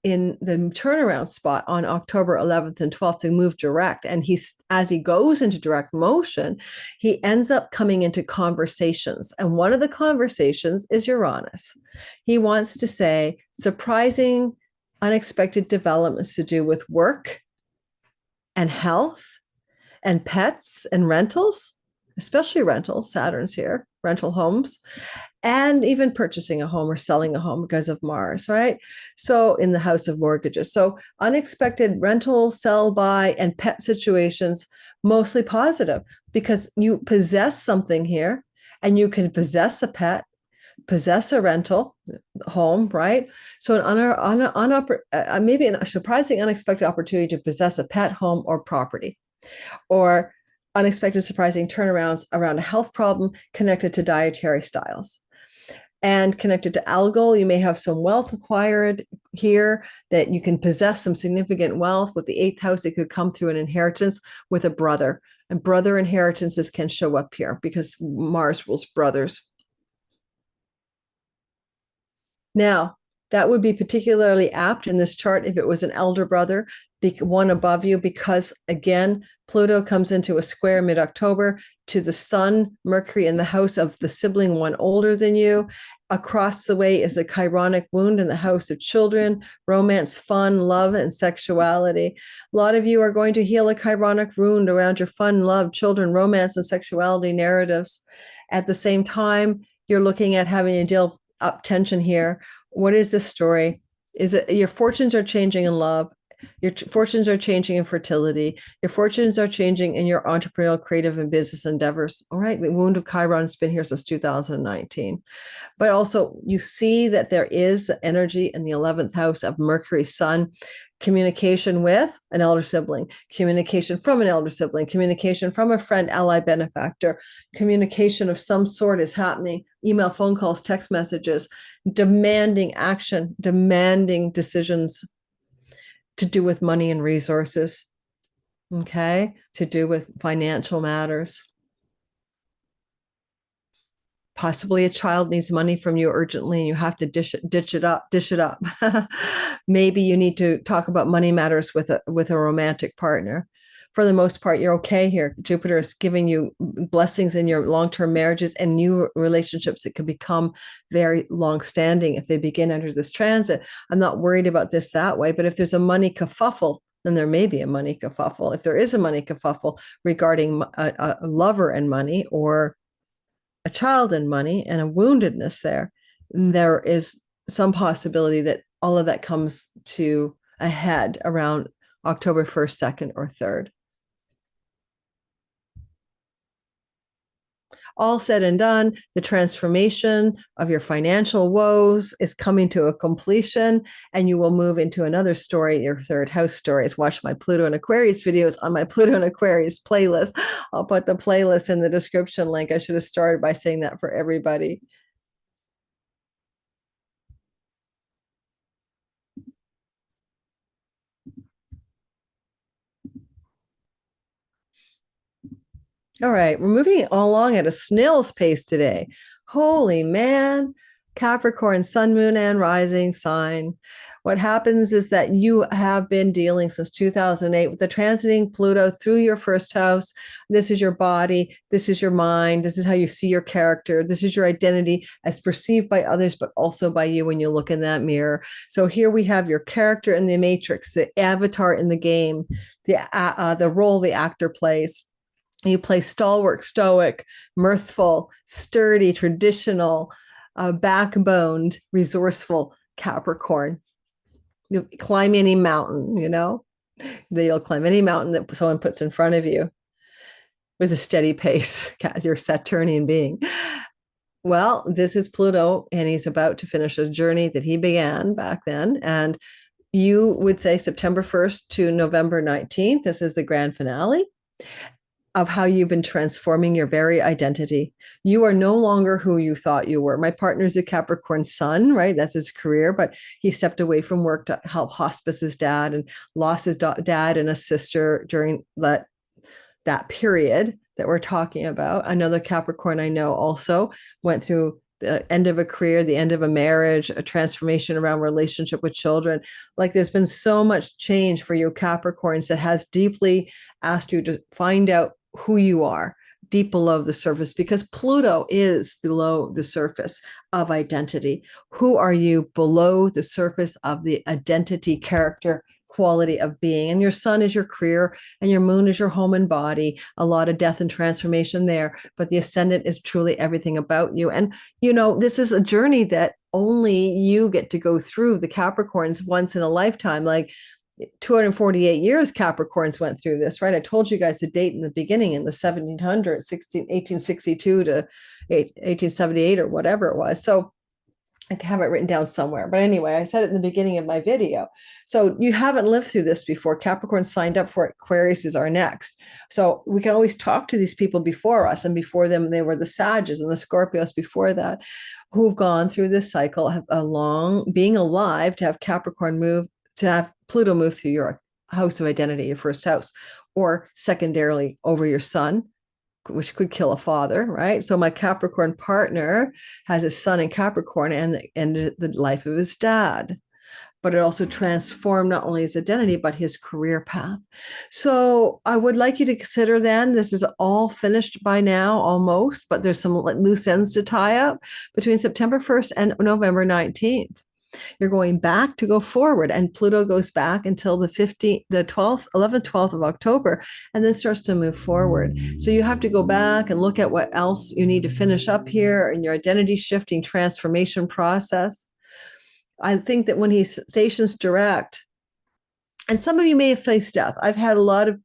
in the turnaround spot on October 11th and 12th to move direct, and as he goes into direct motion, he ends up coming into conversations. And one of the conversations is Uranus. He wants to say surprising, unexpected developments to do with work and health and pets and rentals, especially rentals. Saturn's here, rental homes, and even purchasing a home or selling a home because of Mars, right? So in the house of mortgages. So unexpected rental, sell, buy, and pet situations, mostly positive because you possess something here and you can possess a pet, possess a rental home, right? So maybe a surprising, unexpected opportunity to possess a pet, home, or property, or unexpected, surprising turnarounds around a health problem connected to dietary styles. And connected to algal, you may have some wealth acquired here that you can possess some significant wealth. With the 8th house, it could come through an inheritance with a brother. And brother inheritances can show up here because Mars rules brothers. Now, that would be particularly apt in this chart if it was an elder brother, one above you, because again, Pluto comes into a square mid-October to the Sun, Mercury in the house of the sibling, one older than you. Across the way is a chironic wound in the house of children, romance, fun, love, and sexuality. A lot of you are going to heal a chironic wound around your fun, love, children, romance, and sexuality narratives. At the same time, you're looking at having to deal up tension here. What is this story? Is it your fortunes are changing in love? Your fortunes are changing in fertility. Your fortunes are changing in your entrepreneurial, creative, and business endeavors. All right. The wound of Chiron has been here since 2019. But also, you see that there is energy in the 11th house of Mercury, Sun, communication with an elder sibling, communication from an elder sibling, communication from a friend, ally, benefactor, communication of some sort is happening, email, phone calls, text messages, demanding action, demanding decisions to do with money and resources, okay, to do with financial matters. Possibly a child needs money from you urgently and you have to dish it up. Maybe you need to talk about money matters with a romantic partner. For the most part, you're okay here. Jupiter is giving you blessings in your long-term marriages and new relationships that could become very long-standing if they begin under this transit. I'm not worried about this that way, but if there's a money kerfuffle, then there may be a money kerfuffle. If there is a money kerfuffle regarding a lover and money, or a child and money and a woundedness there is some possibility that all of that comes to a head around October 1st, 2nd, or 3rd. All said and done, the transformation of your financial woes is coming to a completion, and you will move into another story, your 3rd house stories. Watch my Pluto and Aquarius videos on my Pluto and Aquarius playlist. I'll put the playlist in the description link. I should have started by saying that for everybody. All right, we're moving along at a snail's pace today. Holy man, Capricorn, sun, moon, and rising sign. What happens is that you have been dealing since 2008 with the transiting Pluto through your first house. This is your body. This is your mind. This is how you see your character. This is your identity as perceived by others, but also by you when you look in that mirror. So here we have your character in the matrix, the avatar in the game, the role the actor plays. You play stalwart, stoic, mirthful, sturdy, traditional, backboned, resourceful Capricorn. You'll climb any mountain, you'll climb any mountain that someone puts in front of you with a steady pace. You're a Saturnian being. Well, this is Pluto, and he's about to finish a journey that he began back then. And you would say September 1st to November 19th. This is the grand finale of how you've been transforming your very identity. You are no longer who you thought you were. My partner's a Capricorn sun, right? That's his career, but he stepped away from work to help hospice his dad and lost his dad and a sister during that period that we're talking about. Another Capricorn I know also went through the end of a career, the end of a marriage, a transformation around relationship with children. Like there's been so much change for you Capricorns that has deeply asked you to find out who you are deep below the surface, because Pluto is below the surface of identity. Who are you below the surface of the identity, character, quality of being? And your sun is your career, and your moon is your home and body. A lot of death and transformation there, but the ascendant is truly everything about you. And this is a journey that only you get to go through. The Capricorns once in a lifetime, like 248 years Capricorns went through this, right? I told you guys the date in the beginning, in the 1700s, 1862 to 1878 or whatever it was. So I have it written down somewhere. But anyway, I said it in the beginning of my video. So you haven't lived through this before. Capricorn signed up for it. Aquarius is our next. So we can always talk to these people before us. And before them, they were the Sages and the Scorpios before that, who've gone through this cycle, have being alive to have Capricorn move, to have Pluto move through your house of identity, your first house, or secondarily over your sun, which could kill a father, right? So my Capricorn partner has a sun in Capricorn and ended the life of his dad. But it also transformed not only his identity, but his career path. So I would like you to consider then, this is all finished by now, almost, but there's some loose ends to tie up between September 1st and November 19th. You're going back to go forward, and Pluto goes back until the 11th, 12th of October, and then starts to move forward. So you have to go back and look at what else you need to finish up here in your identity shifting transformation process. I think that when he stations direct, and some of you may have faced death. I've had a lot of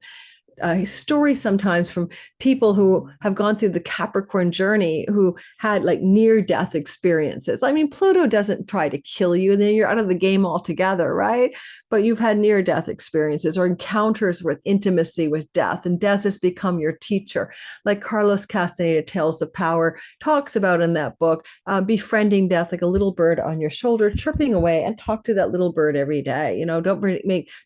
stories sometimes from people who have gone through the Capricorn journey who had like near-death experiences. I mean, Pluto doesn't try to kill you and then you're out of the game altogether, right? But you've had near-death experiences or encounters with intimacy with death, and death has become your teacher. Like Carlos Castaneda, Tales of Power, talks about in that book, befriending death like a little bird on your shoulder, chirping away, and talk to that little bird every day.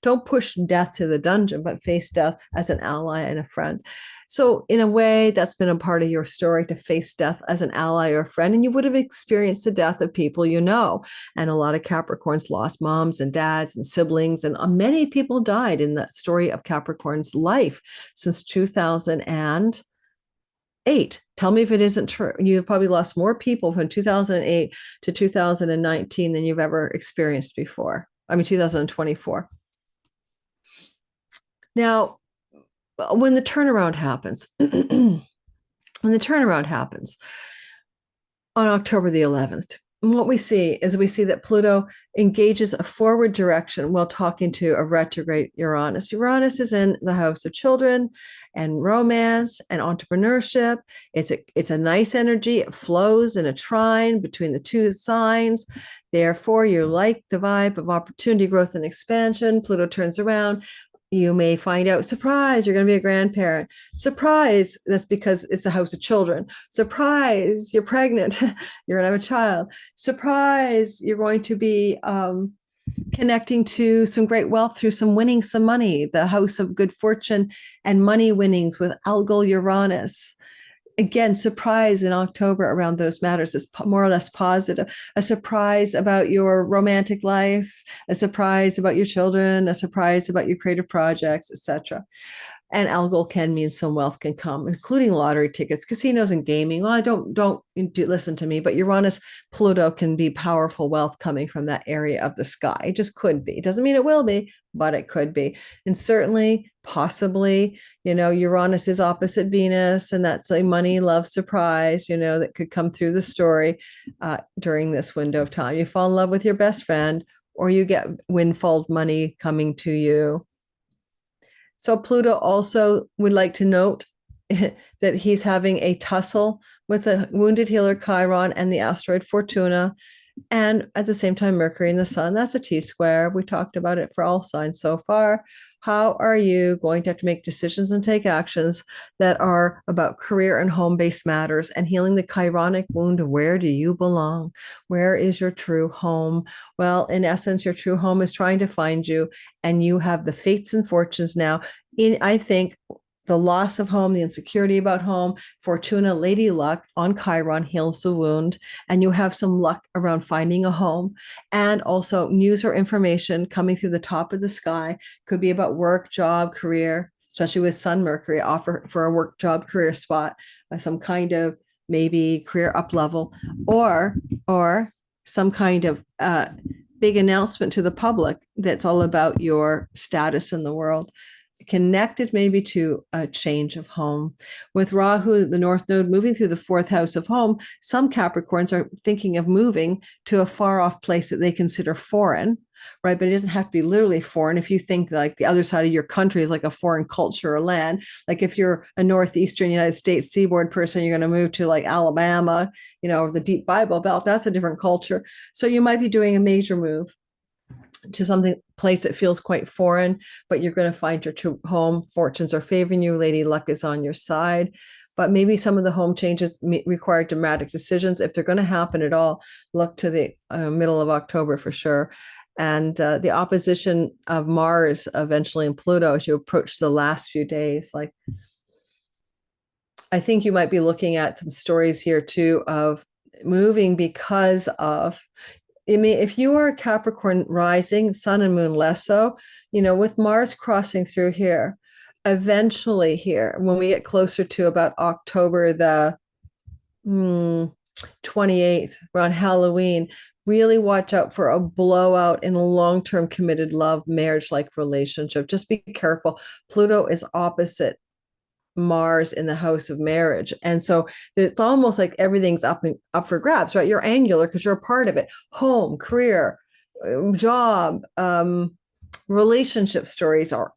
Don't push death to the dungeon, but face death as an ally and a friend. So in a way, that's been a part of your story, to face death as an ally or a friend. And you would have experienced the death of people you know. And a lot of Capricorns lost moms and dads and siblings. And many people died in that story of Capricorn's life since 2008. Tell me if it isn't true. You've probably lost more people from 2008 to 2019 than you've ever experienced before. 2024. Now, when the turnaround happens, on October the 11th, what we see that Pluto engages a forward direction while talking to a retrograde Uranus. Uranus is in the house of children and romance and entrepreneurship. It's a nice energy. It flows in a trine between the two signs. Therefore, you like the vibe of opportunity, growth, and expansion. Pluto turns around. You may find out, surprise, you're going to be a grandparent. Surprise, that's because it's a house of children. Surprise, you're pregnant. You're going to have a child. Surprise, you're going to be Connecting to some great wealth through some winning some money, the house of good fortune and money winnings with algal Uranus. Again, surprise in October around those matters is more or less positive. A surprise about your romantic life, a surprise about your children, a surprise about your creative projects, etc. And algal can mean some wealth can come, including lottery tickets, casinos, and gaming. Well, don't listen to me, but Uranus, Pluto can be powerful wealth coming from that area of the sky. It just could be. It doesn't mean it will be, but it could be. And certainly, possibly, Uranus is opposite Venus, and that's a money, love surprise, that could come through the story during this window of time. You fall in love with your best friend, or you get windfall money coming to you. So Pluto also would like to note that he's having a tussle with a wounded healer Chiron and the asteroid Fortuna. And at the same time, Mercury and the Sun, that's a T-square. We talked about it for all signs so far. How are you going to have to make decisions and take actions that are about career and home-based matters and healing the chironic wound of where do you belong? Where is your true home? Well, in essence, your true home is trying to find you, and you have the fates and fortunes now. I think the loss of home, the insecurity about home, Fortuna, Lady Luck on Chiron heals the wound, and you have some luck around finding a home. And also news or information coming through the top of the sky could be about work, job, career, especially with Sun, Mercury, offer for a work, job, career spot, some kind of maybe career up level, or some kind of big announcement to the public that's all about your status in the world. Connected maybe to a change of home. With Rahu, the North Node, moving through the fourth house of home, some Capricorns are thinking of moving to a far off place that they consider foreign, right? But it doesn't have to be literally foreign. If you think like the other side of your country is like a foreign culture or land, like if you're a northeastern United States seaboard person, you're going to move to like Alabama, or the deep Bible Belt, that's a different culture. So you might be doing a major move to something place that feels quite foreign, but you're going to find your true home. Fortunes are favoring you. Lady Luck is on your side. But maybe some of the home changes require dramatic decisions. If they're going to happen at all, look to the middle of October for sure. And the opposition of Mars eventually in Pluto as you approach the last few days. Like, I think you might be looking at some stories here too of moving because of, if you are a Capricorn rising, Sun and Moon less so, with Mars crossing through here, eventually here, when we get closer to about October the 28th, around Halloween, really watch out for a blowout in a long-term committed love, marriage-like relationship. Just be careful. Pluto is opposite Mars in the house of marriage. And so it's almost like everything's up for grabs, right? You're angular because you're a part of it. Home, career, job, relationship stories are,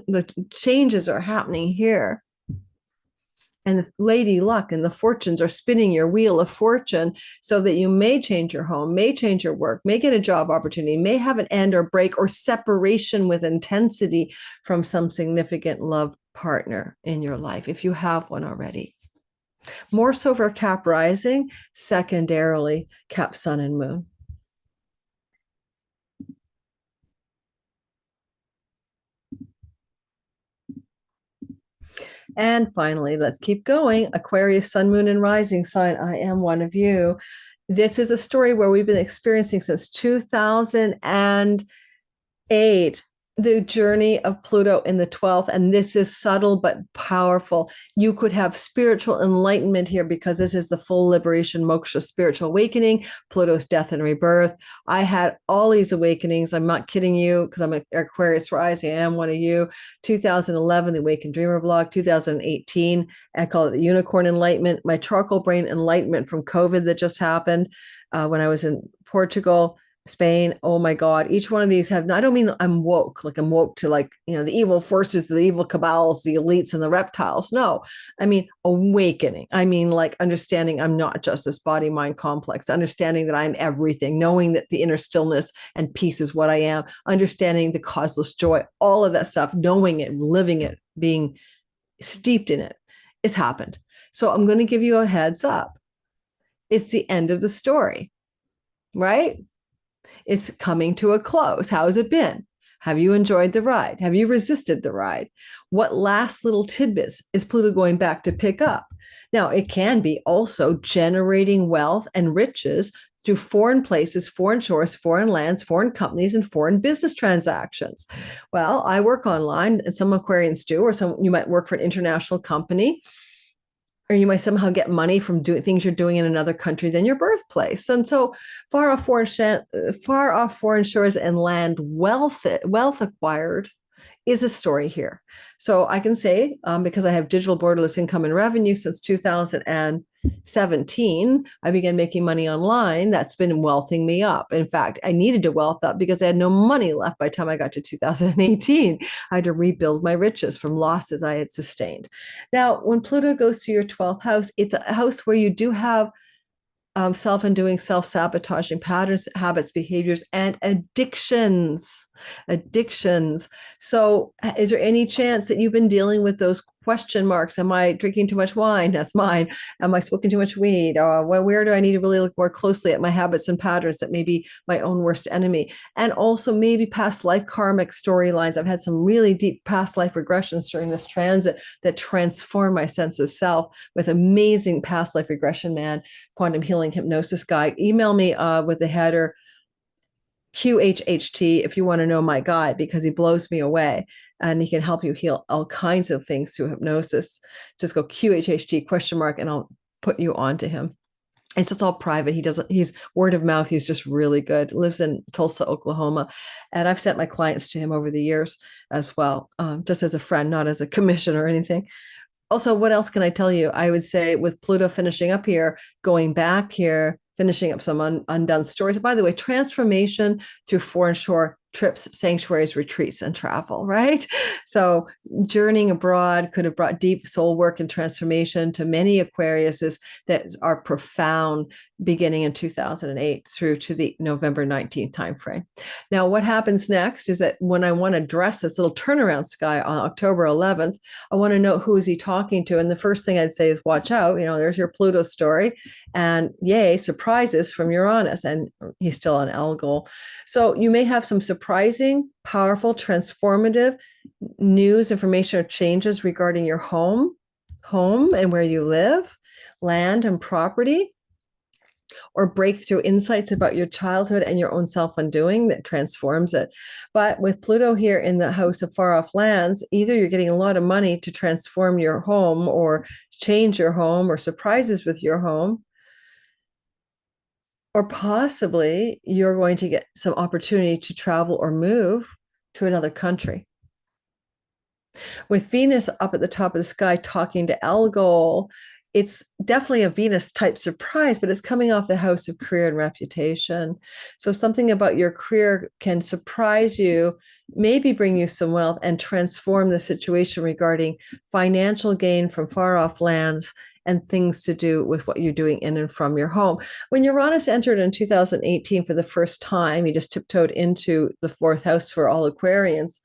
the changes are happening here. And the Lady Luck and the fortunes are spinning your wheel of fortune so that you may change your home, may change your work, may get a job opportunity, may have an end or break or separation with intensity from some significant love partner in your life, if you have one already. More so for Cap rising, secondarily Cap Sun and Moon. And finally, let's keep going. Aquarius, Sun, Moon, and Rising sign. I am one of you. This is a story where we've been experiencing since 2008 the journey of Pluto in the 12th. And this is subtle but powerful. You could have spiritual enlightenment here because this is the full liberation, moksha, spiritual awakening, Pluto's death and rebirth. I had all these awakenings. I'm not kidding you because I'm an Aquarius rising. I am one of you. 2011, the Awakened Dreamer blog. 2018, I call it the Unicorn Enlightenment. My charcoal brain enlightenment from COVID that just happened when I was in Portugal. Spain, oh my God, each one of these have, I don't mean I'm woke, like I'm woke to like, the evil forces, the evil cabals, the elites and the reptiles. No, I mean awakening. I mean like understanding I'm not just this body mind complex, understanding that I'm everything, knowing that the inner stillness and peace is what I am, understanding the causeless joy, all of that stuff, knowing it, living it, being steeped in it, it's happened. So I'm going to give you a heads up. It's the end of the story, right? It's coming to a close. How's it been? Have you enjoyed the ride? Have you resisted the ride? What last little tidbits is Pluto going back to pick up? Now, it can be also generating wealth and riches through foreign places, foreign shores, foreign lands, foreign companies, and foreign business transactions. Well, I work online, and some Aquarians do, or some you might work for an international company, or you might somehow get money from doing things you're doing in another country than your birthplace. And so far off foreign shores and land wealth acquired is a story here. So I can say, because I have digital borderless income and revenue since 2017, I began making money online. That's been wealthing me up. In fact, I needed to wealth up because I had no money left by the time I got to 2018. I had to rebuild my riches from losses I had sustained. Now, when Pluto goes to your 12th house, it's a house where you do have self-undoing, self-sabotaging patterns, habits, behaviors, and addictions. So is there any chance that you've been dealing with those question marks? Am I drinking too much wine? That's mine. Am I smoking too much weed? Where do I need to really look more closely at my habits and patterns that may be my own worst enemy? And also maybe past life karmic storylines. I've had some really deep past life regressions during this transit that transform my sense of self with amazing past life regression man, quantum healing hypnosis guy. Email me with the header QHHT if you want to know my guy, because he blows me away and he can help you heal all kinds of things through hypnosis. Just go QHHT ? And I'll put you on to him. It's just all private. He's word of mouth. He's just really good. Lives in Tulsa, Oklahoma. And I've sent my clients to him over the years as well, just as a friend, not as a commission or anything. Also, what else can I tell you? I would say with Pluto finishing up here, going back here, finishing up some undone stories. By the way, transformation through foreign shore trips, sanctuaries, retreats, and travel, right? So journeying abroad could have brought deep soul work and transformation to many Aquariuses that are profound, beginning in 2008 through to the November 19th timeframe. Now, what happens next is that when I want to address this little turnaround sky on October 11th, I want to know who is he talking to. And the first thing I'd say is watch out. There's your Pluto story. And yay, surprises from Uranus. And he's still on Algol. So you may have some surprising, powerful, transformative news, information, or changes regarding your home and where you live, land and property, or breakthrough insights about your childhood and your own self-undoing that transforms it. But with Pluto here in the house of far off lands, either you're getting a lot of money to transform your home or change your home, or surprises with your home, or possibly you're going to get some opportunity to travel or move to another country. With Venus up at the top of the sky talking to Algol, it's definitely a Venus type surprise, but it's coming off the house of career and reputation. So something about your career can surprise you, maybe bring you some wealth, and transform the situation regarding financial gain from far off lands and things to do with what you're doing in and from your home. When Uranus entered in 2018 for the first time, he just tiptoed into the fourth house for all Aquarians.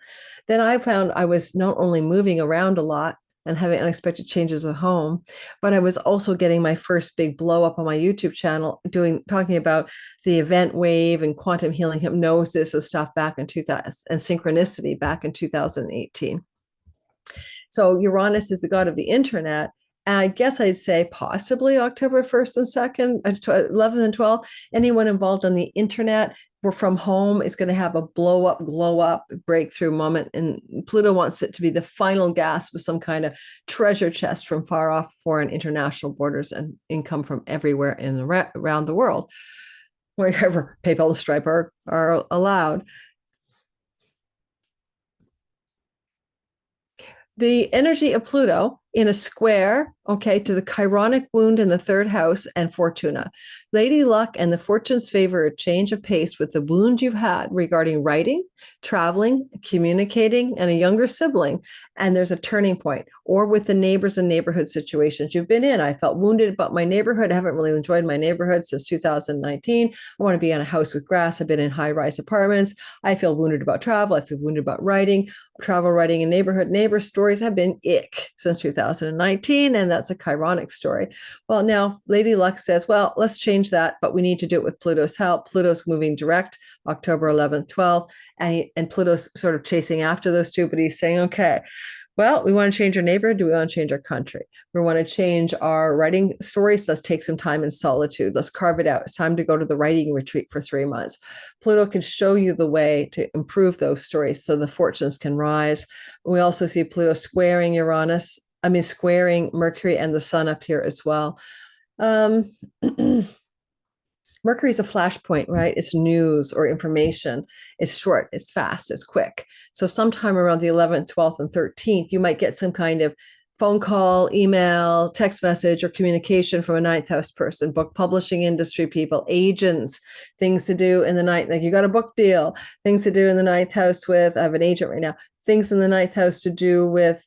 Then I found I was not only moving around a lot and having unexpected changes at home, but I was also getting my first big blow up on my YouTube channel, talking about the event wave and quantum healing hypnosis and stuff back in 2000, and synchronicity back in 2018. So Uranus is the god of the internet. And I guess I'd say possibly October 1st and 2nd, 11th and 12th, anyone involved on the internet or from home is going to have a blow up, glow up, breakthrough moment. And Pluto wants it to be the final gasp of some kind of treasure chest from far off foreign international borders and income from everywhere around the world, wherever PayPal and Stripe are allowed. The energy of Pluto in a square, to the Chironic wound in the third house and Fortuna. Lady Luck and the fortunes favor a change of pace with the wound you've had regarding writing, traveling, communicating, and a younger sibling. And there's a turning point, or with the neighbors and neighborhood situations you've been in. I felt wounded about my neighborhood. I haven't really enjoyed my neighborhood since 2019. I want to be on a house with grass. I've been in high-rise apartments. I feel wounded about travel. I feel wounded about writing, travel, writing, and neighborhood. Neighbor stories have been ick since 2019. 2019, and that's a chironic story. Well, now Lady Luck says, well, let's change that, but we need to do it with Pluto's help. Pluto's moving direct October 11th, 12th, and Pluto's sort of chasing after those two, but he's saying, okay, well, we want to change our neighborhood. Do we want to change our country? We want to change our writing stories. Let's take some time in solitude. Let's carve it out. It's time to go to the writing retreat for 3 months. Pluto can show you the way to improve those stories so the fortunes can rise. We also see Pluto squaring squaring Mercury and the sun up here as well. Mercury is a flashpoint, right? It's news or information. It's short, it's fast, it's quick. So sometime around the 11th, 12th, and 13th, you might get some kind of phone call, email, text message, or communication from a ninth house person, book publishing industry people, agents, things to do in the ninth, like you got a book deal, things to do in the ninth house with, I have an agent right now, things in the ninth house to do with,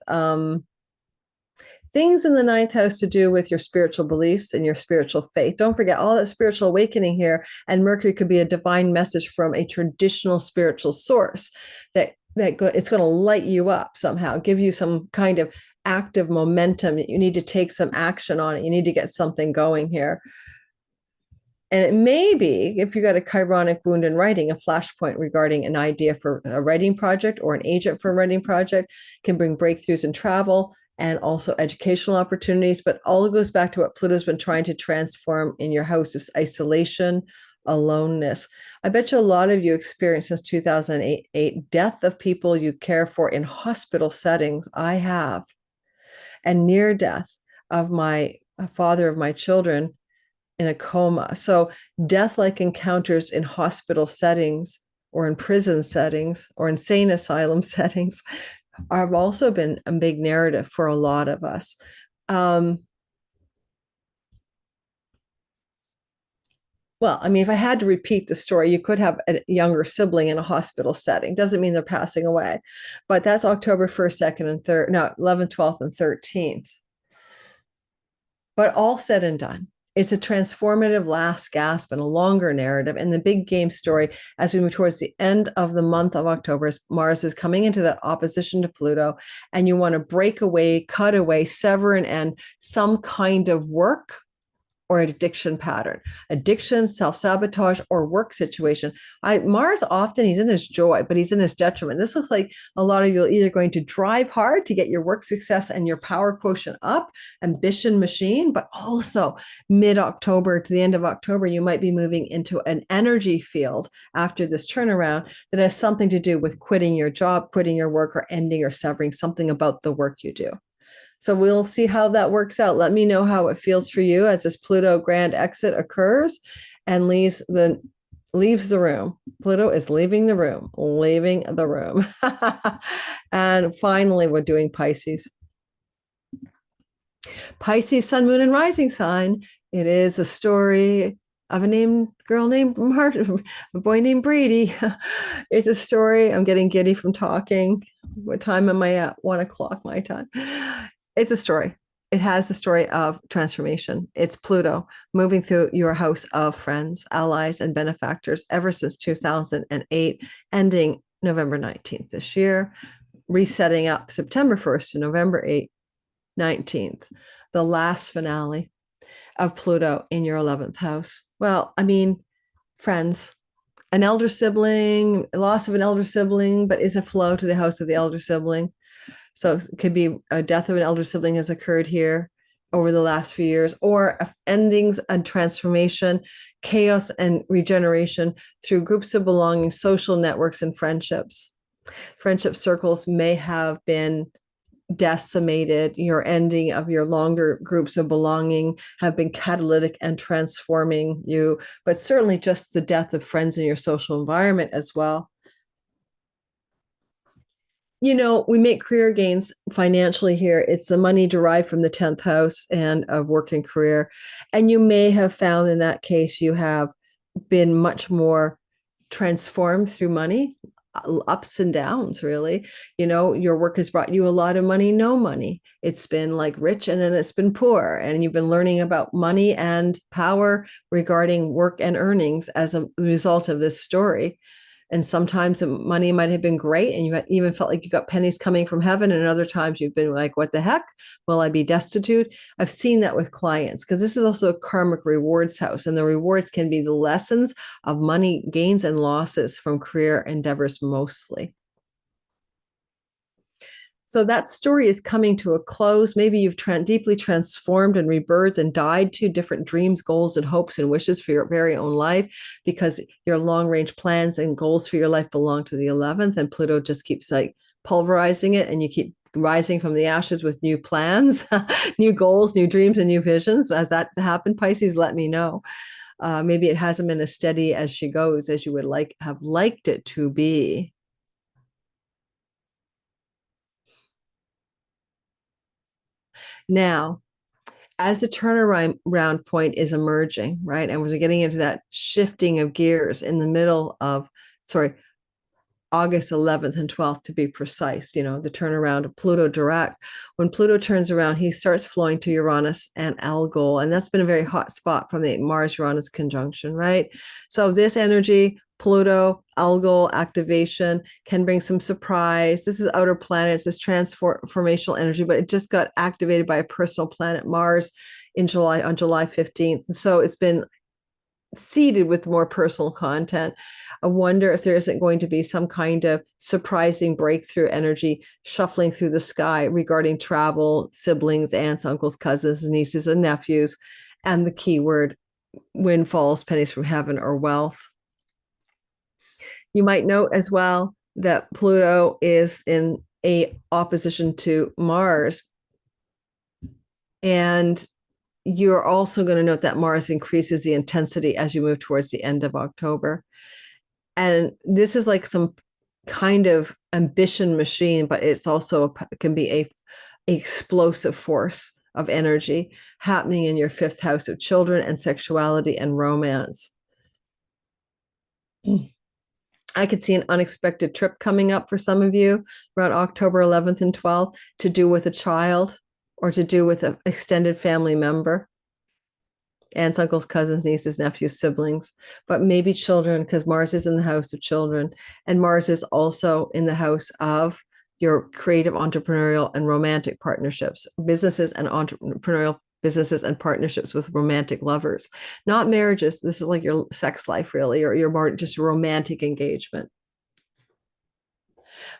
things in the ninth house to do with your spiritual beliefs and your spiritual faith. Don't forget all that spiritual awakening here. And Mercury could be a divine message from a traditional spiritual source that it's going to light you up somehow, give you some kind of active momentum. You need to take some action on it. You need to get something going here. And it may be, if you got a chironic wound in writing, a flashpoint regarding an idea for a writing project or an agent for a writing project can bring breakthroughs in travel and also educational opportunities. But all it goes back to what Pluto's been trying to transform in your house of isolation, aloneness. I bet you a lot of you experienced since 2008 death of people you care for in hospital settings. I have. And near death of my father of my children in a coma. So death-like encounters in hospital settings or in prison settings or insane asylum settings have also been a big narrative for a lot of us. Well, I mean, if I had to repeat the story, you could have a younger sibling in a hospital setting. Doesn't mean they're passing away, but that's October 1st, 2nd, and 3rd, no, 11th, 12th, and 13th. But all said and done, it's a transformative last gasp and a longer narrative. And the big game story, as we move towards the end of the month of October, Mars is coming into that opposition to Pluto, and you want to break away, cut away, sever and end some kind of work or addiction pattern, addiction, self-sabotage, or work situation. Mars often, he's in his joy, but he's in his detriment. This looks like a lot of you are either going to drive hard to get your work success and your power quotient up, ambition machine, but also mid-October to the end of October, you might be moving into an energy field after this turnaround that has something to do with quitting your job, quitting your work, or ending or severing something about the work you do. So we'll see how that works out. Let me know how it feels for you as this Pluto grand exit occurs and leaves the room. Pluto is leaving the room. And finally, we're doing Pisces. Pisces, sun, moon, and rising sign. It is a story of a girl named Martin, a boy named Brady. It's a story. I'm getting giddy from talking. What time am I at? 1 o'clock my time. It's a story. It has the story of transformation. It's Pluto moving through your house of friends, allies, and benefactors ever since 2008, ending November 19th this year, resetting up September 1st to November 8th, 19th, the last finale of Pluto in your 11th house. Well, I mean, friends, an elder sibling, loss of an elder sibling, but is a flow to the house of the elder sibling. So it could be a death of an elder sibling has occurred here over the last few years, or endings and transformation, chaos and regeneration through groups of belonging, social networks, and friendships. Friendship circles may have been decimated. Your ending of your longer groups of belonging have been catalytic and transforming you, but certainly just the death of friends in your social environment as well. You know, we make career gains financially here. It's the money derived from the 10th house and of work and career. And you may have found in that case, you have been much more transformed through money, ups and downs, really. You know, your work has brought you a lot of money, no money. It's been like rich and then it's been poor. And you've been learning about money and power regarding work and earnings as a result of this story. And sometimes the money might have been great and you even felt like you got pennies coming from heaven. And other times you've been like, what the heck? Will I be destitute? I've seen that with clients because this is also a karmic rewards house. And the rewards can be the lessons of money gains and losses from career endeavors mostly. So that story is coming to a close. Maybe you've deeply transformed and rebirthed and died to different dreams, goals, and hopes and wishes for your very own life because your long range plans and goals for your life belong to the 11th. And Pluto just keeps like pulverizing it, and you keep rising from the ashes with new plans, new goals, new dreams, and new visions. As that happened, Pisces, let me know. Maybe it hasn't been as steady as she goes as you would have liked it to be. Now, as the turnaround point is emerging, right? And we're getting into that shifting of gears in the middle of, August 11th and 12th to be precise, the turnaround of Pluto direct. When Pluto turns around, he starts flowing to Uranus and Algol. And that's been a very hot spot from the Mars-Uranus conjunction, right? So this energy, Pluto, Algol activation can bring some surprise. This is outer planets, this transformational energy, but it just got activated by a personal planet, Mars, on July 15th. And so it's been seeded with more personal content. I wonder if there isn't going to be some kind of surprising breakthrough energy shuffling through the sky regarding travel, siblings, aunts, uncles, cousins, nieces, and nephews, and the keyword windfalls, pennies from heaven, or wealth. You might note as well that Pluto is in a opposition to Mars. And you're also going to note that Mars increases the intensity as you move towards the end of October. And this is like some kind of ambition machine, but it's also can be a explosive force of energy happening in your 5th house of children and sexuality and romance. I could see an unexpected trip coming up for some of you around October 11th and 12th to do with a child or to do with an extended family member. Aunts, uncles, cousins, nieces, nephews, siblings, but maybe children, because Mars is in the house of children. And Mars is also in the house of your creative, entrepreneurial, and romantic partnerships, businesses and entrepreneurial businesses and partnerships with romantic lovers, not marriages. This is like your sex life, really, or your more just romantic engagement.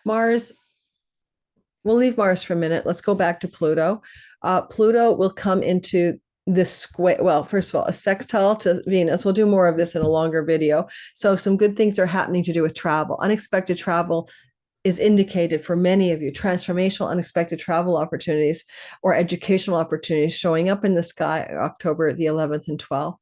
Mars, we'll leave Mars for a minute. Let's go back to Pluto. Pluto will come into this square. Well, first of all, a sextile to Venus. We'll do more of this in a longer video. So some good things are happening to do with travel. Unexpected travel is indicated for many of you. Transformational, unexpected travel opportunities or educational opportunities showing up in the sky October the 11th and 12th.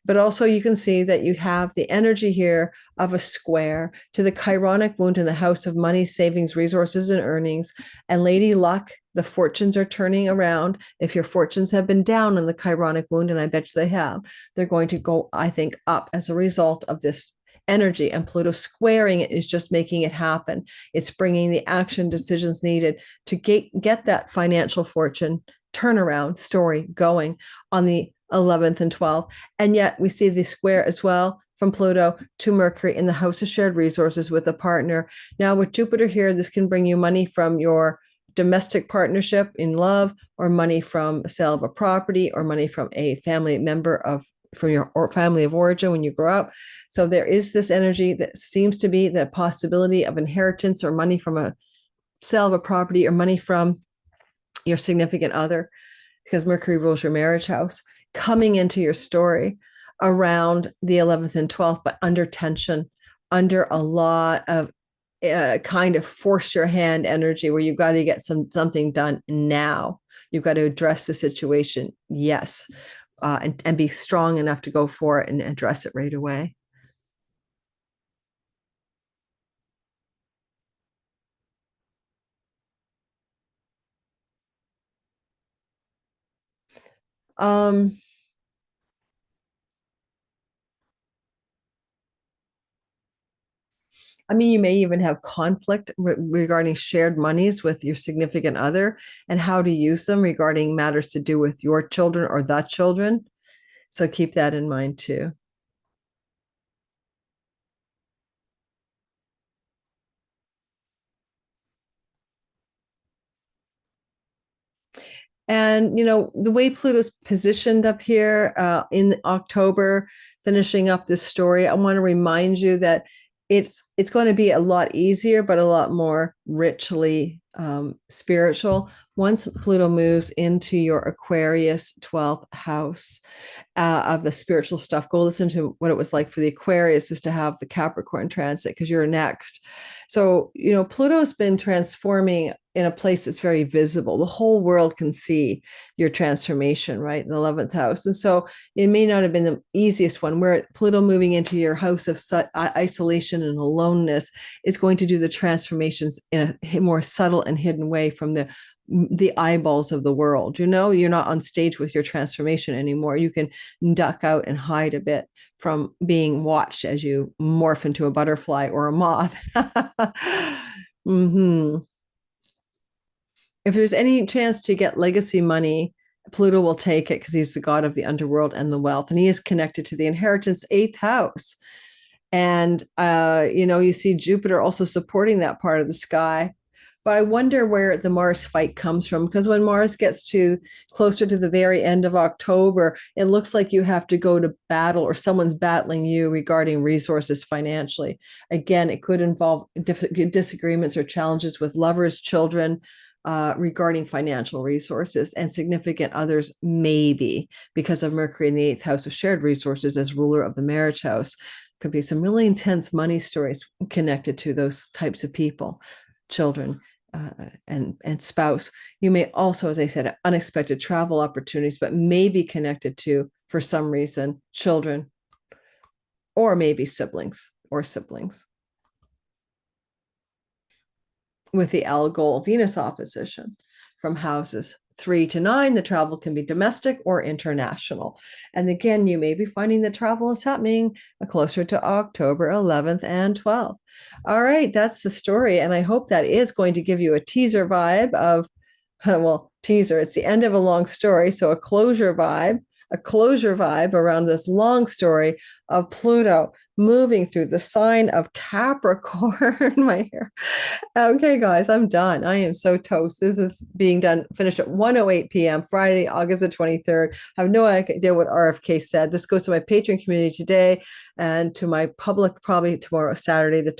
But also you can see that you have the energy here of a square to the Chironic wound in the house of money, savings, resources, and earnings. And Lady Luck, the fortunes are turning around. If your fortunes have been down in the Chironic wound, and I bet you they have, they're going to go, I think, up as a result of this energy. And Pluto squaring it is just making it happen. It's bringing the action decisions needed to get that financial fortune turnaround story going on the 11th and 12th. And yet we see the square as well from Pluto to Mercury in the house of shared resources with a partner. Now with Jupiter here, this can bring you money from your domestic partnership in love, or money from a sale of a property, or money from a family member from your family of origin when you grow up. So there is this energy that seems to be the possibility of inheritance or money from a sale of a property or money from your significant other, because Mercury rules your marriage house, coming into your story around the 11th and 12th, but under tension, under a lot of kind of force your hand energy where you've got to get something done now. You've got to address the situation. Yes. And be strong enough to go for it and address it right away. Um, I mean, you may even have conflict regarding shared monies with your significant other and how to use them regarding matters to do with your children or the children. So keep that in mind too. And, the way Pluto's positioned up here in October, finishing up this story, I want to remind you that it's going to be a lot easier, but a lot more richly spiritual once Pluto moves into your Aquarius 12th house of the spiritual stuff. Go listen to what it was like for the Aquarius is to have the Capricorn transit, because you're next. So, Pluto's been transforming in a place that's very visible. The whole world can see your transformation, right? In the 11th house. And so it may not have been the easiest one, where Pluto moving into your house of isolation and aloneness is going to do the transformations in a more subtle and hidden way from the eyeballs of the world. You're not on stage with your transformation anymore. You can duck out and hide a bit from being watched as you morph into a butterfly or a moth. Mm-hmm. If there's any chance to get legacy money, Pluto will take it, because he's the god of the underworld and the wealth, and he is connected to the inheritance 8th house. And, you see Jupiter also supporting that part of the sky. But I wonder where the Mars fight comes from, because when Mars gets closer to the very end of October, it looks like you have to go to battle, or someone's battling you regarding resources financially. Again, it could involve disagreements or challenges with lovers, children, regarding financial resources, and significant others, maybe because of Mercury in the 8th house of shared resources as ruler of the marriage house. Could be some really intense money stories connected to those types of people, children, and spouse. You may also, as I said, unexpected travel opportunities, but may be connected to, for some reason, children, or maybe siblings. With the Algol Venus opposition from houses 3 to 9, the travel can be domestic or international. And again, you may be finding that travel is happening closer to October 11th and 12th. All right, that's the story. And I hope that is going to give you a teaser vibe of, teaser, it's the end of a long story. So a closure vibe around this long story of Pluto moving through the sign of Capricorn. My hair. Okay, guys, I'm done. I am so toast. This is being finished at 1:08 p.m. Friday, August the 23rd. I have no idea what RFK said. This goes to my Patreon community today, and to my public probably tomorrow, Saturday the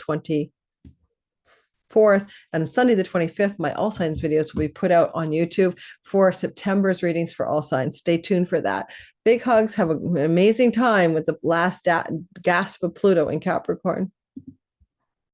24th, and Sunday the 25th. My All Signs videos will be put out on YouTube for September's readings for all signs. Stay tuned for that. Big hugs. Have an amazing time with the last gasp of Pluto in Capricorn.